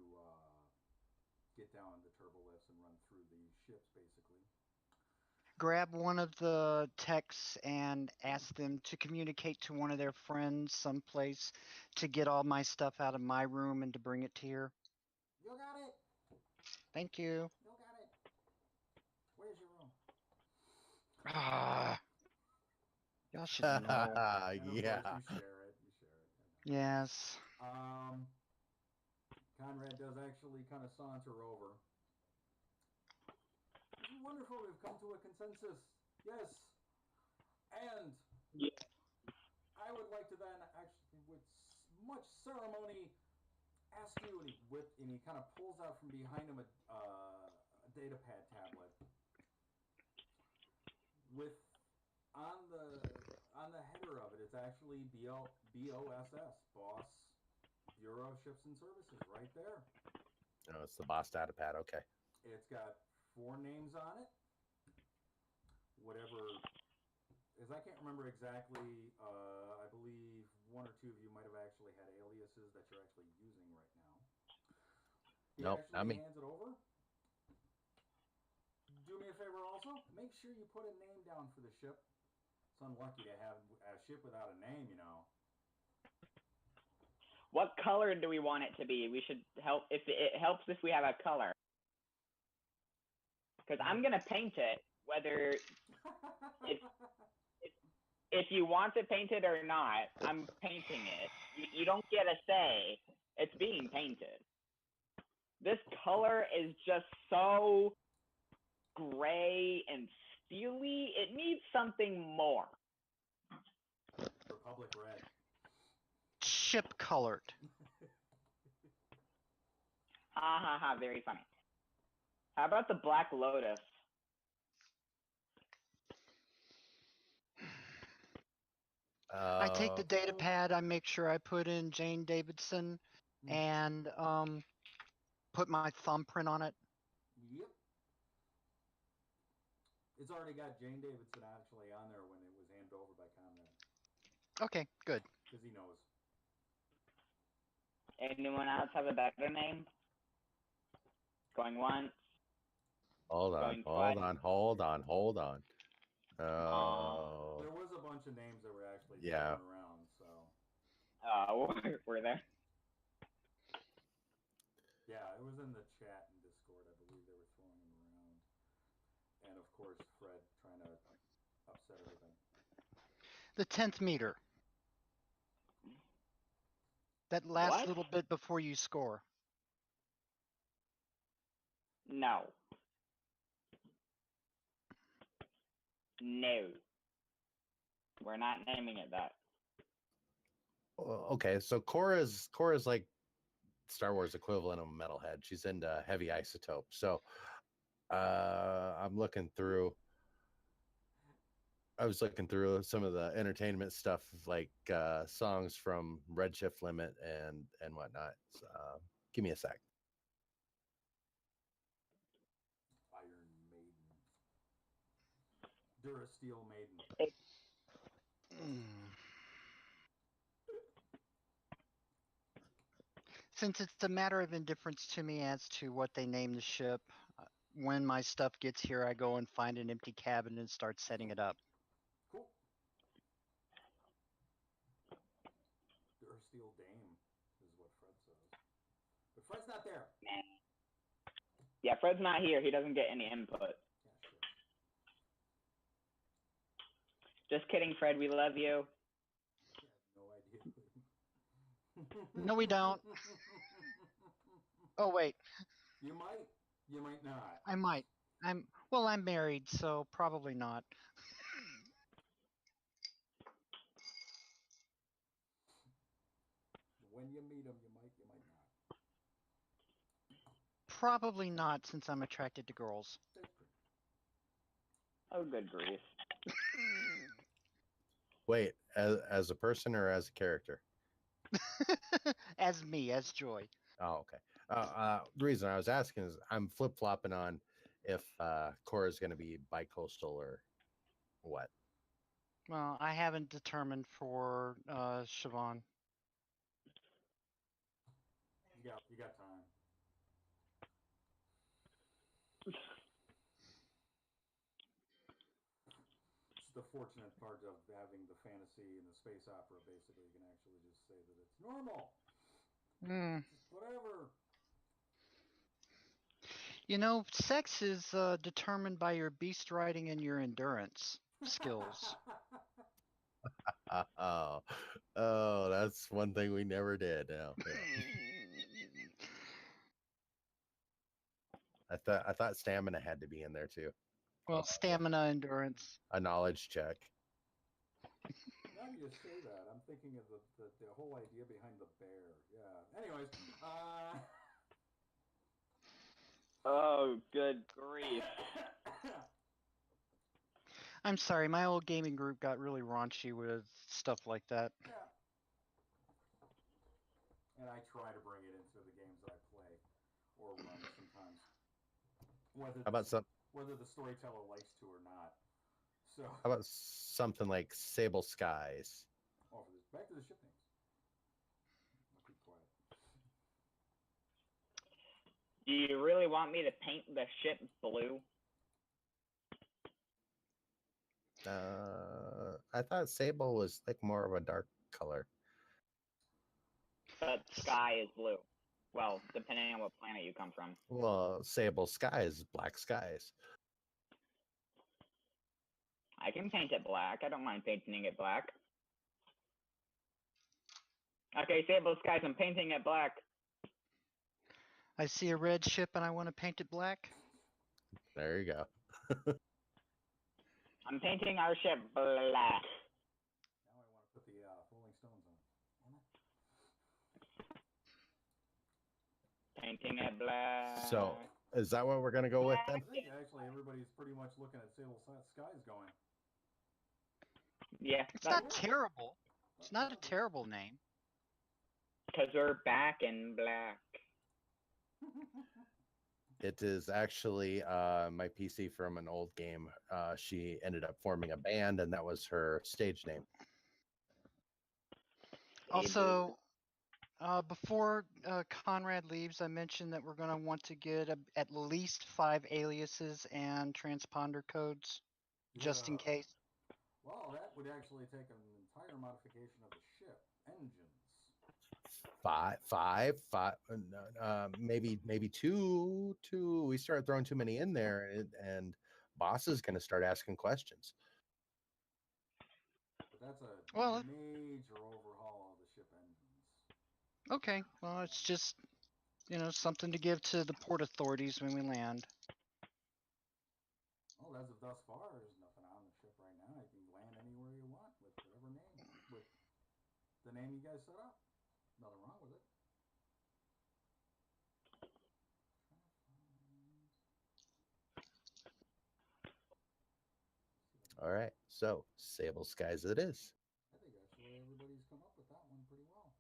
get down the turbo lifts and run through the ships, basically. Grab one of the techs and ask them to communicate to one of their friends someplace to get all my stuff out of my room and to bring it to here. You got it. Thank you. You got it. Where's your room? Ah. Y'all should know. Yeah. You share it. Yes. Conrad does actually kind of saunter over. Wonderful, we've come to a consensus. Yes. And I would like to then actually, with much ceremony, ask you, and he kind of pulls out from behind him a data pad tablet with on the header of it, it's actually BOSS, Boss Bureau of Ships and Services, right there. Oh, it's the boss data pad. Okay. It's got 4 names on it. Whatever, as I can't remember exactly, I believe 1 or 2 of you might have actually had aliases that you're actually using right now. He Nope, not me. hands it over. Do me a favor also, make sure you put a name down for the ship. It's unlucky to have a ship without a name, you know. What color do we want it to be? We should help if it helps if we have a color. Because I'm gonna paint it, whether if you want to paint it or not, I'm painting it. You don't get a say. It's being painted. This color is just so gray and steely. It needs something more. Republic red. Ship colored. Ha ha ha, very funny. How about the Black Lotus? I take the data pad, I make sure I put in Jane Davidson and put my thumbprint on it. Yep. It's already got Jane Davidson actually on there when it was handed over by Conrad. Okay, good. Because he knows. Anyone else have a better name? Going once. Hold on. There was a bunch of names that were actually thrown around, so. Were there? Yeah, it was in the chat and Discord. I believe they were throwing them around. And of course, Fred trying to upset everything. The 10th meter. That last little bit before you score. No. No. We're not naming it that. Okay, so Cora's like Star Wars equivalent of Metalhead. She's into heavy isotope. So I'm looking through. I was looking through some of the entertainment stuff, like songs from Redshift Limit and whatnot. So, give me a sec. Iron Maiden. Durasteel Maiden. Since it's a matter of indifference to me as to what they name the ship, when my stuff gets here, I go and find an empty cabin and start setting it up. Cool. Durasteel Dame is what Fred says. But Fred's not there. Yeah, Fred's not here. He doesn't get any input. Yeah, sure. Just kidding, Fred. We love you. No idea. No, we don't. Oh, wait. You might. You might not. I might. I'm married, so probably not. When you meet him, you might not. Probably not, since I'm attracted to girls. Oh, good grief. Wait, as a person or as a character? As me, as Joy. Oh, okay. The reason I was asking is I'm flip-flopping on if Cora's going to be bi-coastal or what. Well, I haven't determined for Siobhan. You got time. It's the fortunate part of having the fantasy and the space opera. Basically, you can actually just say that it's normal. Whatever. You know, sex is determined by your beast riding and your endurance skills. Oh, that's one thing we never did. No. I thought stamina had to be in there too. Well, stamina, endurance. A knowledge check. Now you say that, I'm thinking of the whole idea behind the bear. Yeah. Anyways, Oh, good grief. I'm sorry, my old gaming group got really raunchy with stuff like that. Yeah. And I try to bring it into the games that I play or run sometimes. Whether the storyteller likes to or not. So. How about something like Sable Skies? Oh, back to the ship names. I'll keep quiet. Do you really want me to paint the ship blue? I thought Sable was like more of a dark color. But sky is blue. Well, depending on what planet you come from. Well, Sable Skies, black skies. I can paint it black. I don't mind painting it black. Okay, Sable Skies, I'm painting it black. I see a red ship and I want to paint it black. There you go. I'm painting our ship black. Now I want to put the Rolling Stones on. Painting it black. So, is that what we're going to go with then? I think actually everybody's pretty much looking at Sable Skies going. Yeah. It's not terrible. It's not a terrible name. Because we're back in black. It is actually my PC from an old game. She ended up forming a band, and that was her stage name. Also, before Conrad leaves, I mentioned that we're going to want to get at least 5 aliases and transponder codes, just in case. Well, that would actually take an entire modification of the ship. Engines. Five, maybe two. We start throwing too many in there, and boss is going to start asking questions. But that's a major overhaul of the ship engines. Okay, well, it's just, something to give to the port authorities when we land. Well, as of thus far, there's nothing on the ship right now. You can land anywhere you want with whatever name, with the name you guys set up. Nothing wrong with it. All right, so Sable Skies it is. I think actually everybody's come up with that one pretty well.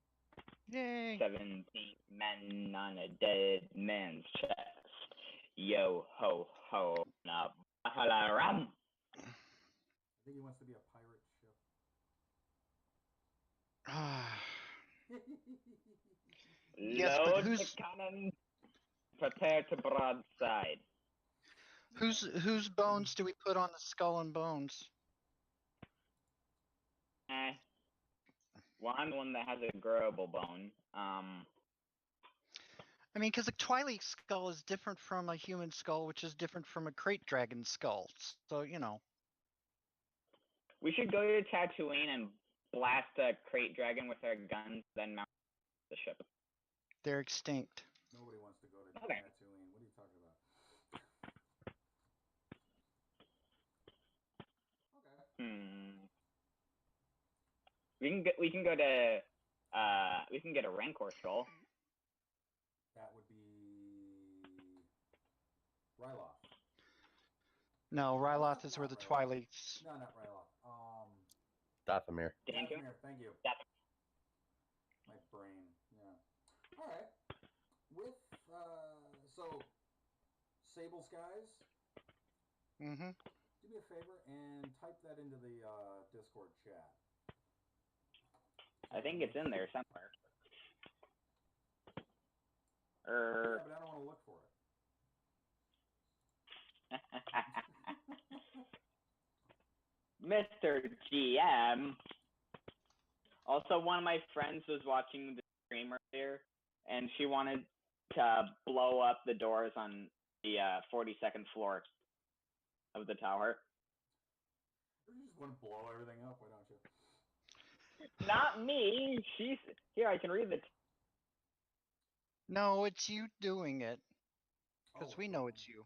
Yay! 17 men on a dead man's chest. Yo ho ho na bahalaram. I think he wants to be a pirate ship. Yes, but Load the cannon. Prepare to broadside. Whose bones do we put on the skull and bones? Well, I'm the one that has a growable bone. I mean, because a Twilight skull is different from a human skull, which is different from a crate dragon skull. So, We should go to Tatooine and blast a crate dragon with our guns, then mount the ship. They're extinct. Nobody wants to go to Tatooine. What are you talking about? We can get a Rancor skull. That would be Ryloth. No, Ryloth is where the Twilights. No, not Ryloth. Dathomir. Dathomir, thank you. My brain, yeah. All right. With so Sable Skies. Mm-hmm. Do me a favor and type that into the Discord chat. I think it's in there somewhere. Yeah, but I don't want to look for it. Mr. GM. Also, one of my friends was watching the stream earlier, and she wanted to blow up the doors on the 42nd floor of the tower. You just want to blow everything up, why don't you? Not me. She's here. I can read the. No, it's you doing it. Because Oh, we know it's you.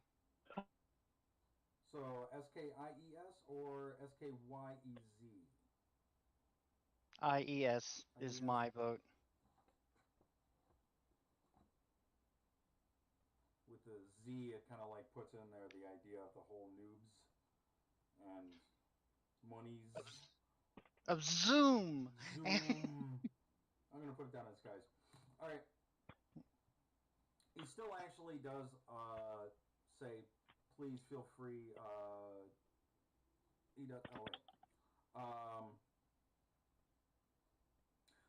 So SKIES or SKYEZ? IES is IES. my vote. With the Z, it kind of like puts in there the idea of the whole noobs and monies. Of Zoom! Zoom. I'm going to put it down as guys. All right. He still actually does say, please feel free. He does. Oh, wait.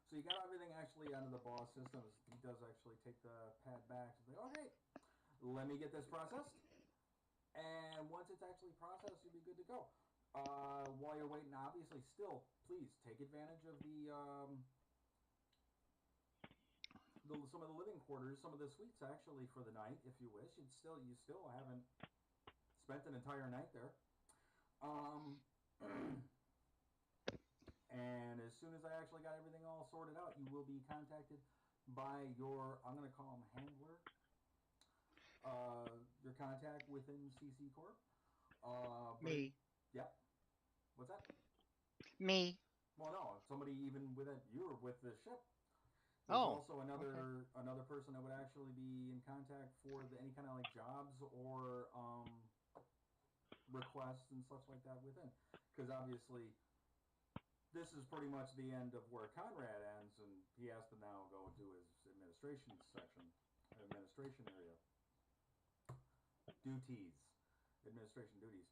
So you got everything actually under the boss systems. He does actually take the pad back and say, okay, let me get this processed. And once it's actually processed, you'll be good to go. While you're waiting, obviously, still, please take advantage of some of the living quarters, some of the suites actually for the night, if you wish. You still haven't spent an entire night there. And as soon as I actually got everything all sorted out, you will be contacted by your, I'm going to call him handler, your contact within CC Corp. Me. Yep. What's that? Me. Well, no, somebody even with it. You're with the ship. There's also another person that would actually be in contact for any kind of like jobs or requests and such like that within. Because obviously, this is pretty much the end of where Conrad ends, and he has to now go to his administration section, administration area. Administration duties.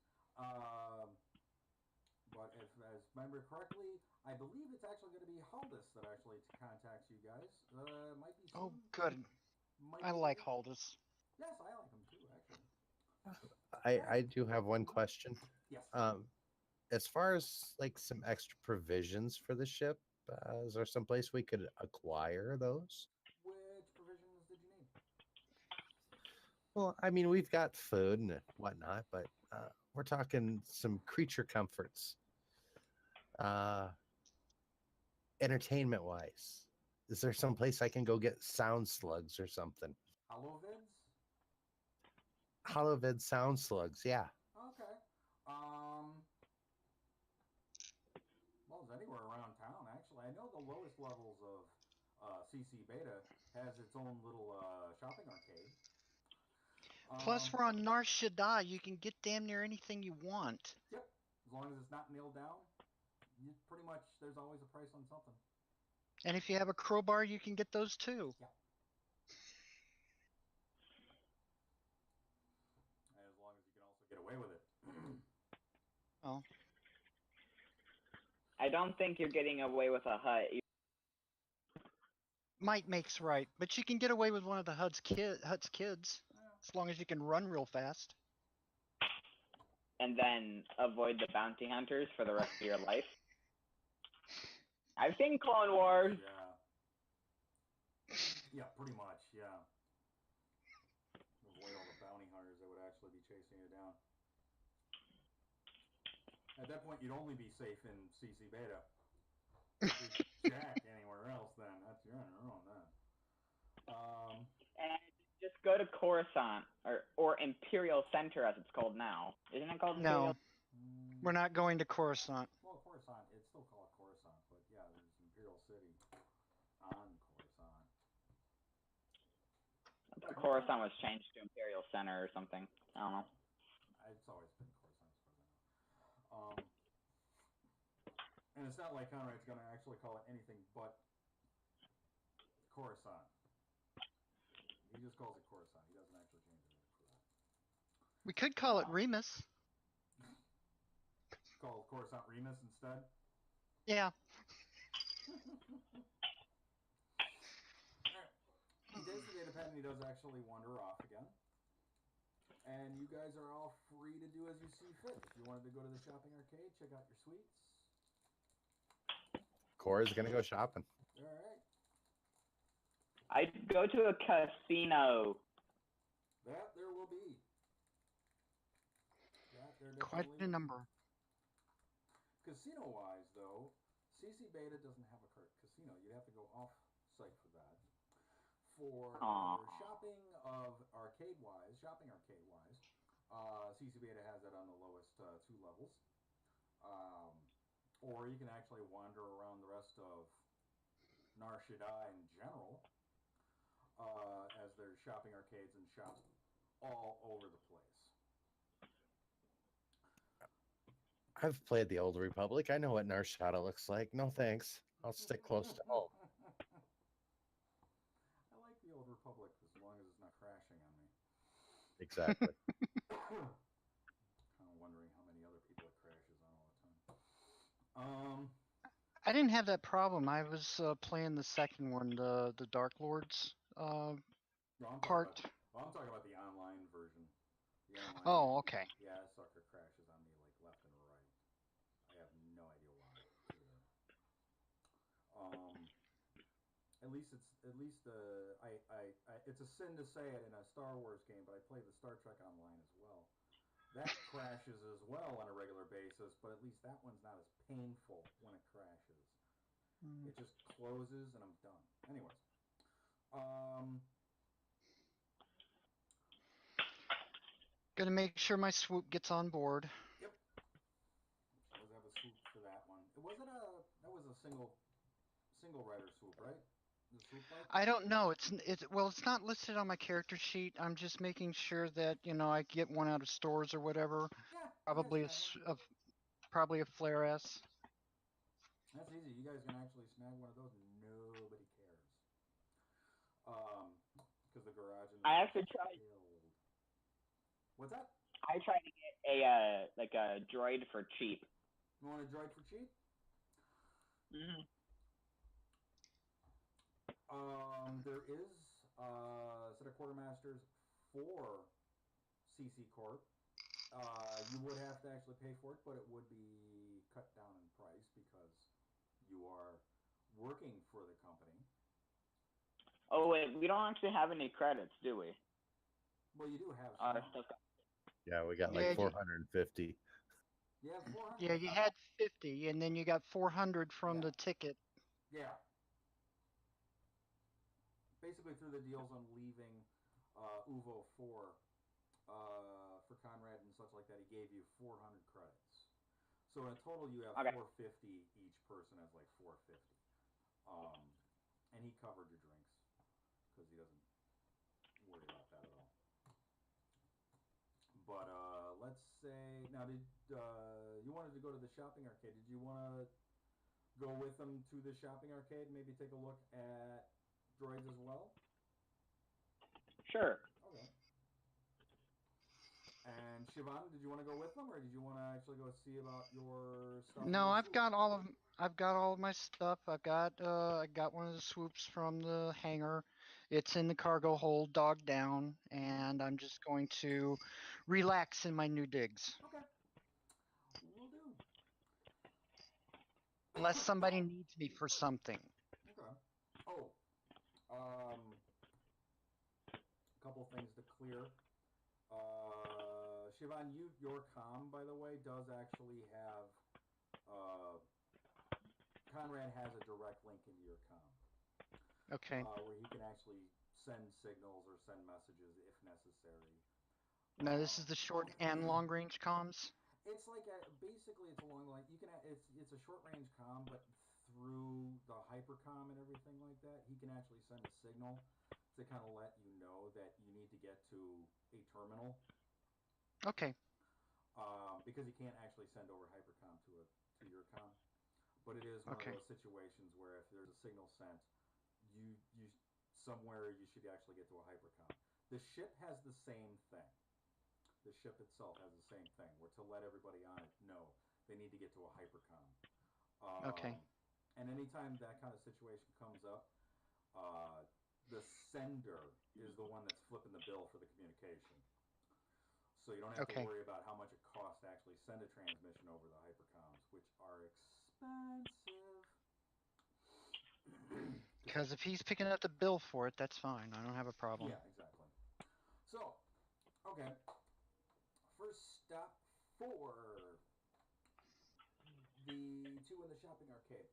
But if I remember correctly, I believe it's actually going to be Haldus that actually contacts you guys. Might be soon. Oh, good. I like Haldus. Yes, I like him too, actually. I do have one question. Yes. As far as like some extra provisions for the ship, is there some place we could acquire those? Which provisions did you need? Well, I mean, we've got food and whatnot, but we're talking some creature comforts. Entertainment wise, is there some place I can go get sound slugs or something? Holovid sound slugs, yeah. Okay. Well, it's anywhere around town, actually. I know the lowest levels of CC Beta has its own little shopping arcade. Plus, we're on Nar Shaddaa. You can get damn near anything you want. Yep. As long as it's not nailed down, pretty much there's always a price on something. And if you have a crowbar, you can get those too. Yeah. As long as you can also get away with it. Oh. I don't think you're getting away with a hut. Might makes right, but you can get away with one of the Hut's kids, as long as you can run real fast. And then avoid the bounty hunters for the rest of your life. I've seen Clone Wars. Yeah. Yeah, pretty much, yeah. Avoid all the bounty hunters that would actually be chasing you down. At that point, you'd only be safe in CC Beta. Jack anywhere else, then. You're on your own then. And just go to Coruscant, or Imperial Center as it's called now. Isn't it called Imperial? No, we're not going to Coruscant. Well, Coruscant, it's still called Coruscant, but yeah, there's Imperial City on Coruscant. I thought Coruscant was changed to Imperial Center or something. I don't know. It's always been Coruscant, as far as I know. And it's not like Conrad's going to actually call it anything but Coruscant. He just calls it Coruscant. He doesn't actually change it. We could call it Remus. Call Coruscant Remus instead? Yeah. He takes the data pad and he does actually wander off again. And you guys are all free to do as you see fit. If you wanted to go to the shopping arcade, check out your suites. Cora's gonna go shopping. All right. I'd go to a casino. That there will be. That there Quite definitely a number. Casino-wise, though, CC Beta doesn't have a casino. You'd have to go off-site for that. For shopping arcade-wise, CC Beta has it on the lowest 2 levels. Or you can actually wander around the rest of Nar Shaddaa in general, as there's shopping arcades and shops all over the place. I've played the Old Republic. I know what Nar Shaddaa looks like. No thanks. I'll stick close to home. I like the Old Republic as long as it's not crashing on me. Exactly. Kind of wondering how many other people it crashes on all the time. I didn't have that problem. I was playing the second one, the Dark Lords part. I'm talking about the online version. Oh, okay. Yeah, that sucker crashes on me like left and right. I have no idea why. At least it's a sin to say it in a Star Wars game, but I play the Star Trek Online as well. That crashes as well on a regular basis, but at least that one's not as painful when it crashes. It just closes and I'm done. Anyways. Gonna make sure my swoop gets on board. Yep. Always have a swoop for that one. That was a single rider swoop, right? The swoop bike? I don't know. It's not listed on my character sheet. I'm just making sure that I get one out of stores or whatever. Yeah. Probably probably a Flare S. That's easy. You guys can actually snag one of those and nobody cares. Because the garage is I actually tried. What's that? I tried to get a droid for cheap. You want a droid for cheap? Mm-hmm. There is a set of quartermasters for CC Corp. You would have to actually pay for it, but it would be cut down in price because you are working for the company. Oh wait, we don't actually have any credits, do we? Well, you do have some. Yeah, we got like 450. Yeah, 400. Yeah, you had 50, and then you got 400 from the ticket. Yeah. Basically, through the deals on leaving Uvo 4 for Conrad and such like that, he gave you 400 credits. So in total, you have 450. Each person has like 450. And he covered your drinks because he doesn't worry about that at all. But let's say now, did you wanted to go to the shopping arcade? Did you want to go with them to the shopping arcade? Maybe take a look at droids as well? Sure. Okay. And Siobhan, did you want to go with them, or did you want to actually go see about your stuff? No, I've got all of my stuff. I got one of the swoops from the hangar. It's in the cargo hold, dog down, and I'm just going to relax in my new digs. Okay. Will do. Unless somebody needs me for something. Okay. Oh. A couple things to clear. Siobhan, your comm, by the way, does actually have Conrad has a direct link into your comm. Okay. Where he can actually send signals or send messages if necessary. Now this is the short and long range comms. It's like basically it's along like you can it's a short range comm, but through the hypercom and everything like that, he can actually send a signal to kind of let you know that you need to get to a terminal. Okay. Because he can't actually send over hypercom to your comm, but it is one of those situations where if there's a signal sent, you somewhere you should actually get to a hypercom. The ship has the same thing. The ship itself has the same thing, where to let everybody on it know they need to get to a hypercom. Okay. And anytime that kind of situation comes up, the sender is the one that's flipping the bill for the communication. So you don't have to worry about how much it costs to actually send a transmission over the hypercoms, which are expensive. Because if he's picking up the bill for it, that's fine. I don't have a problem. Yeah, exactly. So, okay. First stop for the two in the shopping arcade.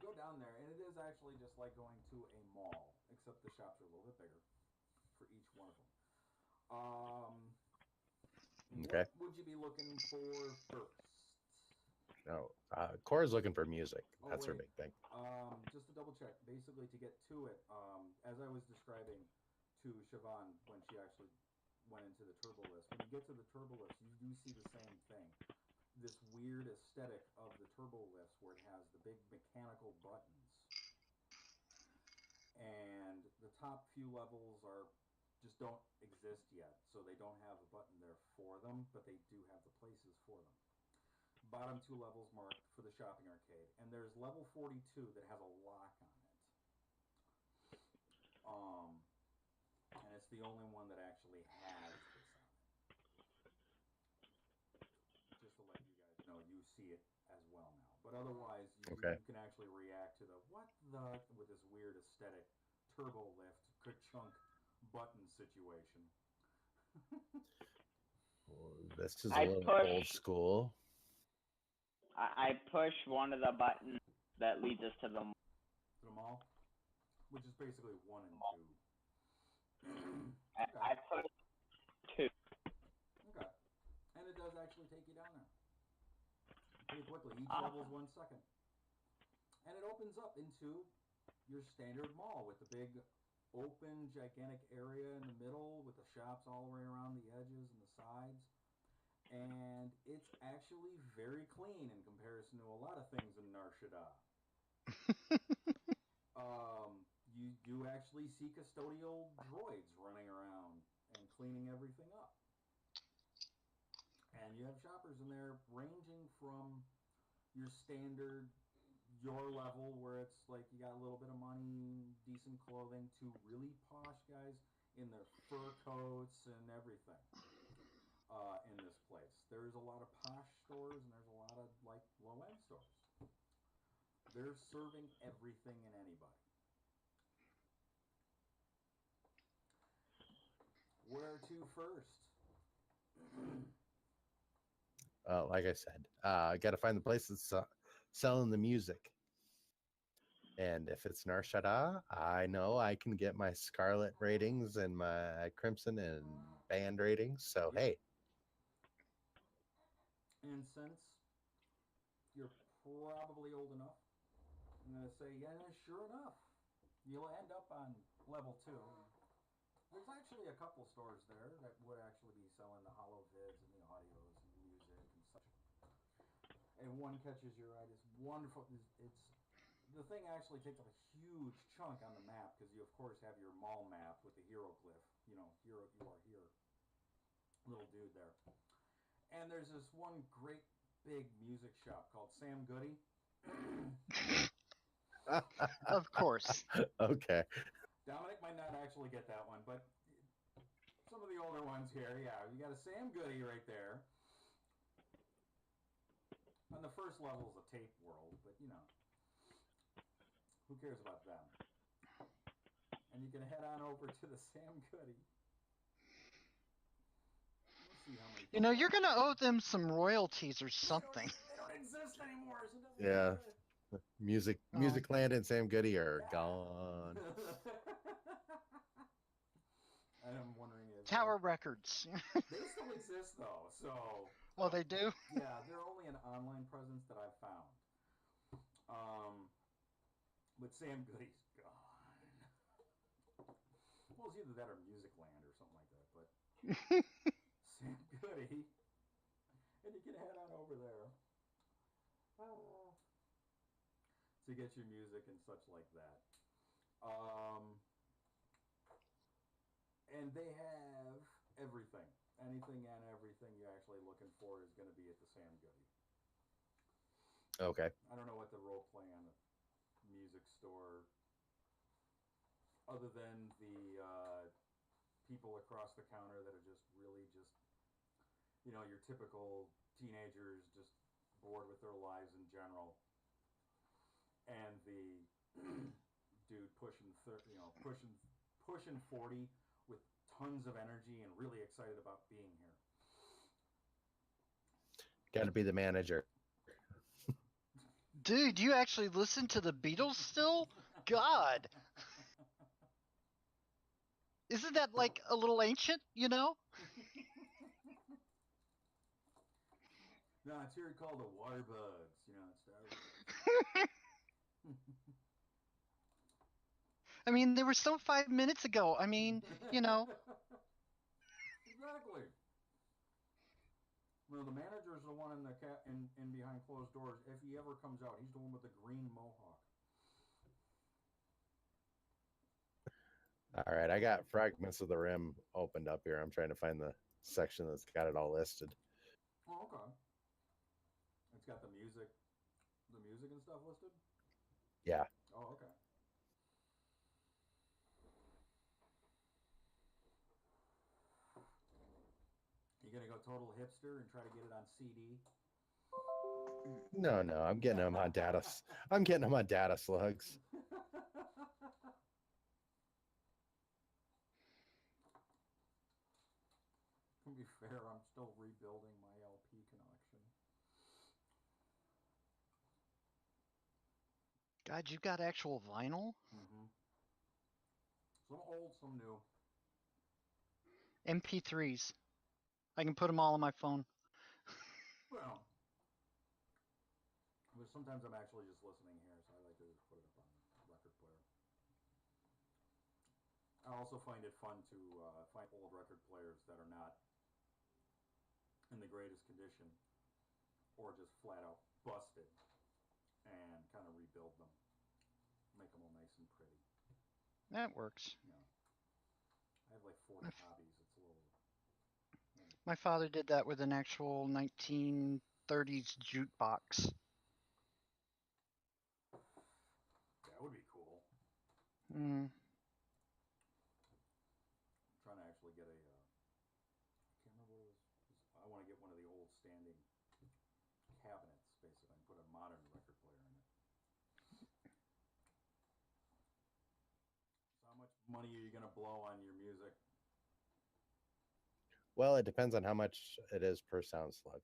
you go down there, and it is actually just like going to a mall, except the shops are a little bit bigger for each one of them. Okay. What would you be looking for first? No, Cora's looking for music. Oh, That's her wait. big thing. Just to double check, basically to get to it, as I was describing to Siobhan when she actually went into the turbo list, when you get to the turbo list, you do see the same thing. This weird aesthetic of the turbo lifts where it has the big mechanical buttons. And the top few levels just don't exist yet, so they don't have a button there for them, but they do have the places for them. Bottom 2 levels marked for the shopping arcade, and there's level 42 that has a lock on it. And it's the only one that actually has this on it. Just to let you guys know, you see it as well now. But otherwise, you can actually react to the with this weird aesthetic turbo lift ka-chunk button situation. This is a little old school. I push one of the buttons that leads us to the mall. To the mall? Which is basically 1 and 2. I push 2. Okay. And it does actually take you down there. Pretty quickly. Each level is 1 second. And it opens up into your standard mall with the big open, gigantic area in the middle with the shops all the way around the edges and the sides. And it's actually very clean in comparison to a lot of things in Nar Shaddaa. You do actually see custodial droids running around and cleaning everything up. And you have shoppers in there ranging from your standard, your level, where it's like you got a little bit of money, decent clothing, to really posh guys in their fur coats and everything. In this place, there's a lot of posh stores and there's a lot of like low-end stores. They're serving everything and anybody. Where to first? Like I said, I got to find the place that's selling the music. And if it's Nar Shaddaa, I know I can get my Scarlet ratings and my Crimson and Band ratings. So, hey. And since you're probably old enough, I'm going to say, yeah, sure enough, you'll end up on level 2. There's actually a couple stores there that would actually be selling the holo vids and the audios and the music and such. And one catches your eye. It's wonderful. The thing actually takes up a huge chunk on the map because you, of course, have your mall map with the hero glyph. You know, hero, you are here. Little dude there. And there's this one great big music shop called Sam Goody. Of course. Okay. Dominic might not actually get that one, but some of the older ones here, yeah. You got a Sam Goody right there. On the first level is a tape world, but you know, who cares about them? And you can head on over to the Sam Goody. You know, you're going to owe them some royalties or something. They don't exist anymore. So yeah. Music Land and Sam Goody are gone. I'm wondering if Tower Records. They still exist though, so. Well, they do? Yeah, they're only an online presence that I've found. But Sam Goody's gone. Well, it's either that or Music Land or something like that, but. Sam Goody, and you can head on over there to get your music and such like that. And they have everything. Anything and everything you're actually looking for is going to be at the Sam Goody. Okay. I don't know what the role play on the music store, other than the people across the counter that are just really you know, your typical teenagers just bored with their lives in general, and the dude pushing 40 with tons of energy and really excited about being here. Got to be the manager. Dude, you actually listen to the Beatles still? God. Isn't that like a little ancient, you know? No, it's here called the water bugs, you know, it's Star Wars. I mean, they were so 5 minutes ago. I mean, you know. Exactly. Well, the manager's the one in the in behind closed doors. If he ever comes out, he's the one with the green mohawk. All right, I got Fragments of the Rim opened up here. I'm trying to find the section that's got it all listed. Oh, okay. It's got the music and stuff listed? Yeah. Oh, okay. You gonna go total hipster and try to get it on CD? No, I'm getting them on data. I'm getting them on data slugs. To be fair, I'm still rebuilding my LP collection. God, you got actual vinyl? Mm-hmm. Some old, some new. MP3s. I can put them all on my phone. Well, but sometimes I'm actually just listening here, so I like to just put it up on the record player. I also find it fun to find old record players that are not in the greatest condition or just flat out busted and kind of rebuild them, make them all nice and pretty. That works. Yeah. I have like 40 hobbies. It's a little... My father did that with an actual 1930s jukebox. That would be cool. Mm. I'm trying to actually get a... I can't remember what it was. I want to get one of the old standing cabinets, basically, and put a modern record player in it. So how much money are you going to blow on your music? Well, it depends on how much it is per sound slug.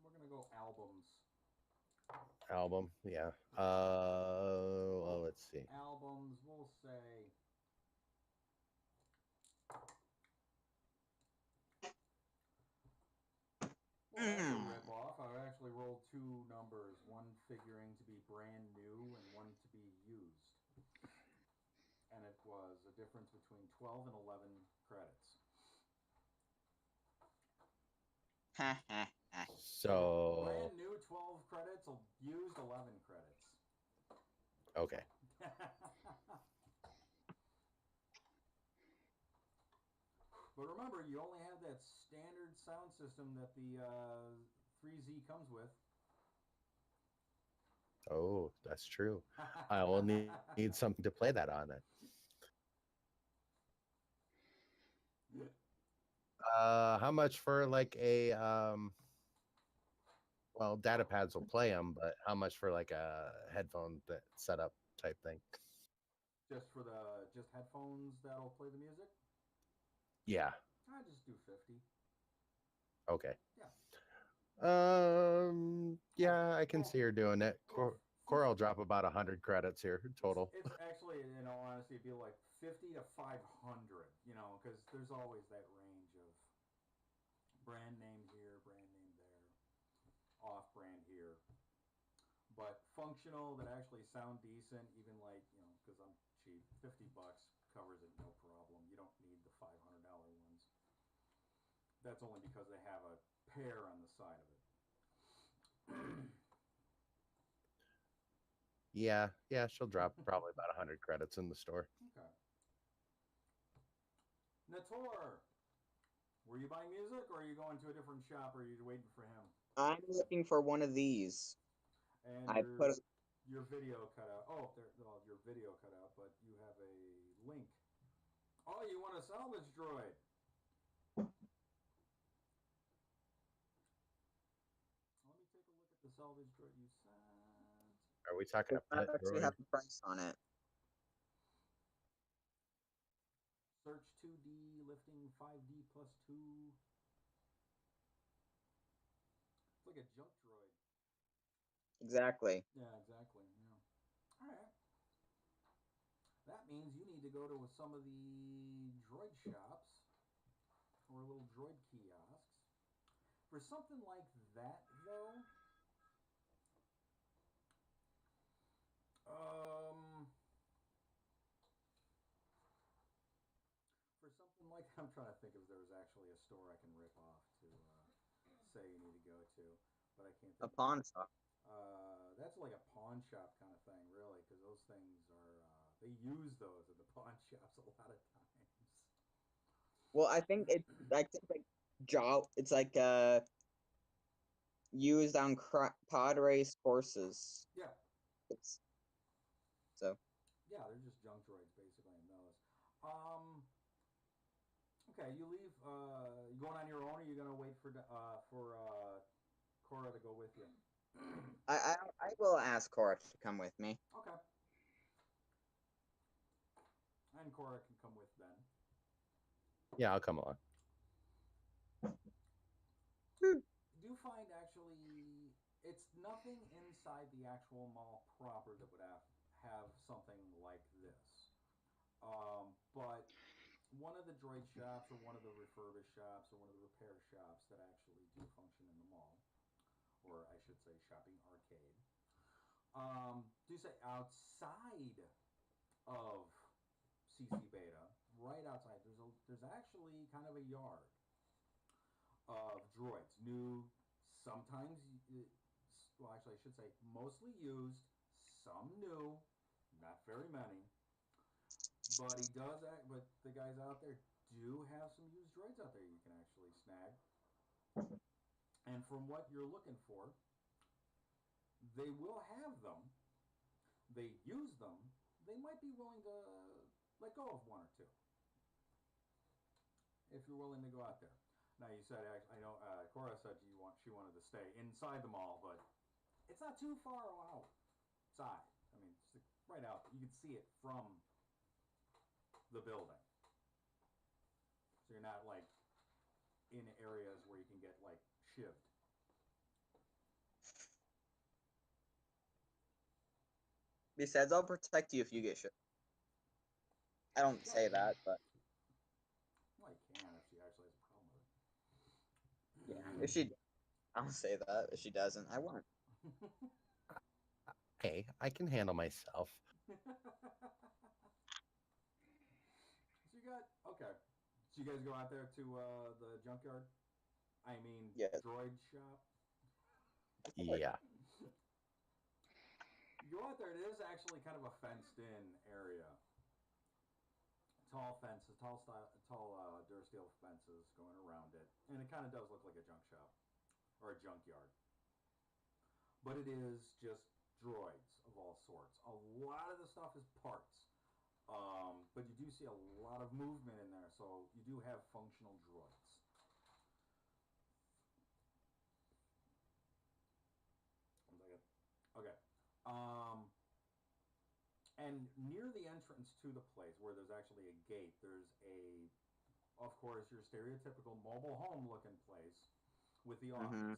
We're going to go albums. Album, yeah. Well, let's see. Albums, we'll say... Well, that's a rip-off. I actually rolled two numbers, one figuring to be brand new and one to be used. And it was a difference between 12 and 11 credits. So... Brand new, 12 credits, used, 11 credits. Okay. But remember, you only have that standard sound system that the 3Z comes with. Oh, that's true. I will need something to play that on then. How much for like a well, data pads will play them, but how much for like a headphone setup type thing? Just for the headphones that'll play the music? Yeah. I just do 50. Okay. Yeah. Yeah, I can see her doing it. Core will drop about 100 credits here total. It's actually, in all honesty, it'd be like 50 to 500, you know, because there's always that range of brand name here, brand name there, off-brand here. But functional that actually sound decent, even like, you know, because I'm cheap, $50 covers it, no problem. You don't need the $500 ones. That's only because they have a pair on the side of it. Yeah, she'll drop probably about 100 credits in the store. Okay. Nator, were you buying music, or are you going to a different shop, or are you waiting for him? I'm looking for one of these. And I put your video cut out. Oh, well, your video cut out, but you have a link. Oh, you want a salvage droid? Let me take a look at the salvage droid you sent. Are we talking a I pet actually droid? have the price on it. Search 2D, lifting 5D plus 2. It's like a junk droid. Exactly. Yeah, exactly. Yeah. All right. That means you need to go to some of the droid shops or little droid kiosks. For something like that, though, for something like I'm trying to think if there's actually a store I can rip off to say you need to go to, but I can't A think. pawn shop. That's like a pawn shop kind of thing, really, because those things are they use those at the pawn shops a lot of times. Well, I think like it's like used on pod race horses. Yeah. It's so. Yeah, they're just junk droids basically in those. Okay, you leave. You going on your own, or you gonna wait for Cora to go with you? I will ask Cora to come with me. Okay. And Cora can come with Ben. Yeah, I'll come along. You do find actually it's nothing inside the actual mall proper that would have something like this. But one of the droid shops or one of the refurbished shops or one of the repair shops that actually do function in the mall, or I should say shopping arcade, do say outside of CC Beta, right outside, there's actually kind of a yard of droids, new, sometimes, well, actually, I should say mostly used, some new, not very many. But he does act. But the guys out there do have some used droids out there you can actually snag. And from what you're looking for, they will have them. They use them. They might be willing to let go of one or two if you're willing to go out there. Now you said I know Cora said she wanted to stay inside the mall, but it's not too far outside. I mean, it's right out. You can see it from the building. So you're not like in areas where you can get like shivved. Besides, I'll protect you if you get shot. I don't say that, but Well, you can if she actually has a problem with it. yeah, if she, I'll say that. If she doesn't, I won't. Hey, I can handle myself. So you got okay. So you guys go out there to the junkyard. I mean, yes. Droid shop. Yeah. You go out there. It is actually kind of a fenced-in area. Tall fences, tall Durasteel fences going around it, and it kind of does look like a junk shop or a junkyard. But it is just droids of all sorts. A lot of the stuff is parts, but you do see a lot of movement in there, so you do have functional droids. One second. Okay. And near the entrance to the place, where there's actually a gate, there's of course, your stereotypical mobile home looking place with the office,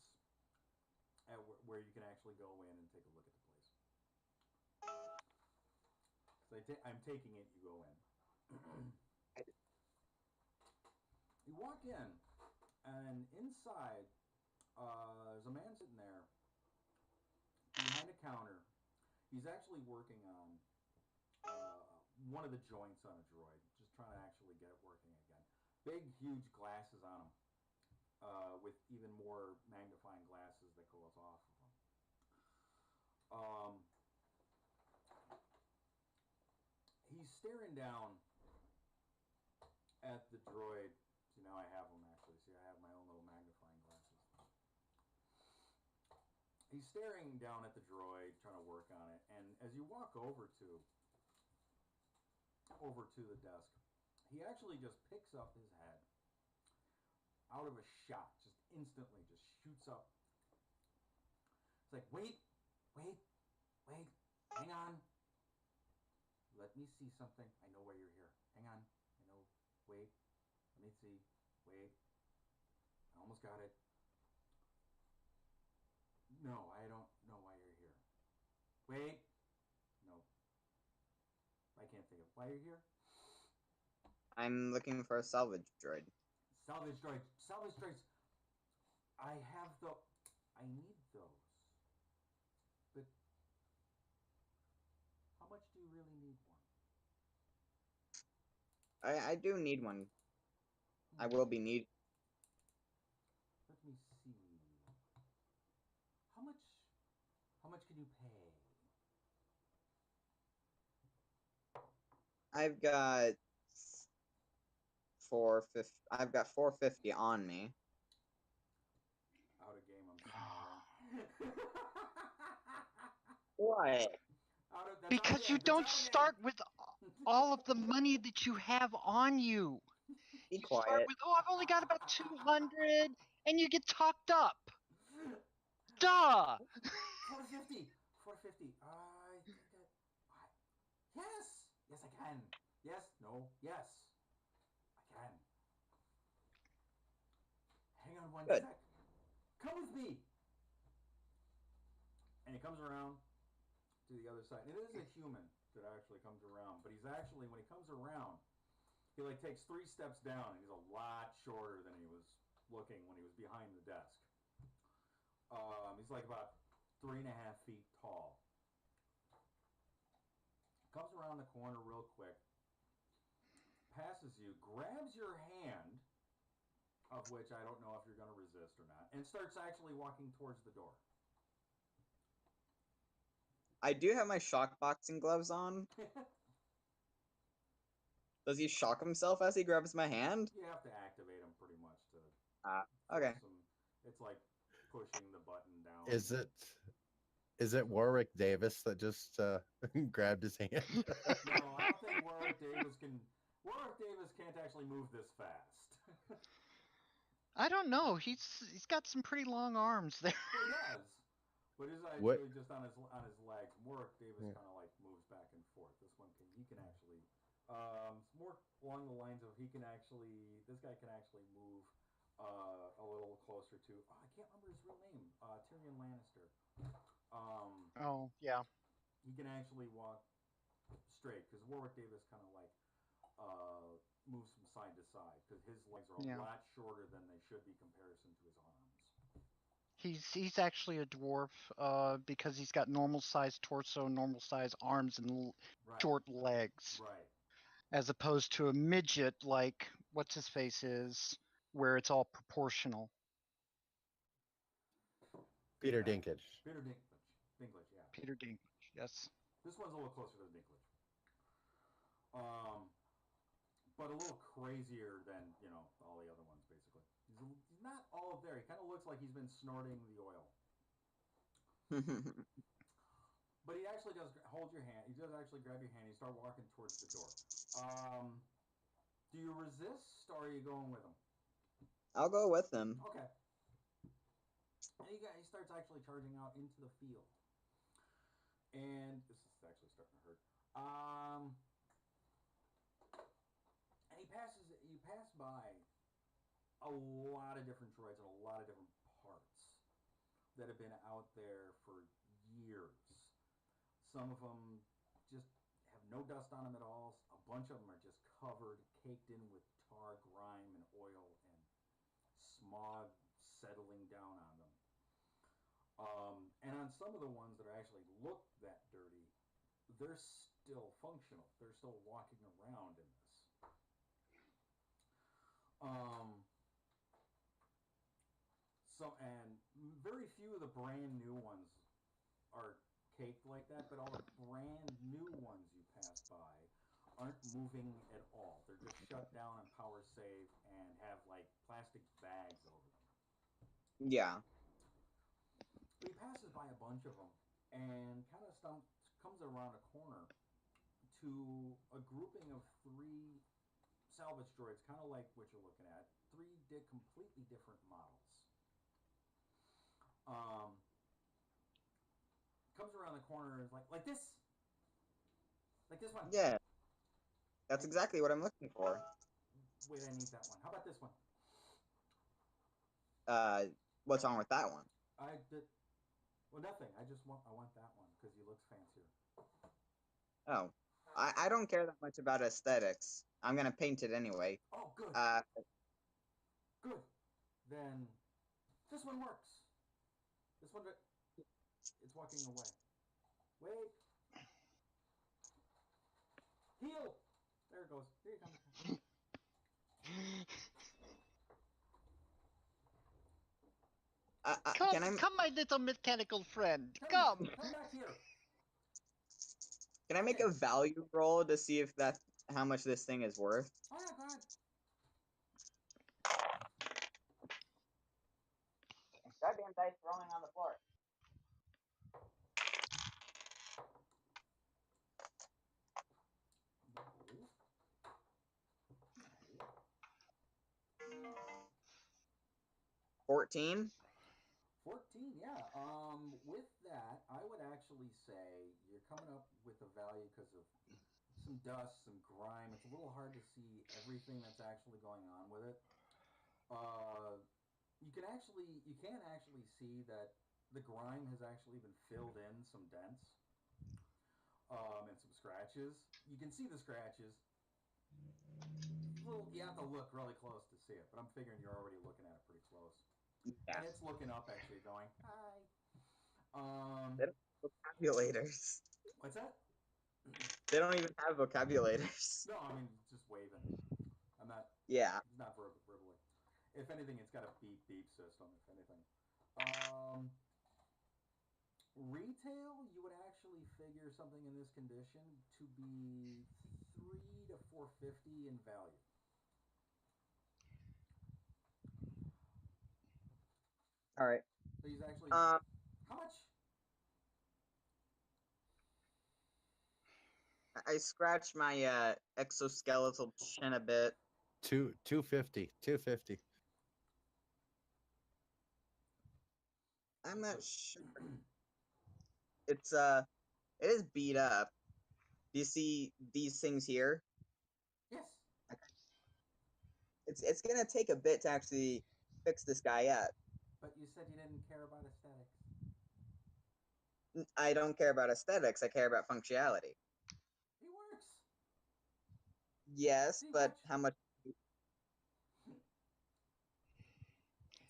where you can actually go in and take a look at the place. So I'm taking it, you go in. You walk in, and inside, there's a man sitting there behind a counter. He's actually working on one of the joints on a droid, just trying to actually get it working again. Big, huge glasses on him, with even more magnifying glasses that goes off of him. He's staring down at the droid. See, now I have them actually. See, I have my own little magnifying glasses. He's staring down at the droid, trying to work on it. And as you walk over to the desk, he actually just picks up his head out of a shot, just instantly, just shoots up. It's like, wait, hang on. Let me see something. I know why you're here. Hang on. I know. Wait. Let me see. Wait. I almost got it. No, I don't know why you're here. take it. Why are you here? I'm looking for a salvage droid. Salvage droid. Salvage droids. I have the. I need those. But how much do you really need one? I do need one. I will be need. Let me see. How much? How much can you pay? I've got 450. I've got 450 on me. Out of game, I'm sorry. What? Because you don't start with all of the money that you have on you. Be You start quiet. with, oh, I've only got about 200, and you get talked up. Duh! 450. 450. I think that. Yes. Yes, I can. Yes. No. Yes. I can. Hang on one Good. sec. Come with me. And he comes around to the other side. And it is a human that actually comes around, but he's actually, when he comes around, he like takes 3 steps down, and he's a lot shorter than he was looking when he was behind the desk. He's like about 3.5 feet tall. Comes around the corner real quick, passes you, grabs your hand, of which I don't know if you're going to resist or not, and starts actually walking towards the door. I do have my shock boxing gloves on. Does he shock himself as he grabs my hand? You have to activate them pretty much to. Okay. It's like pushing the button down. Is it Warwick Davis that just grabbed his hand? No, I don't think Warwick Davis can. Warwick Davis can't actually move this fast. I don't know. He's got some pretty long arms there. He does, but he's actually What? just on his legs. Warwick Davis kind of like moves back and forth. This one he can actually. It's more along the lines of this guy can actually move a little closer to. Oh, I can't remember his real name. Tyrion Lannister. Oh, yeah. He can actually walk straight because Warwick Davis kind of like moves from side to side because his legs are a lot shorter than they should be comparison to his arms. He's actually a dwarf because he's got normal size torso, normal size arms, and short legs. Right. As opposed to a midget like what's his face is, where it's all proportional. Peter Dinklage. Peter Dinklage, yeah. Peter Dinklage, yes. This one's a little closer to Dinklage. But a little crazier than, all the other ones, basically. He's not all there. He kind of looks like he's been snorting the oil. But he actually does hold your hand. He does actually grab your hand. You start walking towards the door. Do you resist, or are you going with him? I'll go with him. Okay. And he starts actually charging out into the field. And this is actually starting to hurt. And you pass by a lot of different droids and a lot of different parts that have been out there for years. Some of them just have no dust on them at all. A bunch of them are just covered, caked in with tar, grime, and oil, and smog settling down on them. And on some of the ones that actually look that dirty, they're still functional. They're still walking around in this. And very few of the brand new ones are caked like that, but all the brand new ones you pass by aren't moving at all. They're just shut down on power save and have like plastic bags over them. Yeah. But he passes by a bunch of them and kind of comes around a corner to a grouping of 3 salvage droids, kind of like what you're looking at. 3 completely different models. Comes around the corner and is like this one. Yeah. That's exactly what I'm looking for. Wait, I need that one. How about this one? What's wrong with that one? Well, nothing. I want that one because he looks fancier. Oh. I don't care that much about aesthetics. I'm gonna paint it anyway. Oh, good. Good. Then this one works. This one, it's walking away. Wait. Heal. There it goes. Here it comes. Come, my little mechanical friend. Come. Come back here. Can I make a value roll to see if that's how much this thing is worth? Oh yeah, go ahead. Goddamn dice rolling on the floor. $14. 14, yeah. With that, I would actually say you're coming up with a value because of some dust, some grime. It's a little hard to see everything that's actually going on with it. You can actually see that the grime has actually been filled in some dents and some scratches. You can see the scratches. You have to look really close to see it, but I'm figuring you're already looking at it pretty close. Yeah. And it's looking up, actually, going, hi. They don't have vocabulators. What's that? They don't even have vocabulators. No, I mean, just waving. I'm not... Yeah. It's not verbally. If anything, it's got a beep-beep system, if anything. Retail, you would actually figure something in this condition to be $300 to $450 in value. All right. So he's actually... how much? I scratched my exoskeletal chin a bit. 250. 250. I'm not sure. It's it is beat up. Do you see these things here? Yes. It's gonna take a bit to actually fix this guy up. But you said you didn't care about aesthetics. I don't care about aesthetics. I care about functionality. He works. Yes, but how much?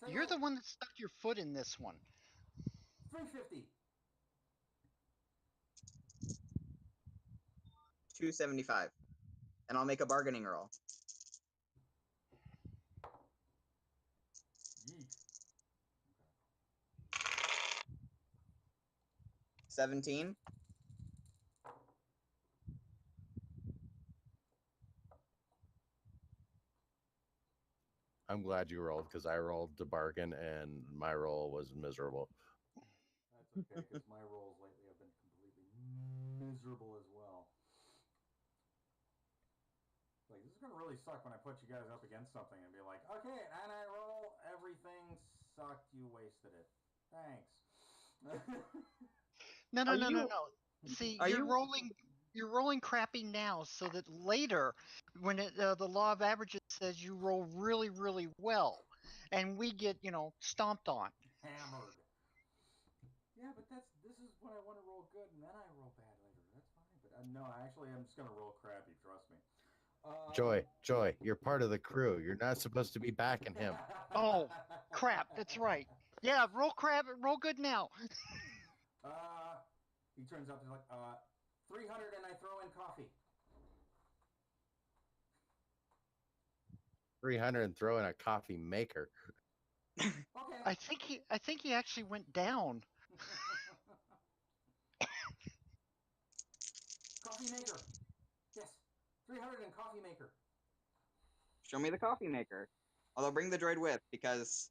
You're the one that stuck your foot in this one. $350. $275, and I'll make a bargaining roll. Yeet. 17. I'm glad you rolled because I rolled the bargain and my roll was miserable. That's okay, because my rolls lately have been completely miserable as well. Like, this is going to really suck when I put you guys up against something and be like, okay, and I roll, everything sucked, you wasted it. Thanks. No. See, you're rolling crappy now, so that later, when the law of averages says you roll really, really well, and we get stomped on. Hammered. Yeah, but this is when I want to roll good, and then I roll bad later. That's fine. But no, actually, I'm just gonna roll crappy. Trust me. Joy, you're part of the crew. You're not supposed to be backing him. Oh, crap! That's right. Yeah, roll crap. Roll good now. He turns up. He's like, 300, and I throw in coffee. 300 and throw in a coffee maker. Okay. I think he actually went down. Coffee maker. Yes. 300 and coffee maker. Show me the coffee maker. Although bring the droid with, because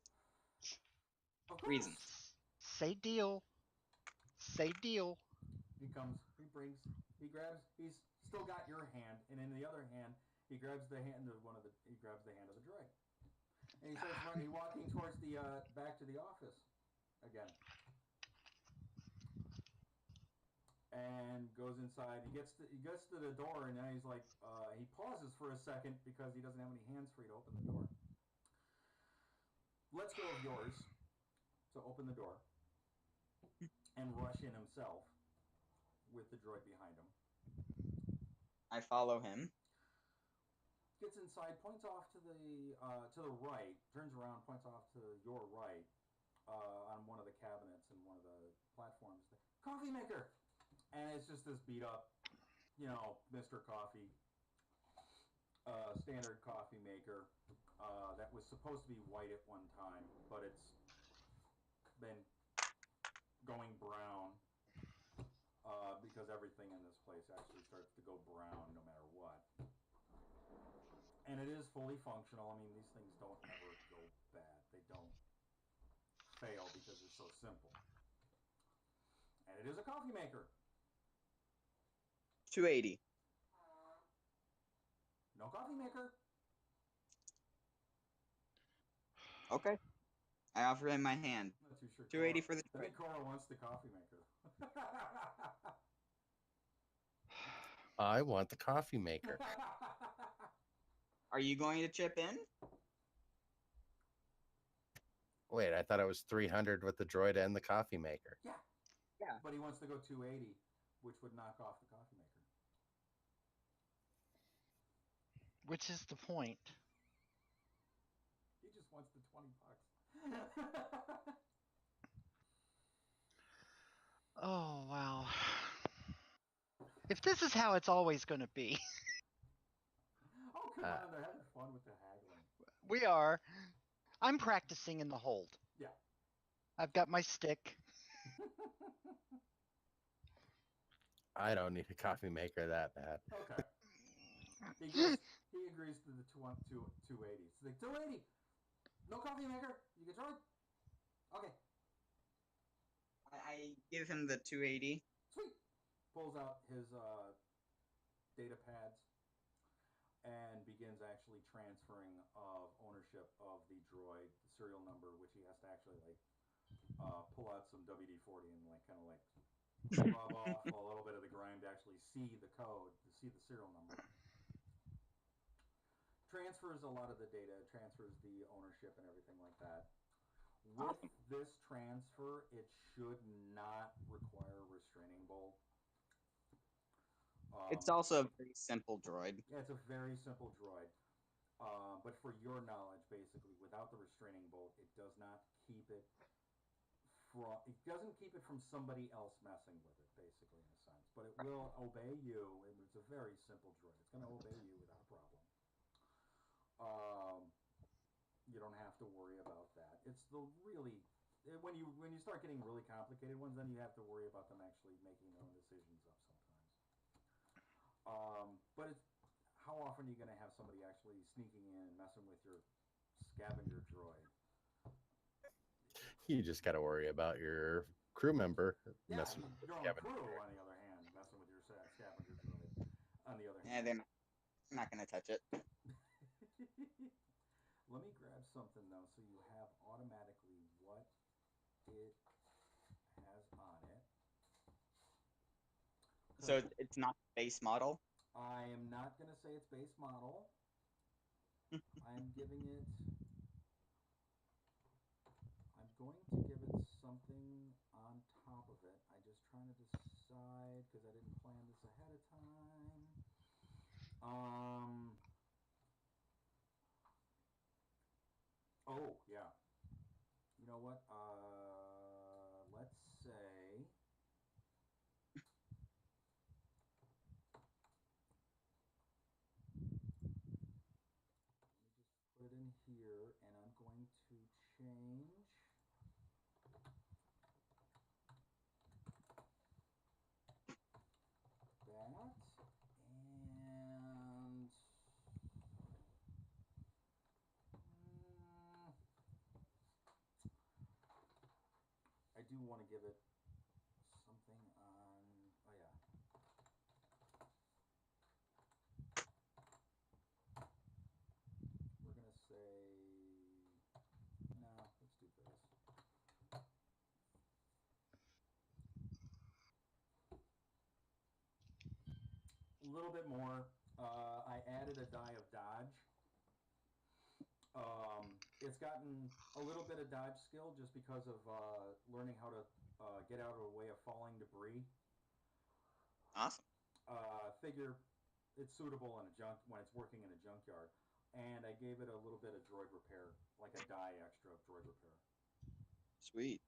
reasons. Say deal. Say deal. He comes. He grabs. He's still got your hand, and in the other hand, he grabs the hand of He grabs the hand of the droid, and he starts running, walking towards the back to the office again, and goes inside. He gets to the door, and now he's like, he pauses for a second because he doesn't have any hands free to open the door. Let's go of yours to open the door and rush in himself with the droid behind him. I follow him. Gets inside, points off to the right, turns around, points off to your right, on one of the cabinets and one of the platforms. The coffee maker, and it's just this beat up, Mr. Coffee, standard coffee maker that was supposed to be white at one time, but it's been going brown because everything in this place actually starts to go brown no matter what. And it is fully functional. I mean, these things don't ever go bad. They don't fail because they're so simple. And it is a coffee maker. 280. No coffee maker. Okay. I offer him my hand. Not too sure. 280 for the I trade. think Cora wants the coffee maker. I want the coffee maker. Are you going to chip in? Wait, I thought it was 300 with the droid and the coffee maker. Yeah. Yeah. But he wants to go 280, which would knock off the coffee maker. Which is the point. He just wants the $20. Oh, wow. If this is how it's always going to be. Oh, come on. They're having fun with the haggling. We are. I'm practicing in the hold. Yeah. I've got my stick. I don't need a coffee maker that bad. Okay. He agrees to the 280. It's like 280. No coffee maker. You get droid. Okay. I give him the 280. Sweet. Pulls out his data pads and begins actually transferring of ownership of the droid, the serial number, which he has to actually pull out some WD-40 and rub off a little bit of the grime to actually see the code, to see the serial number. Transfers a lot of the data, transfers the ownership and everything like that. With this transfer, it should not require a restraining bolt. It's also a very simple droid. Yeah, it's a very simple droid. But for your knowledge, basically, without the restraining bolt, it does not keep it from. It doesn't keep it from somebody else messing with it, basically, in a sense. But it will obey you. And it's a very simple droid. It's going to obey you without a problem. You don't have to worry about that. It's the really when you start getting really complicated ones, then you have to worry about them actually making their own decisions up sometimes. But it's how often are you going to have somebody actually sneaking in and messing with your scavenger droid? You just got to worry about your crew member messing with your own scavenger. crew, on the other hand, messing with your scavenger droid. On the other Yeah, hand, they're not going to touch it. Let me grab something though, so you have automatically what it has on it. So it's not base model? I am not going to say it's base model. I'm going to give it something on top of it. I'm just trying to decide, because I didn't plan this ahead of time. Oh, yeah. You know what? Let's say... Let me just put it in here, and I'm going to change... that, and... I do want to give it something on... Oh, yeah. We're going to say... No, let's do this. A little bit more. I added a die of dodge. It's gotten a little bit of dodge skill just because of learning how to get out of the way of falling debris. Awesome. Figure it's suitable in a junk when it's working in a junkyard. And I gave it a little bit of droid repair, like a die extra of droid repair. Sweet.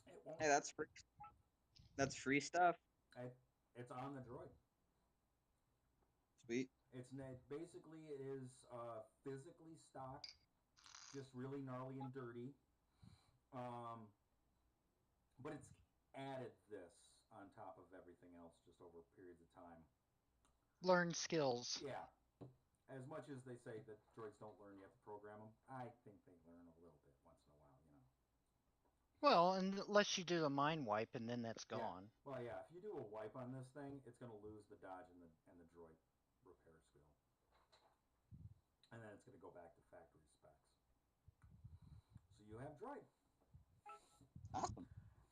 It won't. Hey, that's free. That's free stuff. It's on the droid. Sweet. Basically it is physically stock, just really gnarly and dirty. But it's added this on top of everything else just over periods of time. Learn skills. Yeah. As much as they say that droids don't learn, you have to program them, I think they learn a little bit once in a while, you know. Well, unless you do a mind wipe and then that's gone. Yeah. Well, yeah, if you do a wipe on this thing, it's going to lose the dodge and the droid repair skill. And then it's going to go back to factory specs. So you have droid. Awesome.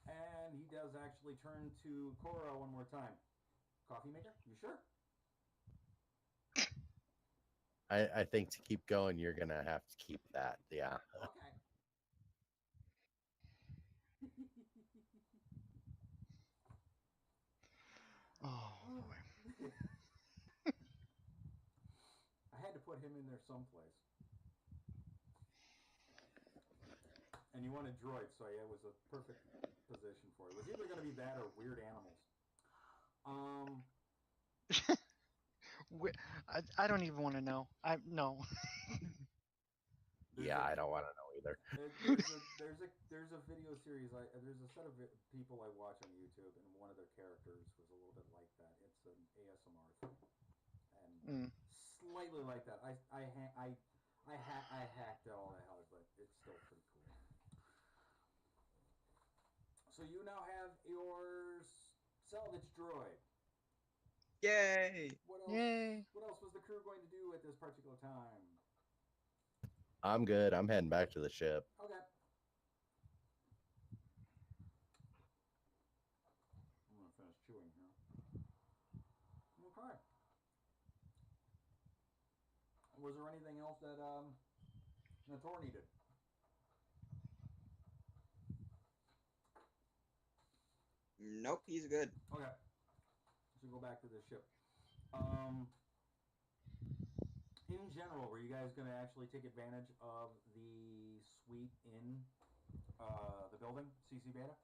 And he does actually turn to Korra one more time. Coffee maker? You sure? I think to keep going, you're gonna have to keep that. Yeah. Okay. Oh boy. I had to put him in there someplace. And you wanted droid, so yeah, it was a perfect position for it. It was either going to be that or weird animals. I don't even want to know. No. Yeah, I don't want to know either. There's a video series. There's a set of people I watch on YouTube, and one of their characters was a little bit like that. It's an ASMR thing, and slightly like that. I hacked it all to hell, but it's still pretty cool. So you now have your salvage droid. Yay! Yay! What else was the crew going to do at this particular time? I'm good. I'm heading back to the ship. Okay. I'm gonna finish chewing here. Okay. Was there anything else that Nator needed? Nope, he's good. Okay. So go back to the ship. In general, were you guys going to actually take advantage of the suite in the building, CC Beta?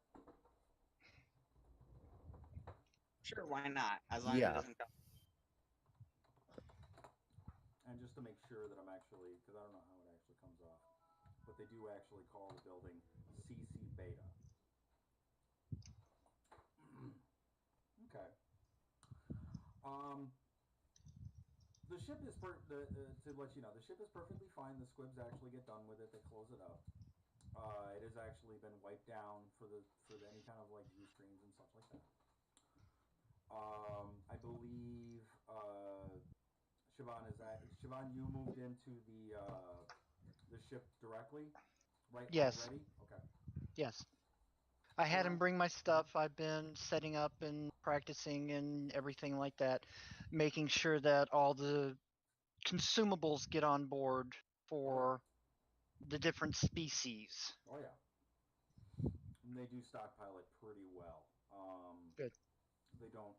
Sure, why not? As long as it doesn't come. And just to make sure that I'm actually, because I don't know how it actually comes off, but they do actually call the building CC Beta. Okay. The ship is to let you know, the ship is perfectly fine. The squibs actually get done with it. They close it up. It has actually been wiped down for any kind of like view streams and stuff like that. I believe Siobhan, you moved into the ship directly, right? Yes. Already? Okay. Yes. I had him bring my stuff. I've been setting up and practicing and everything like that, making sure that all the consumables get on board for the different species. Oh yeah. And they do stockpile it pretty well. Good. They don't.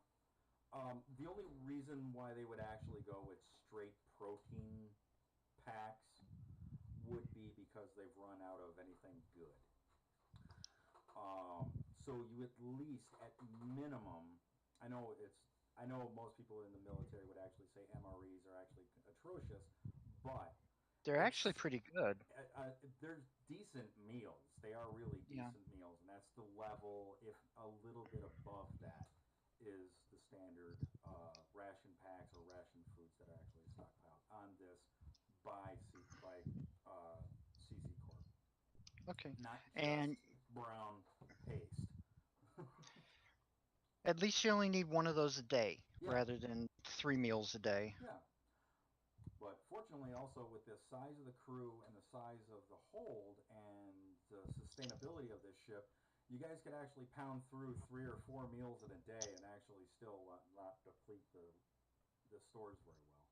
The only reason why they would actually go with straight protein packs would be because they've run out of anything good. So you at least, at minimum, I know most people in the military would actually say MREs are actually atrocious, but they're actually pretty good. They're decent meals. They are really decent meals, and that's the level. If a little bit above that is the standard ration packs or ration foods that are actually stockpiled on this by CC Corp. Okay. Not just and brown paste. At least you only need one of those a day rather than 3 meals a day. Yeah. But fortunately, also with the size of the crew and the size of the hold and the sustainability of this ship, you guys could actually pound through 3 or 4 meals in a day and actually still not deplete the stores very well.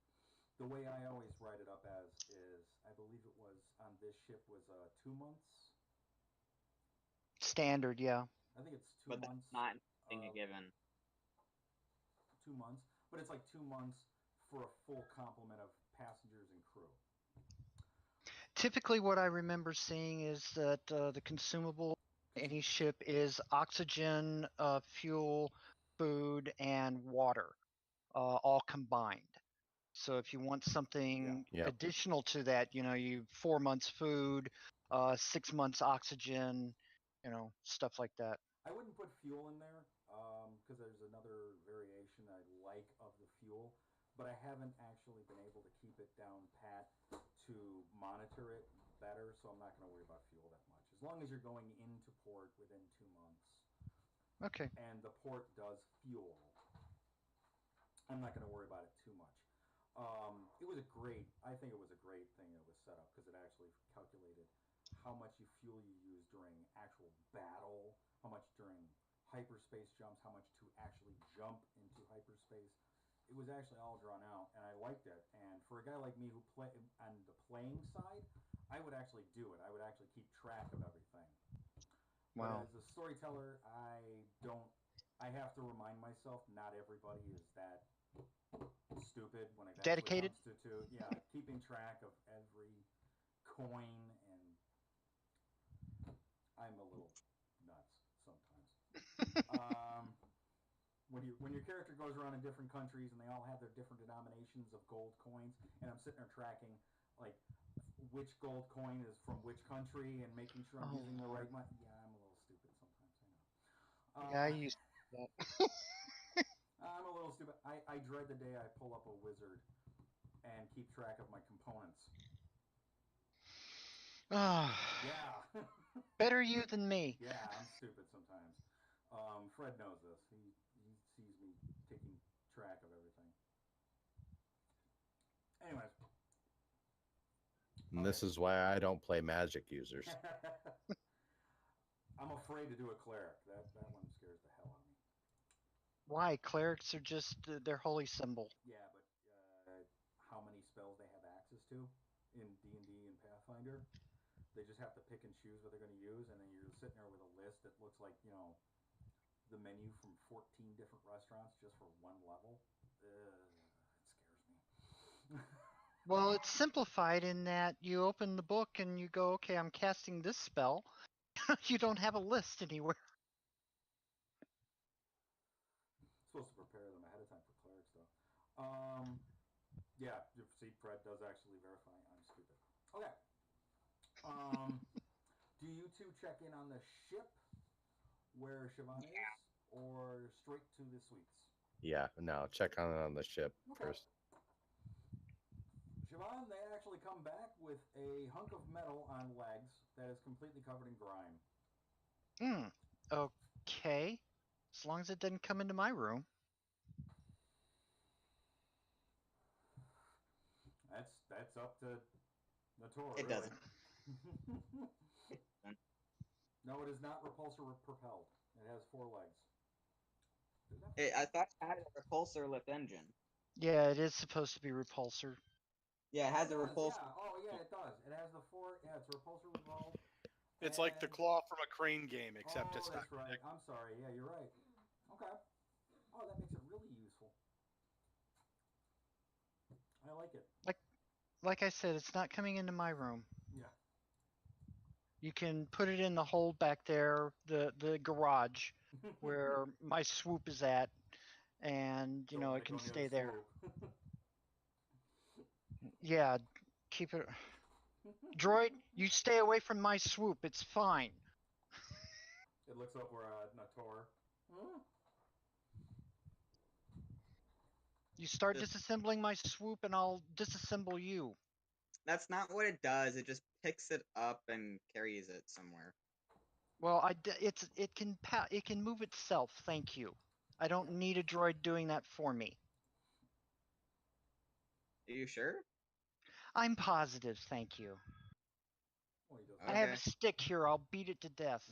The way I always write it up as is, I believe it was on this ship was 2 months. Standard, yeah. I think it's 2 months. But that's not a given. 2 months. but it's like 2 months for a full complement of passengers and crew. Typically, what I remember seeing is that the consumable any ship is oxygen, fuel, food, and water, all combined. So if you want something Yeah. additional to that, you 4 months food, 6 months oxygen, stuff like that. I wouldn't put fuel in there because there's another variation I like of the fuel, but I haven't actually been able to keep it down pat to monitor it better, so I'm not going to worry about fuel that much. As long as you're going into port within 2 months. Okay. And the port does fuel, I'm not going to worry about it too much. I think it was a great thing that was set up because it actually calculated how much fuel you use during actual battle, how much during hyperspace jumps, how much to actually jump into hyperspace. It was actually all drawn out, and I liked it. And for a guy like me who play on the playing side, I would actually do it. I would actually keep track of everything. Wow. But as a storyteller, I have to remind myself not everybody is that stupid when it Dedicated? actually comes to keeping track of every coin, and I'm a little nuts sometimes. When your character goes around in different countries and they all have their different denominations of gold coins, and I'm sitting there tracking like which gold coin is from which country and making sure I'm using the right money. Yeah, I'm a little stupid sometimes. I know. Yeah, I used that. I'm a little stupid. I dread the day I pull up a wizard and keep track of my components. Yeah. Better you than me. Yeah, I'm stupid sometimes. Fred knows this. He sees me taking track of everything. Anyways. And this is why I don't play magic users. I'm afraid to do a cleric. That one scares the hell out of me. Why? Clerics are just their holy symbol. Yeah, but how many spells they have access to in D&D and Pathfinder? They just have to pick and choose what they're going to use, and then you're sitting there with a list that looks like, the menu from 14 different restaurants just for one level. It scares me. Well, it's simplified in that you open the book and you go, okay, I'm casting this spell. You don't have a list anywhere. Supposed to prepare them ahead of time for clerics, though. Yeah, see, Fred does actually verify I'm stupid. Okay. Do you two check in on the ship where Siobhan is, or straight to the suites? Yeah, no, check on the ship first. Siobhan, they actually come back with a hunk of metal on legs that is completely covered in grime. Okay. As long as it didn't come into my room. That's up to Natora. It really. doesn't. No, it is not repulsor propelled. It has 4 legs. I thought it had a repulsor lift engine. Yeah, it is supposed to be repulsor. Yeah, it has a repulsor. Yeah. Oh, yeah, it does. It has the 4. Yeah, it's repulsor revolved. It's like the claw from a crane game, except it's not. That's right. I'm sorry. Yeah, you're right. Okay. Oh, that makes it really useful. I like it. Like I said, it's not coming into my room. Yeah. You can put it in the hole back there, the garage, where my swoop is at, and it can stay there. Yeah, keep it. Droid, you stay away from my swoop. It's fine. It looks up where Nator. You start disassembling my swoop, and I'll disassemble you. That's not what it does. It just picks it up and carries it somewhere. Well, it can move itself. Thank you. I don't need a droid doing that for me. Are you sure? I'm positive. Thank you. Well, I have a stick here. I'll beat it to death.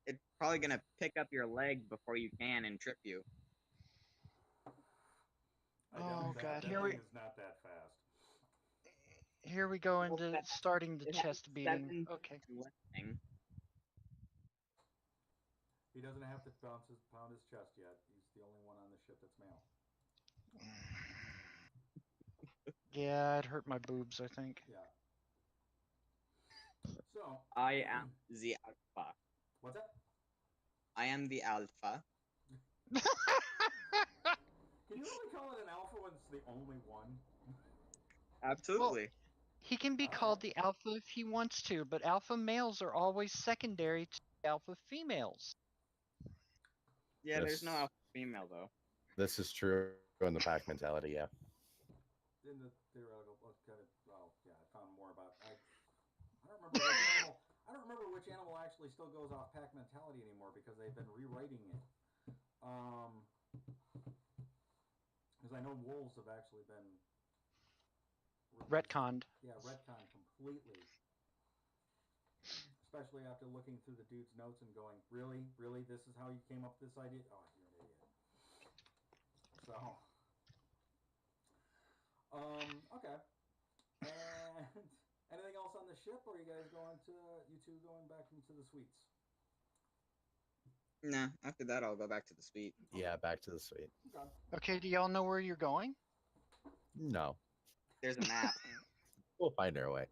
It's probably gonna pick up your leg before you can and trip you. Oh God! That thing is not that fast. Here we go into starting the chest beating. Okay. He doesn't have to pound his chest yet. He's the only one on the ship that's male. Yeah, it hurt my boobs, I think. Yeah. So. I am the alpha. What's that? I am the alpha. Can you really call it an alpha when it's the only one? Absolutely. Well, he can be called the alpha if he wants to, but alpha males are always secondary to alpha females. Yeah, there's no alpha female though. This is true in the pack mentality, yeah. In the theoretical, yeah, I found more about. I don't remember which animal. I don't remember which animal actually still goes off pack mentality anymore because they've been rewriting it. Because I know wolves have actually been retconned. Yeah, retconned completely. Especially after looking through the dude's notes and going, really, this is how you came up with this idea? Oh, you're an idiot. So. Okay. And anything else on the ship, or are you guys you two going back into the suites? Nah, after that I'll go back to the suite. Yeah, back to the suite. Okay, do y'all know where you're going? No. There's a map. We'll find our way.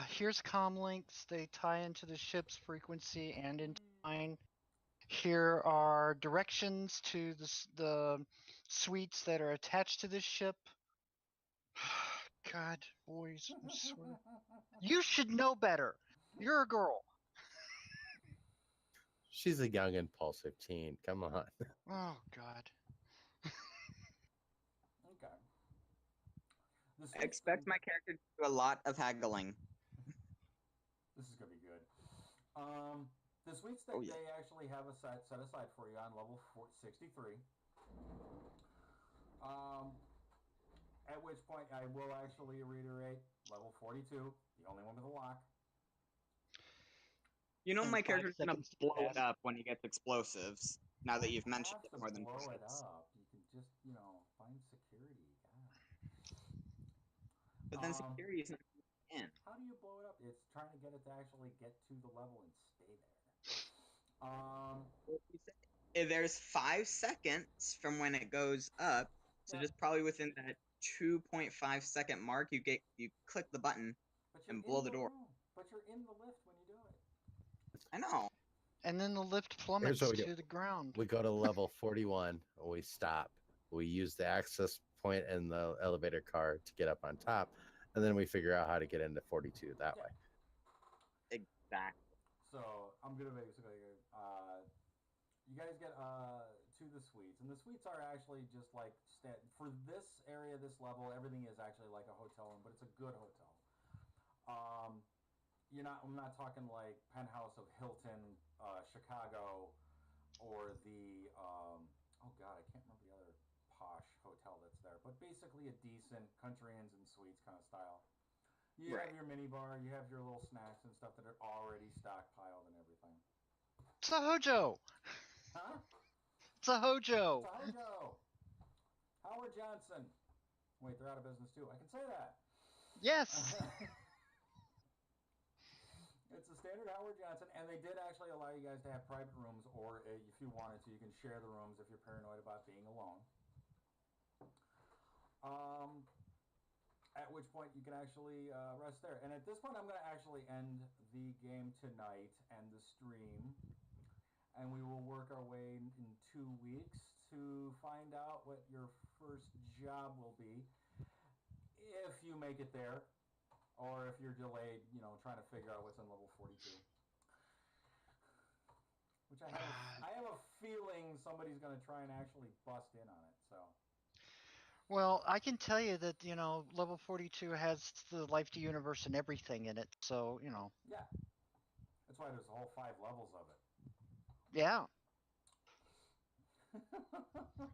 Here's comm links. They tie into the ship's frequency and into mine. Here are directions to the suites that are attached to this ship. God, boys, I swear. You should know better. You're a girl. She's a young, impulsive teen. Come on. Oh, God. Okay. I expect my character to do a lot of haggling. This is going to be good. The suites that they actually have set aside for you on level 63. At which point I will actually reiterate level 42, the only one with a lock. You know my character's gonna blow it up when he gets explosives. Now that you've mentioned it more than blow once. it up. You can just, find security. But then security is not in. How do you blow it up? It's trying to get it to actually get to the level and stay there. There's 5 seconds from when it goes up, so just probably within that 2.5 second mark, you click the button and blow the door. But you're in the lift when you do it. I know. And then the lift plummets to the ground. We go to level 41. We stop. We use the access point in the elevator car to get up on top, and then we figure out how to get into 42 that way. Exactly. So I'm gonna basically, you guys get to the suites, and the suites are actually just like for this area, this level, everything is actually like a hotel room, but it's a good hotel. I'm not talking like Penthouse of Hilton, Chicago, or the oh god, I can't remember the other posh hotel that's there, but basically a decent country inns and suites kind of style. You have your mini bar, you have your little snacks and stuff that are already stockpiled and everything. It's a Hojo. Huh? It's a Hojo. It's a Hojo. Howard Johnson. Wait, they're out of business too. I can say that. Yes. It's a standard Howard Johnson, and they did actually allow you guys to have private rooms, or if you wanted to, you can share the rooms if you're paranoid about being alone. At which point you can actually rest there. And at this point, I'm going to actually end the game tonight and the stream, and we will work our way in 2 weeks to find out what your first job will be, if you make it there. Or if you're delayed, trying to figure out what's on level 42. Which I have a feeling somebody's going to try and actually bust in on it, so. Well, I can tell you that, level 42 has the Life to Universe and everything in it, so, Yeah. That's why there's a whole 5 levels of it. Yeah.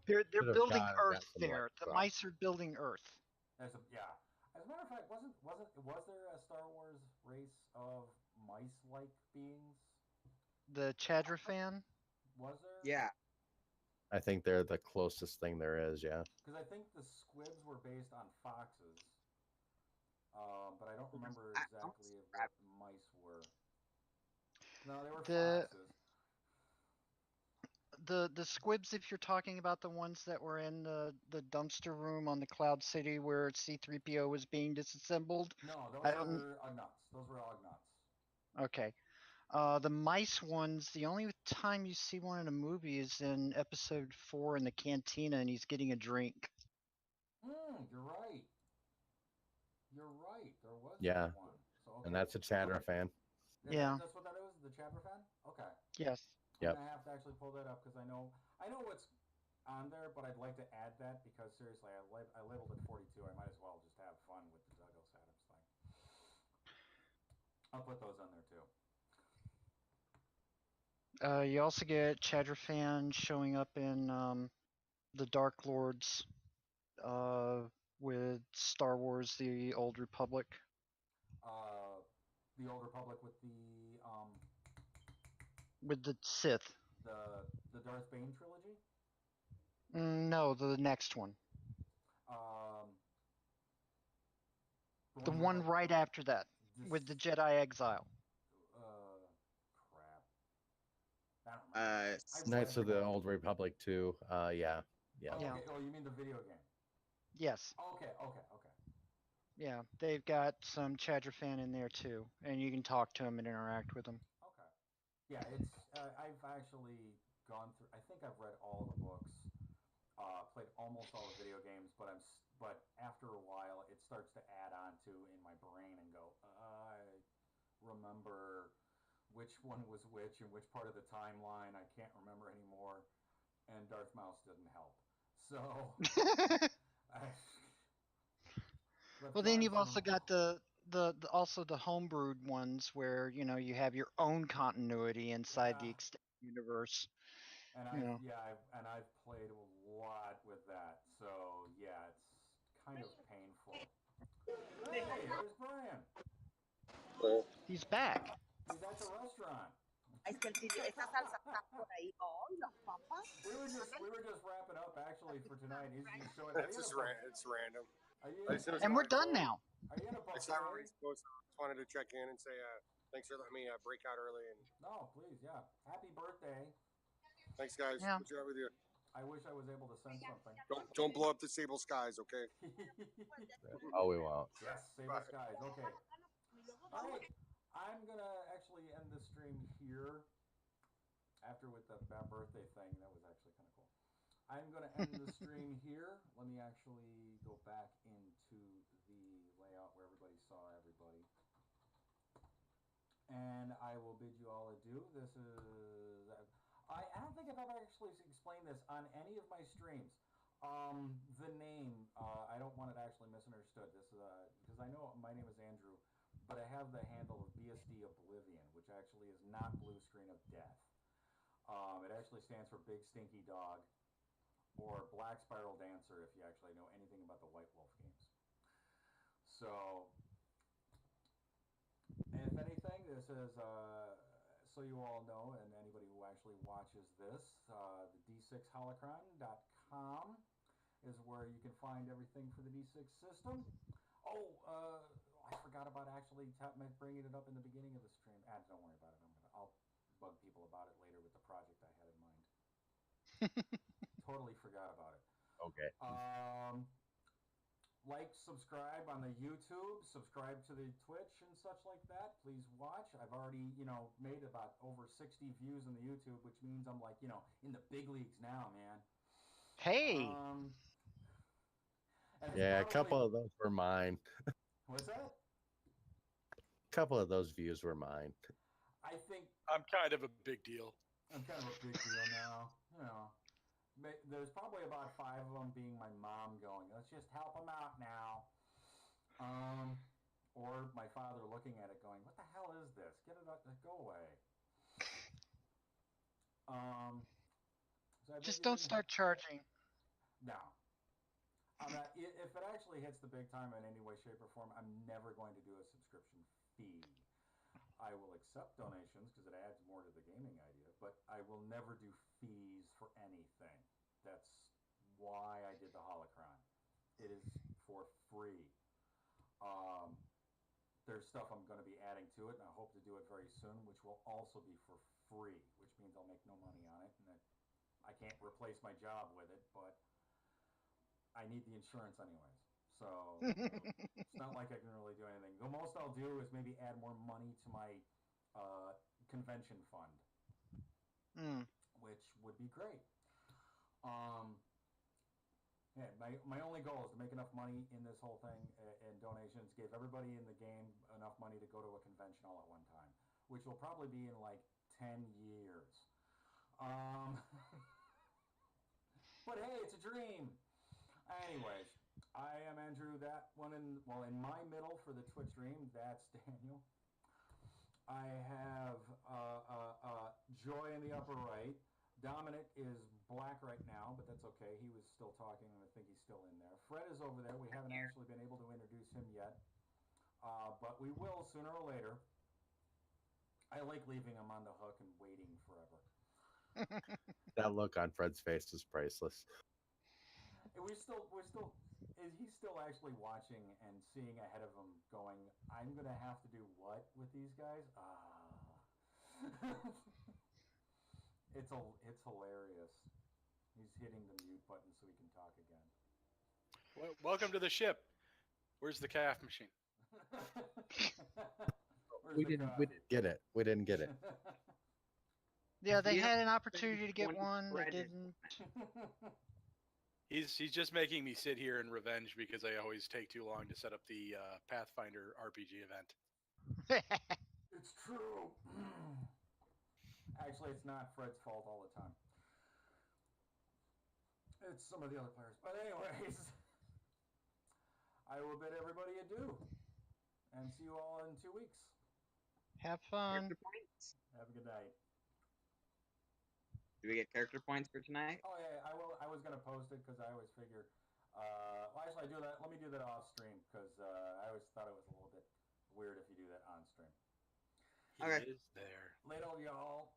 They're building Earth there. The mice are building Earth. Yeah. As a matter of fact, was there a Star Wars race of mice-like beings? The Chadrafan? Was there? Yeah. I think they're the closest thing there is, yeah. Because I think the squibs were based on foxes. But I don't remember exactly what the mice were. No, they were The foxes. the squibs, if you're talking about the ones that were in the dumpster room on the Cloud City where C-3PO was being disassembled. No, those I don't. were Ugnaughts. Those were Ugnaughts. Okay. The mice ones, the only time you see one in a movie is in episode 4 in the cantina and he's getting a drink. You're right. You're right. There was Yeah. one. So, okay. And that's a chatter fan. Yeah. That's what that is? The Chatter fan? Okay. Yes. I'm Yep. going to have to actually pull that up because I know what's on there, but I'd like to add that because seriously, I labeled it 42. I might as well just have fun with the Douglas Adams thing. I'll put those on there too. You also get Chadra-fan showing up in the Dark Lords with Star Wars: The Old Republic. The Old Republic with the Sith. The Darth Bane trilogy? No, the next one. The one right after that with the Jedi Exile. Knights of the Old Republic 2. Yeah. Okay. Oh, you mean the video game? Yes. Okay. Yeah, they've got some Chadra-fan in there too, and you can talk to them and interact with them. Okay. Yeah, it's I've actually gone through. I think I've read all the books, played almost all the video games, but after a while, it starts to add on to in my brain and go, I remember which one was which and which part of the timeline. I can't remember anymore, and Darth Mouse didn't help. So. Well, then you've also got the homebrewed ones where you have your own continuity inside the extended universe. And I've played a lot with that. So yeah, it's kind of painful. Hey, there's Brian. He's back. He's at the restaurant. Esa salsa está por ahí. Oh, los papas. We were just wrapping up actually for tonight. He's showing. It's random. And we're done now. Are you in a buffet? It's not really supposed to. I just wanted to check in and say thanks for letting me break out early. And no, please, yeah. Happy birthday. Thanks, guys. Yeah. Good job with you. I wish I was able to send something. Don't blow up the Sable Skies, okay? Oh, we won't. Yes, Sable Skies. Okay. All right. I'm gonna actually end the stream here. After with the birthday thing, that was actually kind of cool. I'm going to end the stream here. Let me actually go back into the layout where everybody saw everybody. And I will bid you all adieu. This is... I don't think I've ever actually explained this on any of my streams. The name, I don't want it actually misunderstood. This is because I know my name is Andrew, but I have the handle of BSD Oblivion, which actually is not Blue Screen of Death. It actually stands for Big Stinky Dog, or Black Spiral Dancer, if you actually know anything about the White Wolf games. So, if anything, this is, so you all know, and anybody who actually watches this, the D6Holocron.com is where you can find everything for the D6 system. Oh, I forgot about actually bringing it up in the beginning of the stream. Don't worry about it. I'll bug people about it later with the project I had in mind. Totally forgot about it. Okay. Like, subscribe on the YouTube, subscribe to the Twitch and such like that. Please watch. I've already, made about over 60 views on the YouTube, which means I'm like, in the big leagues now, man. Hey. Yeah, a couple of those were mine. What's that? A couple of those views were mine. I think I'm kind of a big deal. I'm kind of a big deal now. There's probably about 5 of them being my mom going, let's just help them out now. Or my father looking at it going, what the hell is this? Get it up, go away. Just don't start charging. No. If it actually hits the big time in any way, shape, or form, I'm never going to do a subscription fee. I will accept donations because it adds more to the gaming idea, but I will never do fees for anything. That's why I did the Holocron. It is for free. There's stuff I'm going to be adding to it, and I hope to do it very soon. soon, which will also be for free, which means I'll make no money on it, and that I can't replace my job with it, but I need the insurance anyways. So it's not like I can really do anything. The most I'll do is maybe add more money to my convention fund, which would be great. Yeah, my only goal is to make enough money in this whole thing and donations, give everybody in the game enough money to go to a convention all at one time, which will probably be in like 10 years. But hey, it's a dream. Anyways, I am Andrew. That one in my middle for the Twitch stream, that's Daniel. I have Joy in the upper right. Dominic is black right now, but that's okay. He was still talking, and I think he's still in there. Fred is over there. We haven't actually been able to introduce him yet, but we will sooner or later. I like leaving him on the hook and waiting forever. That look on Fred's face is priceless. He's still actually watching and seeing ahead of him going, I'm going to have to do what with these guys? It's hilarious. He's hitting the mute button so he can talk again. Welcome to the ship. Where's the calf machine? We didn't get it. We didn't get it. Yeah, they had an opportunity to get one. They didn't. He's just making me sit here in revenge because I always take too long to set up the Pathfinder RPG event. It's true. Actually, it's not Fred's fault all the time. It's some of the other players. But anyways, I will bid everybody adieu. And see you all in 2 weeks. Have fun. Character points. Have a good night. Do we get character points for tonight? Oh yeah, I will. I was gonna post it because I always figure. Well, actually, I do that. Let me do that off stream because I always thought it was a little bit weird if you do that on stream. He is there. Later, y'all.